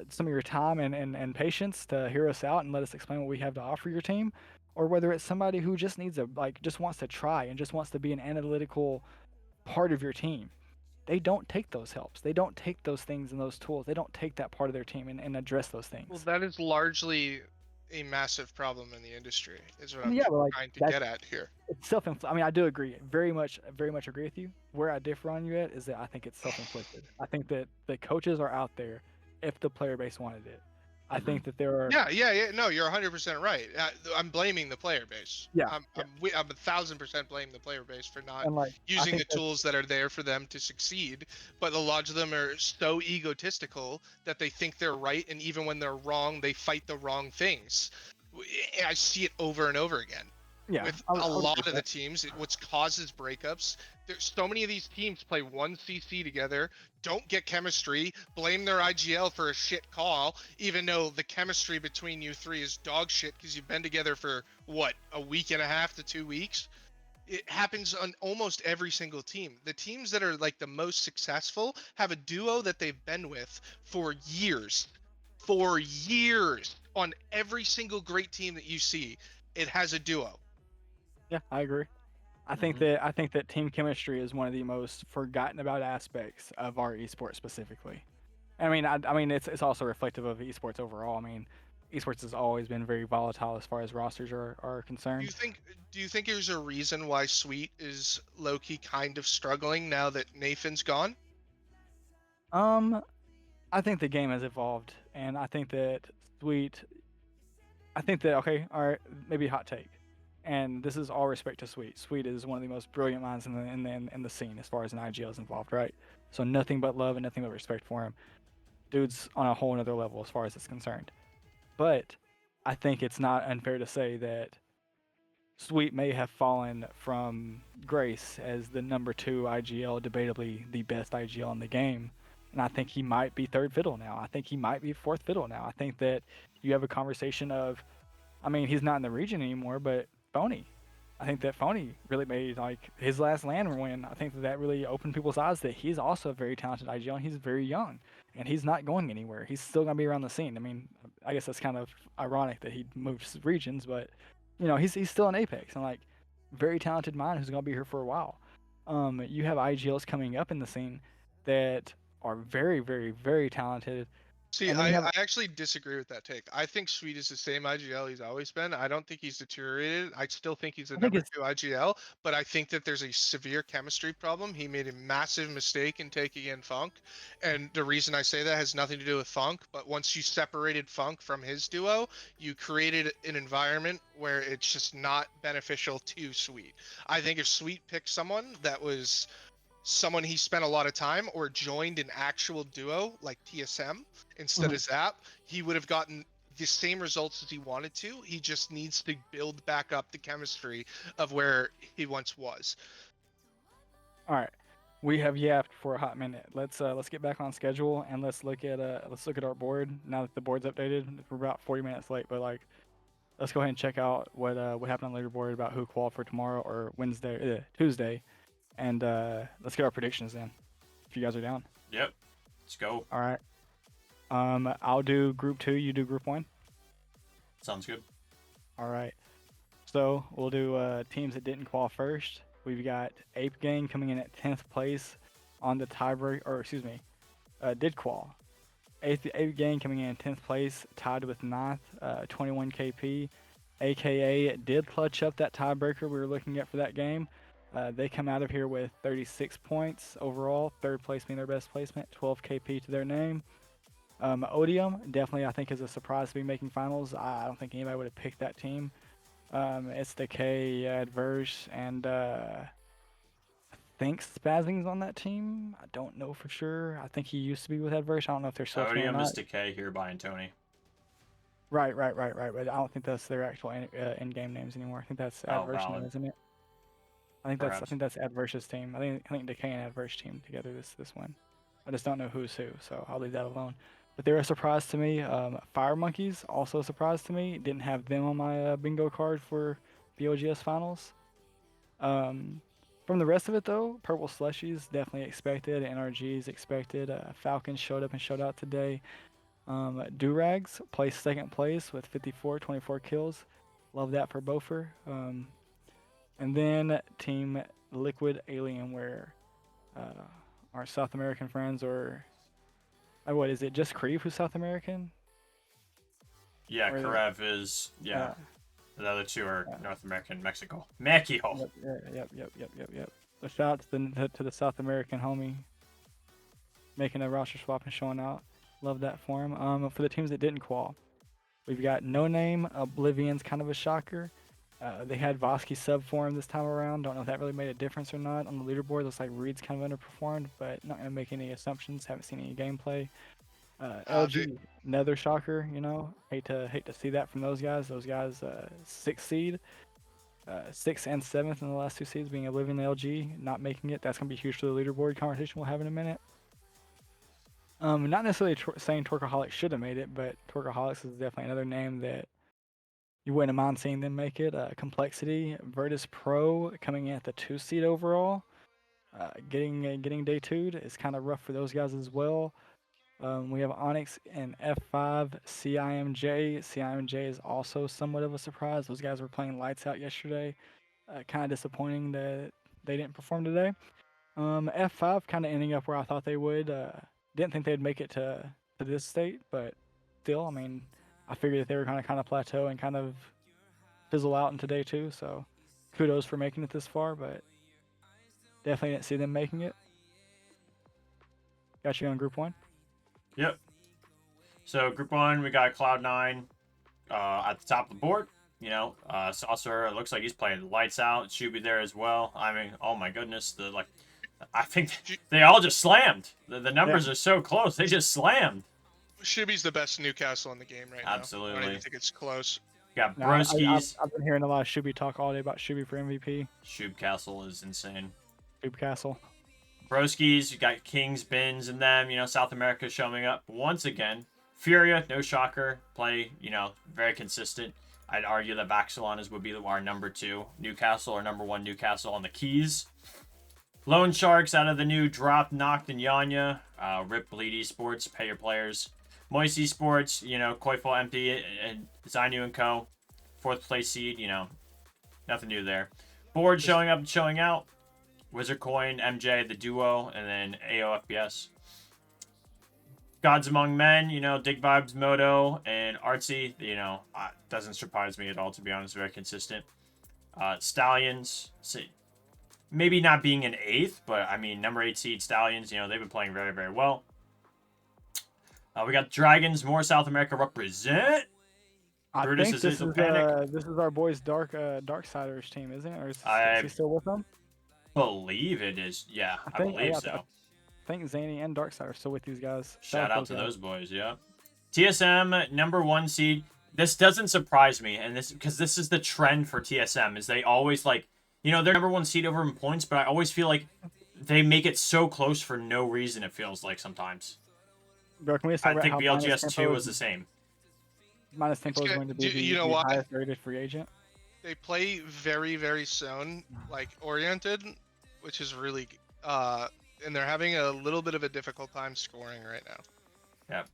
some of your time and patience to hear us out and let us explain what we have to offer your team, or whether it's somebody who just needs just wants to try and just wants to be an analytical part of your team. They don't take those helps. They don't take those things and those tools. They don't take that part of their team and address those things. Well, that is largely a massive problem in the industry. Is what I'm Yeah, but, like, trying to that's- get at here. It's self-inflicted. I mean, I do agree. Very much agree with you. Where I differ on you at is that I think it's self-inflicted. I think that the coaches are out there if the player base wanted it. I think that there are. Yeah. No, you're 100% right. I'm blaming the player base. Yeah, I'm 1,000% blaming the player base for not And like I using think the tools that are there for them to succeed. But a lot of them are so egotistical that they think they're right, and even when they're wrong, they fight the wrong things. I see it over and over again. Yeah, With I would a agree lot with of the that. teams, what causes breakups. There's so many of these teams play one CC together, don't get chemistry, blame their IGL for a shit call, even though the chemistry between you three is dog shit because you've been together for what, a week and a half to 2 weeks. It happens on almost every single team. The teams that are like the most successful have a duo that they've been with for years. For years. On every single great team that you see, it has a duo. Yeah, I agree. I think that team chemistry is one of the most forgotten about aspects of our esports specifically. I mean, it's also reflective of esports overall. I mean, esports has always been very volatile as far as rosters are Do you concerned. think there's a reason why Sweet is low key kind of struggling now that Nathan's gone? I think the game has evolved, and I think that Sweet. I think that okay, all right, maybe a hot take, and this is all respect to Sweet. Sweet is one of the most brilliant minds in the scene as far as an IGL is involved, right? So nothing but love and nothing but respect for him. Dude's on a whole another level as far as it's concerned. But I think it's not unfair to say that Sweet may have fallen from grace as the number 2 IGL, debatably the best IGL in the game. And I think he might be third fiddle now. I think he might be fourth fiddle now. I think that you have a conversation of, I mean, he's not in the region anymore, but Phony. I think that Phony really made like his last land win. I think that really opened people's eyes that he's also a very talented IGL and he's very young and he's not going anywhere. He's still gonna be around the scene. I mean, I guess that's kind of ironic that he moves regions, but you know, he's still in Apex and like very talented mind who's gonna be here for a while. You have IGLs coming up in the scene that are very, very, very talented. See, And then you have- I actually disagree with that take. I think Sweet is the same IGL he's always been. I don't think he's deteriorated. I still think he's the I think number it's- 2 IGL, but I think that there's a severe chemistry problem. He made a massive mistake in taking in Funk, and the reason I say that has nothing to do with Funk, but once you separated Funk from his duo, you created an environment where it's just not beneficial to Sweet. I think if Sweet picked someone that was someone he spent a lot of time or joined an actual duo like TSM instead of Zap, he would have gotten the same results as he wanted to. He just needs to build back up the chemistry of where he once was. All right, we have yapped for a hot minute. Let's get back on schedule and let's look at our board now that the board's updated. We're about 40 minutes late, but like let's go ahead and check out what happened on the leaderboard about who qualified for tomorrow or Tuesday, and let's get our predictions in. If you guys are down. Yep. Let's go. All right. I'll do group 2. You do group 1. Sounds good. All right. So we'll do teams that didn't qualify first. We've got Ape Gang coming in at 10th place on the tiebreak, or excuse me, did qual. Ape Gang coming in 10th place, tied with 9th, 21 KP. AKA did clutch up that tiebreaker we were looking at for that game. They come out of here with 36 points overall, 3rd place being their best placement, 12 KP to their name. Odium definitely I think is a surprise to be making finals. I don't think anybody would have picked that team. It's the K, Adverse, and I think Spazzing's on that team. I don't know for sure. I think he used to be with Adverse. I don't know if they're still or Odium not. is Decay here by Tony. Right. But I don't think that's their actual in-game names anymore. I think that's Adverse, isn't it? I think that's Adverse's team. I think Decay and Adverse team together this one. I just don't know who's who, so I'll leave that alone. But they're a surprise to me. Fire Monkeys also a surprise to me. Didn't have them on my bingo card for the OGS finals. From the rest of it though, Purple Slushies definitely expected. NRGs expected. Falcons showed up and showed out today. Durags placed 2nd place with 24 kills. Love that for Bofer. And then Team Liquid Alienware, our South American friends, or what is it? Just Creve who's South American? Yeah, Karev is. Yeah. The other two are North American, Mexico. Mexico. Yep. A shout out to the South American homie making a roster swap and showing out. Love that for him. For the teams that didn't qual, we've got No Name. Oblivion's kind of a shocker. They had Vosky sub for him this time around. Don't know if that really made a difference or not on the leaderboard. Looks like Reed's kind of underperformed, but not gonna make any assumptions. Haven't seen any gameplay. LG, another shocker. You know, hate to see that from those guys. Those guys, 6th seed, 6th and 7th in the last 2 seeds, being Oblivion and LG, not making it. That's gonna be huge to the leaderboard conversation we'll have in a minute. Not necessarily saying Torkaholics should have made it, but Torkaholics is definitely another name that you wouldn't mind seeing them make it. Complexity, Virtus Pro coming in at the 2 seed overall. Getting day 2'd is kind of rough for those guys as well. We have Onyx and F5, CIMJ. CIMJ is also somewhat of a surprise. Those guys were playing lights out yesterday. Kind of disappointing that they didn't perform today. F5 kind of ending up where I thought they would. Didn't think they'd make it to this state, but still, I mean, I figured that they were going to kind of plateau and kind of fizzle out in day 2. So kudos for making it this far, but definitely didn't see them making it. Got you on group 1? Yep. So group 1, we got Cloud9 at the top of the board. You know, Saucer, it looks like he's playing lights out. Should be there as well. I mean, oh my goodness, I think they all just slammed. The numbers are so close. They just slammed. Shuby's the best Newcastle in the game right now. Absolutely. I don't even think it's close. We got Broskies. I've been hearing a lot of Shuby talk all day about Shuby for MVP. Shub Castle is insane. Shub Castle. Broskies, you got Kings, Bins, and them. You know, South America showing up once again. Furia, no shocker. Play, you know, very consistent. I'd argue that Vaxilon would be our number 2 Newcastle, or number 1 Newcastle on the keys. Lone Sharks out of the new Drop, Noct, and Yanya. Rip Bleed Esports, pay your players. Moist Esports, you know, Koifel, Empty, and Zainu and Co. 4th place seed, you know, nothing new there. Board showing up and showing out. Wizard Coin, MJ, the duo, and then AOFBS. Gods Among Men, you know, Dig Vibes, Moto, and Artsy, you know, doesn't surprise me at all, to be honest, very consistent. Stallions, maybe not being an 8th, but I mean, number 8 seed Stallions, you know, they've been playing very, very well. We got Dragons, more South America represent. I Brutus think this is our boys Darksiders team, isn't it? Or is he still with them? believe it is. Yeah, I believe yeah, so. I think Zany and Darkside are still with these guys. Shout out to those boys. Yeah. TSM #1 seed. This doesn't surprise me, and because this is the trend for TSM is they always like, they're #1 seed over in points, but I always feel like they make it so close for no reason. It feels like sometimes. Bro, can we just I talk about think how BLGS 2 was the same. Minus Tempo is good. going to be You know the why? highest rated free agent. They play very, very zone like oriented, which is really and they're having a little bit of a difficult time scoring right now. Yep.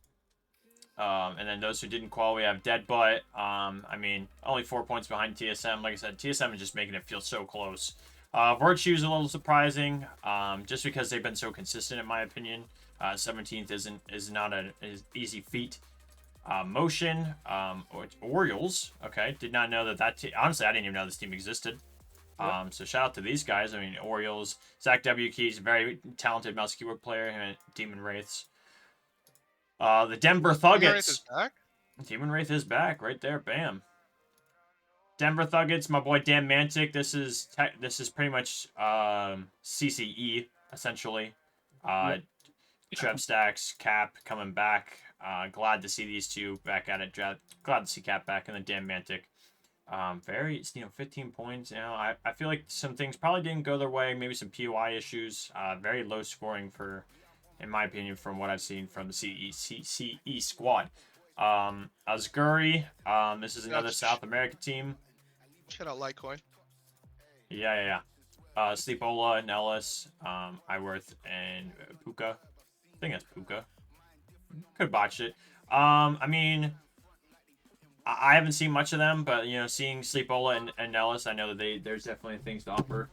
And then those who didn't qual, we have Dead Butt. I mean, only 4 points behind TSM. Like I said, TSM is just making it feel so close. Virtue's a little surprising, just because they've been so consistent, in my opinion. 17th is not an easy feat. Motion, Orioles. Okay, did not know that honestly, I didn't even know this team existed. So shout out to these guys. I mean, Orioles, Zach W. Keys, very talented mouse keyboard player, and Demon Wraiths. The Denver Thuggets. Demon Wraith is back right there. Bam. Denver Thuggets, my boy Dan Mantic. This is pretty much CCE essentially. Trev Stacks, Cap coming back. Glad to see these two back at it. Glad to see Cap back and then Dan Mantic. Very 15 points. I feel like some things probably didn't go their way. Maybe some POI issues. Very low scoring in my opinion, from what I've seen from the CE squad. Asguri, this is another South American team. Shout out Litecoin. Yeah. Sleepola, Nellis, Iworth, and Puka. I think that's Puka. Could botch it. I mean, I haven't seen much of them, but seeing Sleepola and Nellis, I know that there's definitely things to offer.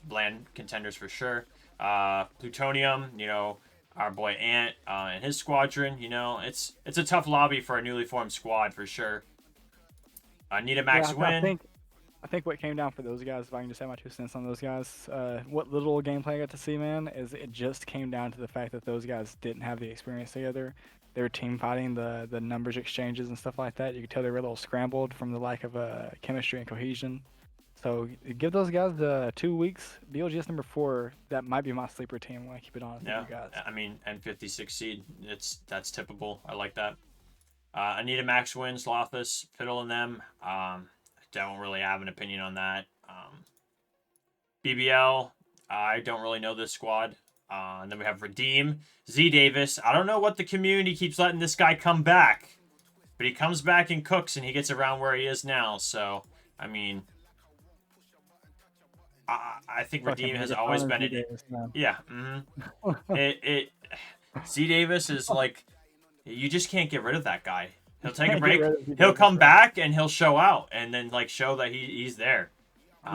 Bland contenders for sure. Plutonium, our boy Ant and his squadron. It's a tough lobby for a newly formed squad for sure. Need a max win. I think what came down for those guys, if I can just have my 2 cents on those guys, what little gameplay I got to see, man, is it just came down to the fact that those guys didn't have the experience together. They were team fighting, the numbers exchanges and stuff like that. You could tell they were a little scrambled from the lack of chemistry and cohesion. So give those guys 2 weeks. BLGS #4, that might be my sleeper team when I keep it honest with you guys. I mean, N56 seed, that's tippable. I like that. I need a max win, Slothus, Fiddle in them. Don't really have an opinion on that. BBL, I don't really know this squad. And then we have Redeem, Z Davis. I don't know what the community keeps letting this guy come back, but he comes back and cooks, and he gets around where he is now. So, I mean, I think Redeem has always been it. Yeah. Z Davis is like, you just can't get rid of that guy. He'll take a break. He'll come back and he'll show out, and then show that he's there.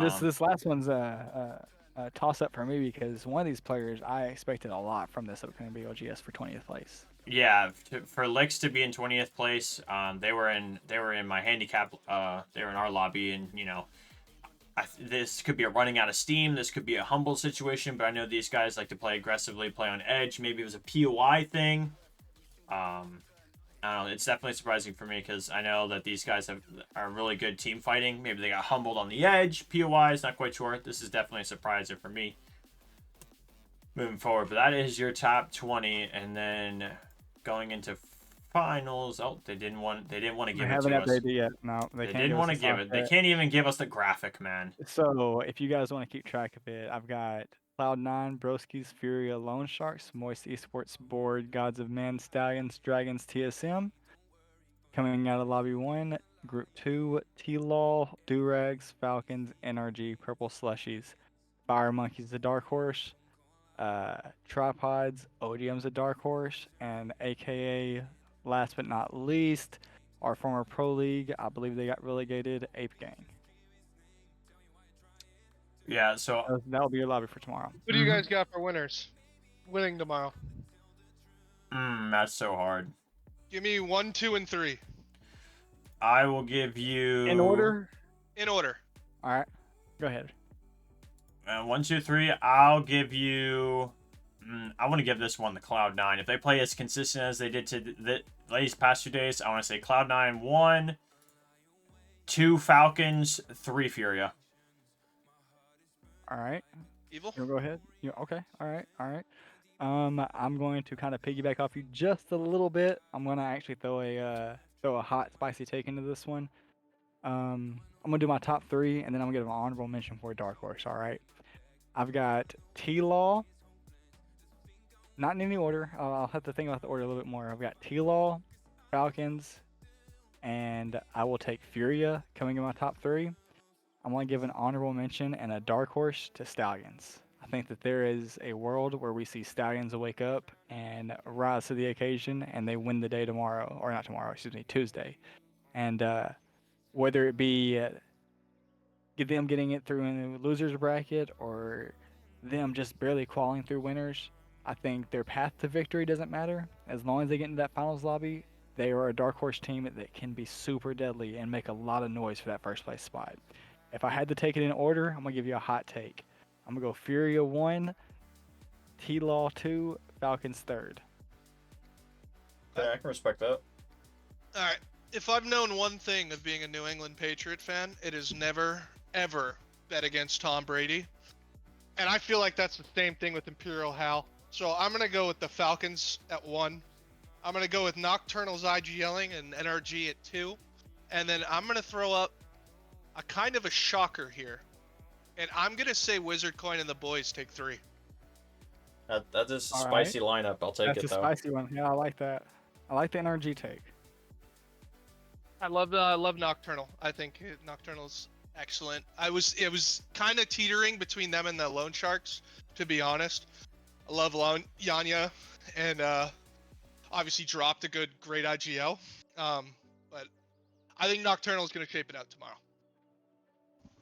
This last one's a toss up for me because one of these players I expected a lot from this upcoming BLGS for 20th place. Yeah, for Licks to be in 20th place, they were in my handicap. They were in our lobby, and this could be a running out of steam. This could be a humble situation, but I know these guys like to play aggressively, play on edge. Maybe it was a POI thing. I don't know. It's definitely surprising for me because I know that these guys are really good team fighting. Maybe they got humbled on the edge. POI is not quite sure. This is definitely a surpriser for me moving forward. But that is your top 20, and then going into finals. Oh, they didn't want to give it to us. They haven't updated yet. No, they didn't want to give it. They can't even give us the graphic, man. So if you guys want to keep track of it, I've got Cloud9, Broskies, Furia, Lone Sharks, Moist Esports Board, Gods of Man, Stallions, Dragons, TSM. Coming out of Lobby 1, Group 2, T-Law, Durags, Falcons, NRG, Purple Slushies, Fire Monkeys, the Dark Horse, Tripods, Odium's a Dark Horse, and AKA, last but not least, our former Pro League, I believe they got relegated, Ape Gang. Yeah, so that'll be your lobby for tomorrow. What do you guys got for winners? Winning tomorrow. That's so hard. Give me 1, 2, and 3. I will give you in order. In order. All right, go ahead. 1, 2, 3. I'll give you. I want to give this one to Cloud9. If they play as consistent as they did to these past 2 days, I want to say Cloud9 1, 2 Falcons, 3 Furia. All right. Evil. You wanna go ahead? You okay? All right. All right. I'm going to kind of piggyback off you just a little bit. I'm gonna actually throw a hot spicy take into this one. I'm gonna do my top three, and then I'm gonna give an honorable mention for a dark horse. All right. I've got T Law. Not in any order. I'll have to think about the order a little bit more. I've got T Law, Falcons, and I will take Furia coming in my top three. I'm going to give an honorable mention and a dark horse to Stallions. I think that there is a world where we see Stallions wake up and rise to the occasion and they win the day tomorrow, or not tomorrow, excuse me, Tuesday. And whether it be them getting it through in the losers bracket or them just barely crawling through winners, I think their path to victory doesn't matter. As long as they get into that finals lobby, they are a dark horse team that can be super deadly and make a lot of noise for that first place spot. If I had to take it in order, I'm gonna give you a hot take. I'm gonna go Furia 1, T-Law 2, Falcons 3rd. Yeah, I can respect that. All right. If I've known one thing of being a New England Patriot fan, it is never, ever bet against Tom Brady. And I feel like that's the same thing with Imperial Hal. So I'm going to go with the Falcons at 1. I'm going to go with Nocturnal's IGLing and NRG at 2. And then I'm going to throw up a kind of a shocker here. And I'm going to say Wizard Coin and the boys take 3. That's a All spicy lineup. I'll take That's it a though. spicy one. Yeah, I like that. I like the NRG take. I love Nocturnal. I think Nocturnal's excellent. It was kind of teetering between them and the Lone Sharks, to be honest. I love Yanya, and obviously dropped a great IGL. But I think Nocturnal is going to shape it out tomorrow.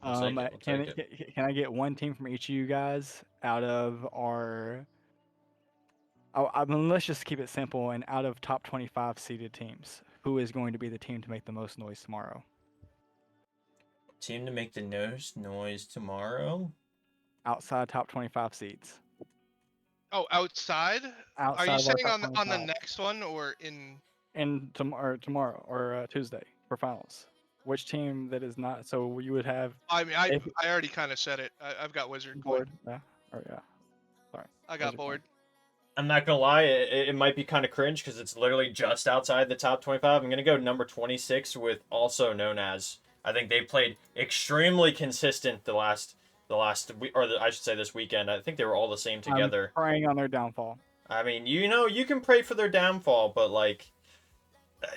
I'll take it. I'll take it. Can I get one team from each of you guys out of our? Let's just keep it simple. And out of top 25 seeded teams, who is going to be the team to make the most noise tomorrow? Team to make the noise tomorrow. Outside top 25 seeds. Oh, outside? Outside Are you of our saying top on the 25. next one or in? And tomorrow or Tuesday for finals. Which team that is not? So you would have I mean, if- I already kind of said it. I've got Wizard Coin. board. Yeah. Or yeah. Sorry. I got Wizard Coin. bored. I'm not gonna lie, it might be kind of cringe because it's literally just outside the top 25. I'm gonna go number 26 with also known as. I think they played extremely consistent the last week, or I should say this weekend. I think they were all the same together. I'm praying on their downfall. I mean, you can pray for their downfall, but like,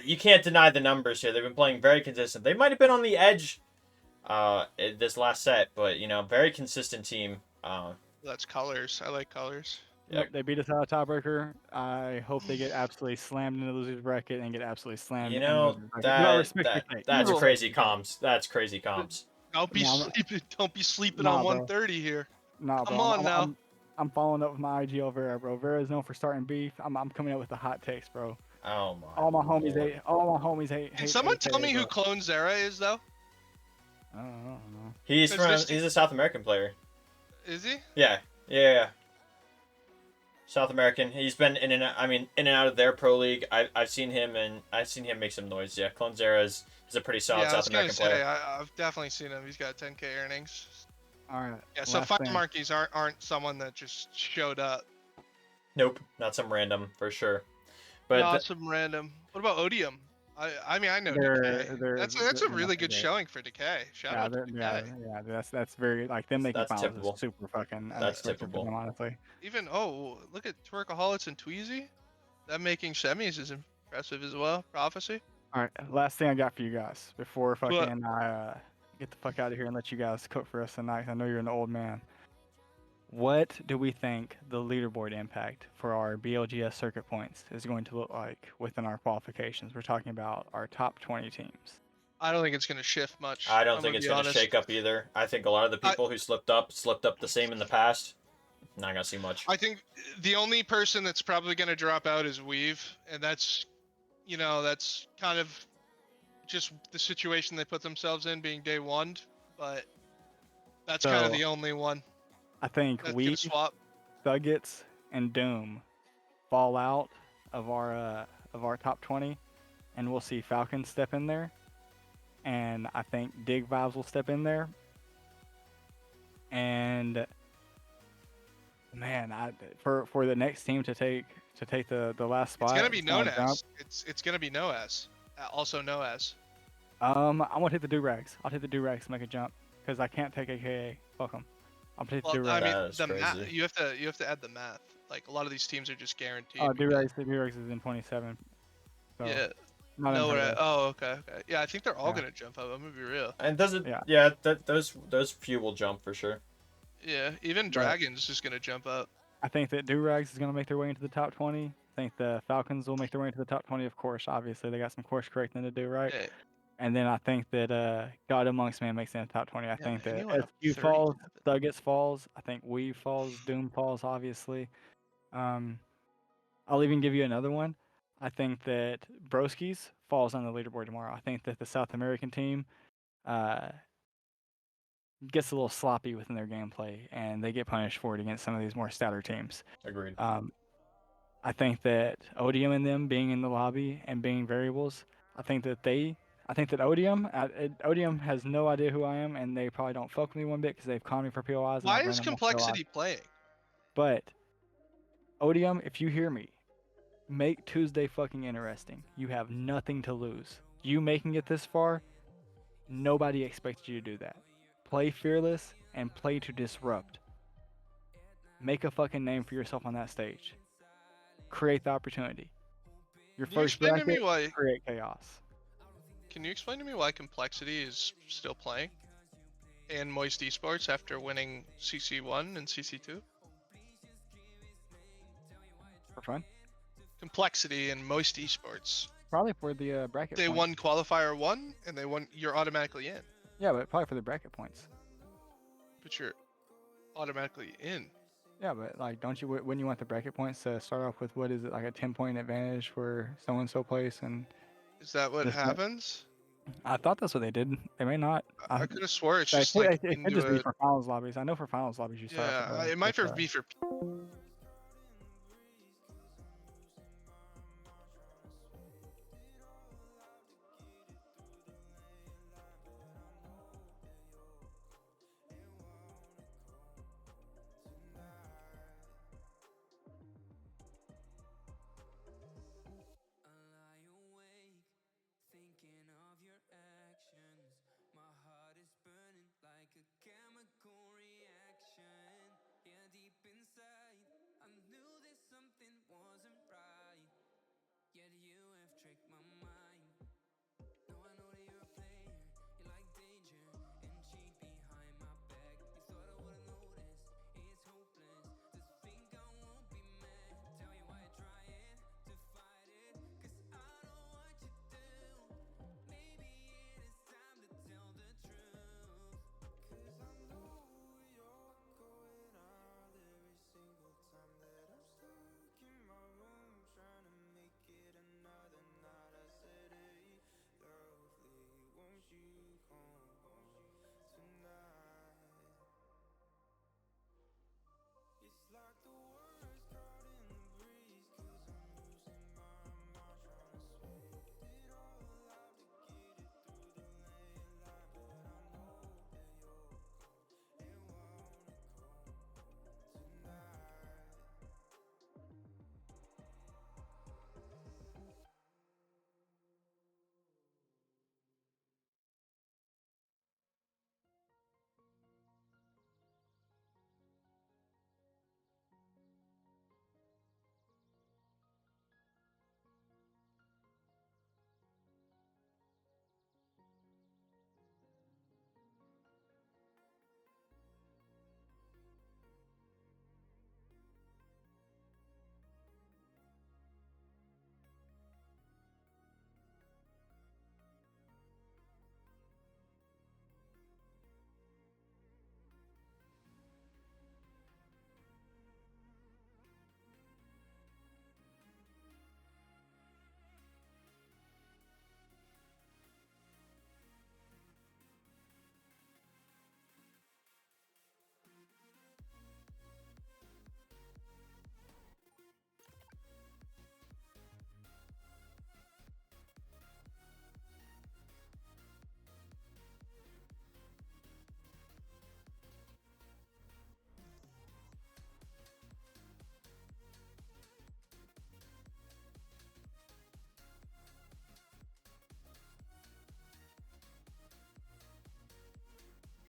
you can't deny the numbers here. They've been playing very consistent. They might have been on the edge, this last set, but very consistent team. That's colors. I like colors. Yeah. Yep, they beat us out of tiebreaker. I hope they get absolutely slammed in the losers bracket and get absolutely slammed. in the losers bracket. But I respect your take. That's Evil. crazy comms. That's crazy comms. Don't be Nah, I'm- sleeping. Don't be sleeping Nah, on bro. 130 here. Nah, Come bro. on now. I'm following up with my IGL Vera, bro. Vera's known for starting beef. I'm coming up with the hot takes, bro. Oh my. All my homies Lord. hate. All my homies hate. Can someone hate tell me Vera, who bro. Clone Zera is though? I don't know. He's Is this- he's a South American player. Is he? Yeah. South American. He's been in and out of their pro league. I've seen him make some noise. Yeah, Clonzera is a pretty solid Yeah, I South was gonna American say player. I've definitely seen him. He's got 10K earnings. All right. Yeah, so last Fire thing. Monkeys aren't someone that just showed up. Nope, not some random for sure. But Not some random. What about Odium? I mean I know They're- Decay. they're- That's a they're really not good great. showing for Decay. Shout Yeah, out to Decay. that's very like them making That's finals typical. is super fucking. That's unexpected for typical. them, honestly. Even look at Twerkaholics and Tweezy. Them making semis is impressive as well. Prophecy. All right, last thing I got for you guys before What? fucking I get the fuck out of here and let you guys cook for us tonight. I know you're an old man. What do we think the leaderboard impact for our BLGS circuit points is going to look like within our qualifications? We're talking about our top 20 teams. I don't think it's gonna shift much. I don't I'm think it's be gonna honest. shake up either. I think a lot of the people who slipped up the same in the past. Not gonna see much. I think the only person that's probably going to drop out is Weave, and that's kind of just the situation they put themselves in, being day one. But that's kind of So, the only one I think that's we, going to swap. Thuggets, and Doom fall out of our top 20, and we'll see Falcons step in there, and I think Dig Vibes will step in there. and man, for the next team to take the last spot. It's gonna be known jump, as. It's gonna be known as. Also known as. I'm gonna take the do-rags. I'll take the do-rags to make a jump because I can't take AKA. Fuck 'em. I'm gonna take the Well, I do-rags. mean, That is the math. crazy. You have to add the math. Like a lot of these teams are just guaranteed. Oh, because- do-rags. The do-rags is in 27. So Yeah. not No, unheard we're of. at, oh, okay, okay. Yeah, I think they're all Yeah. gonna jump up. I'm gonna be real. And doesn't Yeah. yeah, those few will jump for sure. Yeah, even But- Dragon's just gonna jump up. I think that do-rags is gonna make their way into the top 20. I think the Falcons will make their way into the top 20. Of course, obviously they got some course correcting to do, right? Yeah, And then I think that God Amongst Man makes it in the top 20. I think man, that anyone up SQ 30 falls, can happen. Thuggets falls. I think Weave falls, Doom falls, obviously. I'll even give you another one. I think that Broski's falls on the leaderboard tomorrow. I think that the South American team gets a little sloppy within their gameplay, and they get punished for it against some of these more stouter teams. Agreed. I think that Odium and them being in the lobby and being variables, I think that Odium has no idea who I am, and they probably don't fuck with me one bit because they've conned me for POIs. and Why I've ran is them off POIs. Complexity playing? But Odium, if you hear me, make Tuesday fucking interesting. You have nothing to lose. You making it this far, nobody expected you to do that. Play fearless and play to disrupt. Make a fucking name for yourself on that stage. Create the opportunity. Your Can you first explain to me bracket, why? create chaos. Can you explain to me why Complexity is still playing? And Moist Esports after winning CC1 and CC2? For fun. Complexity and Moist Esports. Probably for the bracket They points. won qualifier 1 and they won. You're automatically in, Yeah, but probably for the bracket points. but you're automatically in. Yeah, but like, don't you wouldn't you want the bracket points to start off with what is it like a 10-point advantage for so and so place? And Is that what Just not- happens? I thought that's what they did. They may not. I could have swore it's I just think like it could into just be a, for finals lobbies. I know for finals lobbies you start. off yeah. with It might with, be for